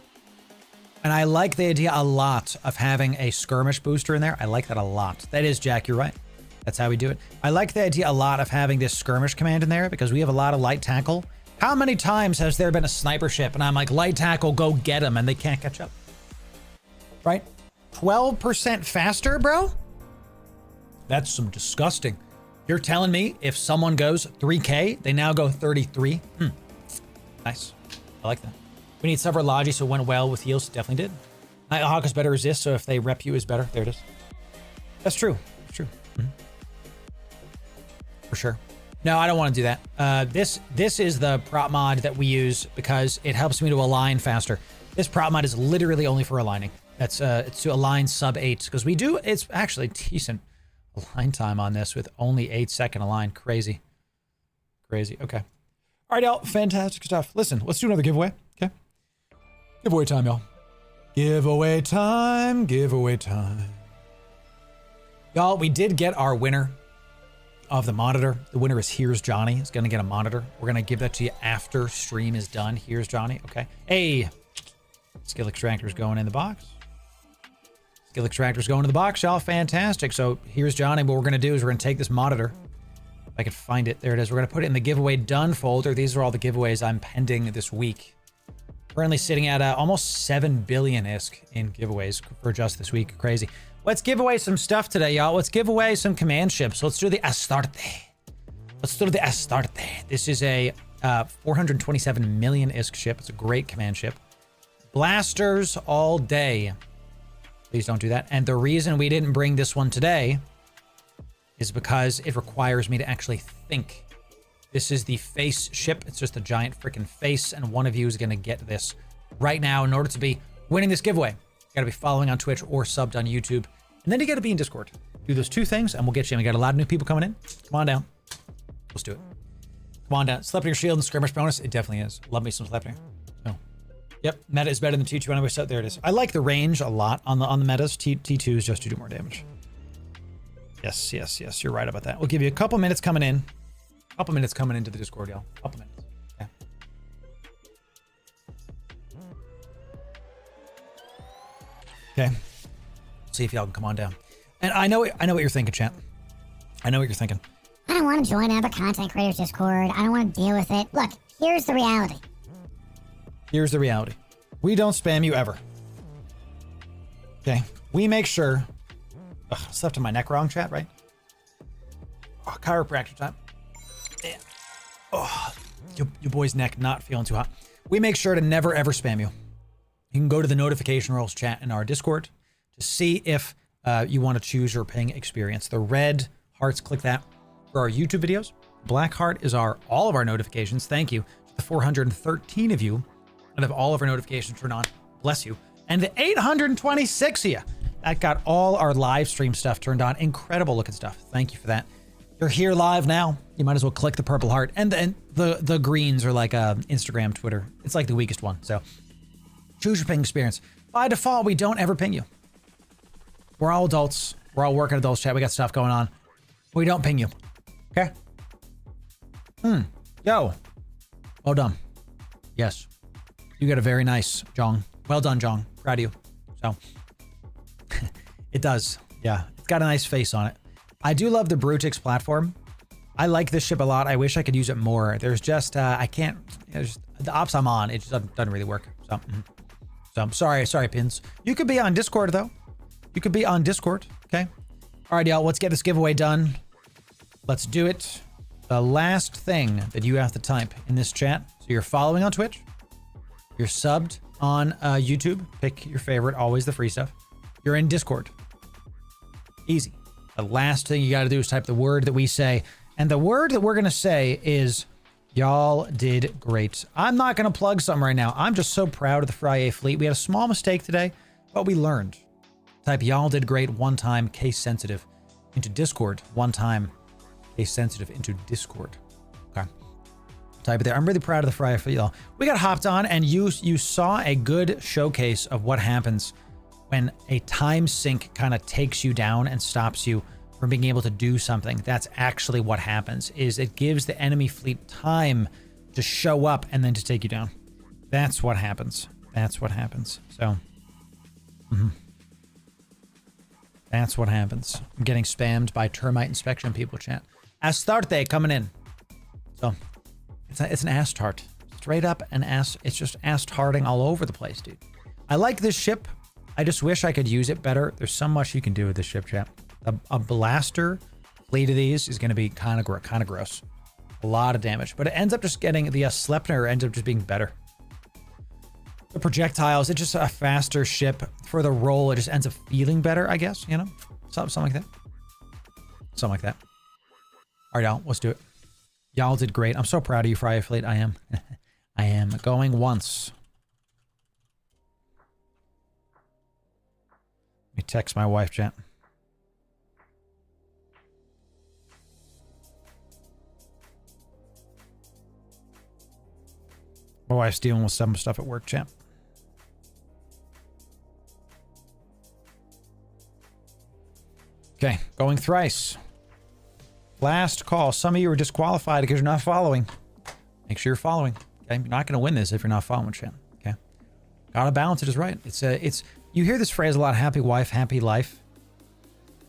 And I like the idea a lot of having a skirmish booster in there. I like that a lot. That is, Jack, you're right. That's how we do it. I like the idea a lot of having this skirmish command in there because we have a lot of light tackle. How many times has there been a sniper ship and I'm like, light tackle, go get them, and they can't catch up? Right? 12% faster, bro? That's some disgusting. You're telling me if someone goes 3K, they now go 33? Nice. I like that. We need several Logi, so it went well with heals. Definitely did. Nighthawk is better resist, so if they rep you is better. There it is. That's true. That's true. For sure. No, I don't want to do that. This is the prop mod that we use because it helps me to align faster. This prop mod is literally only for aligning. That's it's to align sub 8 because we do. It's actually decent align time on this with only 8-second align. Crazy. Okay. All right, y'all. Fantastic stuff. Listen, let's do another giveaway. Okay. Giveaway time, y'all. Giveaway time. Y'all, we did get our winner of the monitor. The winner is Here's Johnny. He's gonna get a monitor. We're gonna give that to you after stream is done. Here's Johnny. Okay. Hey, Skill extractor's going in the box. Skill extractor's going in the box, y'all. Fantastic. So here's Johnny. What we're going to do is we're going to take this monitor. If I can find it. There it is. We're going to put it in the giveaway done folder. These are all the giveaways I'm pending this week. Currently sitting at almost 7 billion ISK in giveaways for just this week. Crazy. Let's give away some stuff today, y'all. Let's give away some command ships. Let's do the Astarte. Let's do the Astarte. This is a 427 million ISK ship. It's a great command ship. Blasters all day. Please don't do that. And the reason we didn't bring this one today is because it requires me to actually think. This is the face ship. It's just a giant freaking face, and one of you is going to get this right now in order to be winning this giveaway. You got to be following on Twitch or subbed on YouTube, and then you got to be in Discord. Do those two things, and we'll get you in. We got a lot of new people coming in. Come on down. Let's do it. Come on down. Sleipnir shield and skirmish bonus. It definitely is. Love me some Sleipnir. Oh. Yep. Meta is better than T2 anyway, so there it is. I like the range a lot on the metas. T2 is just to do more damage. Yes, yes, yes. You're right about that. We'll give you a couple minutes coming in. Couple minutes coming into the Discord, y'all. Couple minutes. Yeah. Okay. See if y'all can come on down. And I know what you're thinking, chat. I know what you're thinking. I don't want to join another content creators Discord. I don't want to deal with it. Look, here's the reality. Here's the reality. We don't spam you ever. Okay. We make sure. Ugh, slept in my neck wrong, chat, right? Oh, chiropractor time. Yeah. Oh, your boy's neck not feeling too hot. We make sure to never ever spam you. You can go to the notification rolls chat in our Discord to see if you want to choose your ping experience. The red hearts, click that for our YouTube videos. Black heart is all of our notifications. Thank you to the 413 of you that have all of our notifications turned on. Bless you. And the 826 of you that got all our live stream stuff turned on. Incredible looking stuff. Thank you for that. You're here live now. You might as well click the purple heart. And the greens are like Instagram, Twitter. It's like the weakest one. So choose your ping experience. By default, we don't ever ping you. We're all adults. We're all working adults chat. We got stuff going on. We don't ping you. Okay? Yo. Well done. Yes. You got a very nice Jong. Well done, Jong. Proud of you. So it does. Yeah. It's got a nice face on it. I do love the Brutix platform. I like this ship a lot. I wish I could use it more. There's just, I can't, the ops I'm on, it just doesn't really work. So I'm sorry, Pins. You could be on Discord though. You could be on Discord, okay? All right, y'all, let's get this giveaway done. Let's do it. The last thing that you have to type in this chat. So you're following on Twitch. You're subbed on YouTube. Pick your favorite, always the free stuff. You're in Discord. Easy. The last thing you got to do is type the word that we say. And the word that we're going to say is, y'all did great. I'm not going to plug something right now. I'm just so proud of the FRIYAY fleet. We had a small mistake today, but we learned. Type y'all did great one time, case sensitive, into Discord. One time, case sensitive, into Discord. Okay. Type it there. I'm really proud of the FRIYAY fleet, y'all. We got hopped on, and you saw a good showcase of what happens when a time sink kind of takes you down and stops you from being able to do something. That's actually what happens, is it gives the enemy fleet time to show up and then to take you down. That's what happens. That's what happens. So, that's what happens. I'm getting spammed by termite inspection people, chat. Astarte coming in. So, it's an Astarte. Straight up an ass. It's just Astarting all over the place, dude. I like this ship. I just wish I could use it better. There's so much you can do with this ship, chat. A blaster fleet of these is going to be kind of gross. A lot of damage, but it ends up just getting the Sleipnir ends up just being better. The projectiles, it's just a faster ship for the roll. It just ends up feeling better, I guess. You know, something like that. Something like that. All right, y'all, let's do it. Y'all did great. I'm so proud of you, FRIYAY fleet. I am. I am going once. Let me text my wife, chat. My wife's dealing with some stuff at work, chat. Okay, going thrice. Last call. Some of you are disqualified because you're not following. Make sure you're following. Okay, you're not going to win this if you're not following, chat. Okay. Gotta balance it is right. It's you hear this phrase a lot, happy wife, happy life.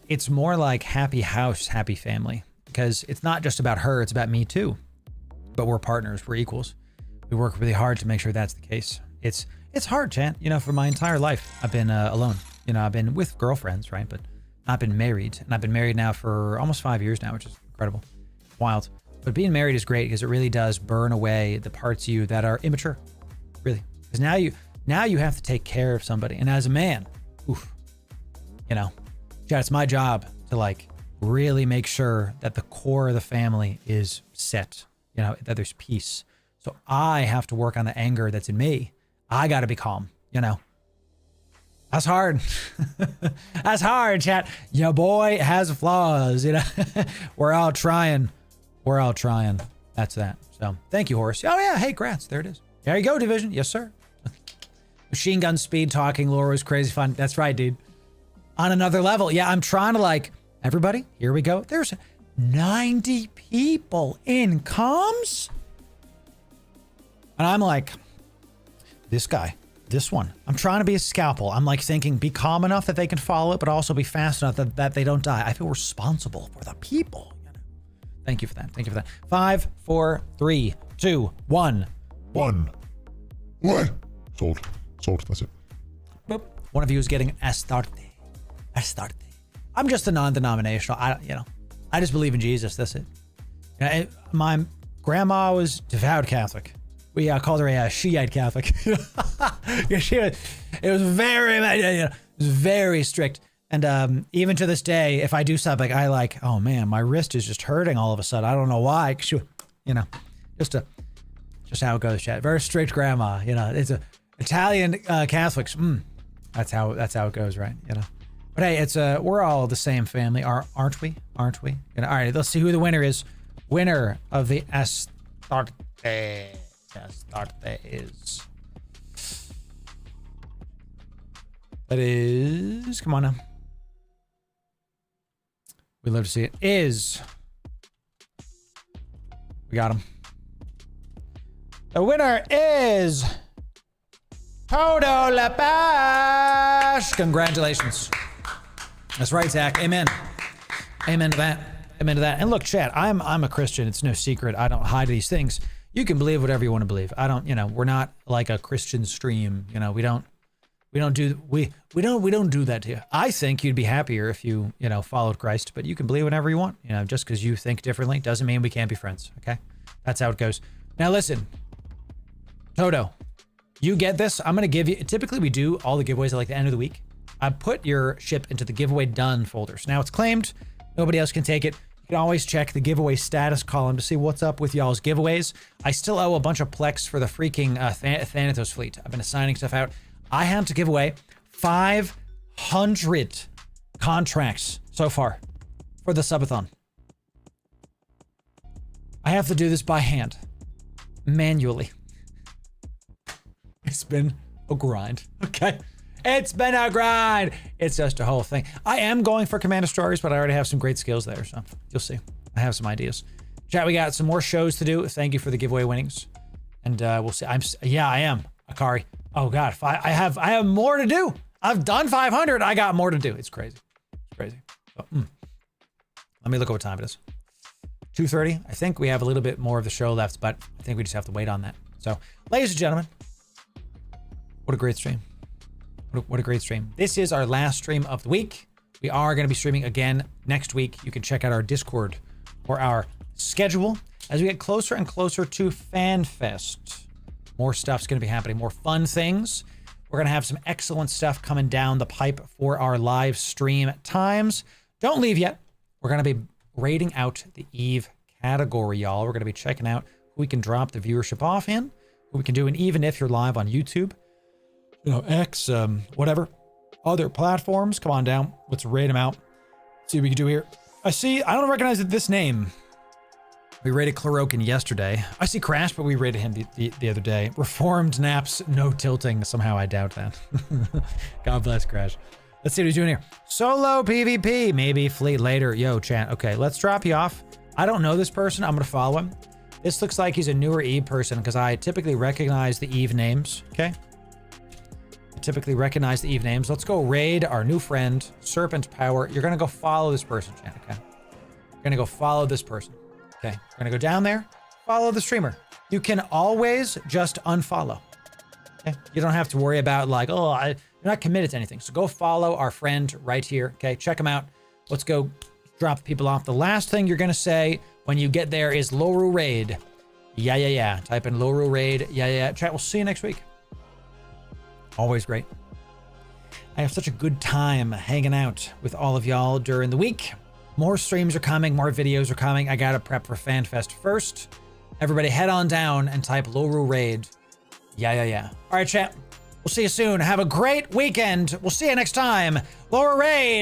It's more like happy house, happy family, because it's not just about her, it's about me too. But we're partners, we're equals. We work really hard to make sure that's the case. It's hard, chat. You know, for my entire life, I've been alone. You know, I've been with girlfriends, right? But not been married. And I've been married now for almost 5 years now, which is incredible. Wild. But being married is great because it really does burn away the parts of you that are immature. Really. Because now you have to take care of somebody. And as a man, oof, you know, chat, it's my job to like really make sure that the core of the family is set, you know, that there's peace. So I have to work on the anger that's in me. I got to be calm, you know. That's hard. That's hard, chat. Your boy has flaws, you know. We're all trying. We're all trying. That's that. So thank you, Horace. Oh yeah, hey, grats. There it is. There you go, Division. Yes, sir. Machine gun speed talking. Loru is crazy fun. That's right, dude. On another level. Yeah, I'm trying to like, everybody, here we go. There's 90 people in comms. And I'm like, this guy, this one. I'm trying to be a scalpel. I'm like thinking, be calm enough that they can follow it, but also be fast enough that they don't die. I feel responsible for the people. Thank you for that. Thank you for that. 5, 4, 3, 2, 1. 1. What? Sold. Sold. That's it. Boop. One of you is getting Astarte. Astarte. I'm just a non-denominational. I just believe in Jesus. That's it. My grandma was devout Catholic. We called her a Shiite Catholic. Yeah, it was very strict. And even to this day, if I do something, I like, oh man, my wrist is just hurting all of a sudden. I don't know why. 'Cause you know, just how it goes, chat. Very strict grandma. You know, it's a Italian Catholics. That's how it goes, right? You know. But hey, we're all the same family, aren't we? Aren't we? You know, all right, let's see who the winner is. Winner of the Astarte. Astarte is. That is. Come on now. We'd love to see it. Is. We got him. The winner is. Todo La Paz. Congratulations. That's right, Zach. Amen. Amen to that. Amen to that. And look, chat, I'm a Christian. It's no secret. I don't hide these things. You can believe whatever you want to believe. I don't, you know, we're not like a Christian stream. You know, we don't do that to you. I think you'd be happier if you followed Christ, but you can believe whatever you want. You know, just because you think differently doesn't mean we can't be friends. Okay. That's how it goes. Now listen, Toto, you get this. I'm going to give you, typically we do all the giveaways at like the end of the week. I put your ship into the giveaway done folder. So now it's claimed. Nobody else can take it. You can always check the giveaway status column to see what's up with y'all's giveaways. I still owe a bunch of Plex for the freaking Thanatos fleet. I've been assigning stuff out. I have to give away 500 contracts so far for the subathon. I have to do this by hand, manually. It's been a grind, okay? It's been a grind. It's just a whole thing. I am going for Commander Stories, but I already have some great skills there, so you'll see. I have some ideas. Chat, we got some more shows to do. Thank you for the giveaway winnings. And we'll see. I am. Akari. Oh God, I have more to do. I've done 500. I got more to do. It's crazy. It's crazy. So, let me look at what time it is. 2:30. I think we have a little bit more of the show left, but I think we just have to wait on that. So, ladies and gentlemen, what a great stream. What a great stream. This is our last stream of the week. We are going to be streaming again next week. You can check out our Discord for our schedule as we get closer and closer to FanFest. More stuff's going to be happening, more fun things. We're going to have some excellent stuff coming down the pipe for our live stream times. Don't leave yet. We're going to be rating out the Eve category, y'all. We're going to be checking out who we can drop the viewership off in, who we can do an even if you're live on YouTube. You know, X, whatever, other platforms. Come on down. Let's rate them out. See what we can do here. I don't recognize this name. We rated Chlorokin yesterday. I see Crash, but we rated him the other day. Reformed Naps, no tilting. Somehow I doubt that. God bless Crash. Let's see what he's doing here. Solo PvP, maybe fleet later. Yo, chat. Okay, let's drop you off. I don't know this person. I'm going to follow him. This looks like he's a newer Eve person because I typically recognize the Eve names. Okay. typically recognize the Eve names. Let's go raid our new friend, Serpent Power. You're gonna go follow this person, chat, okay? You're gonna go follow this person, okay? You're gonna go down there, follow the streamer. You can always just unfollow, okay? You don't have to worry about like, oh, you're not committed to anything. So go follow our friend right here, okay? Check him out. Let's go drop people off. The last thing you're gonna say when you get there is Loru raid. Yeah. Type in Loru raid. Yeah. Chat, we'll see you next week. Always great. I have such a good time hanging out with all of y'all during the week. More streams are coming, more videos are coming. I gotta prep for FanFest first. Everybody head on down and type Loru raid. Yeah. All right, chat. We'll see you soon. Have a great weekend. We'll see you next time. Loru raid.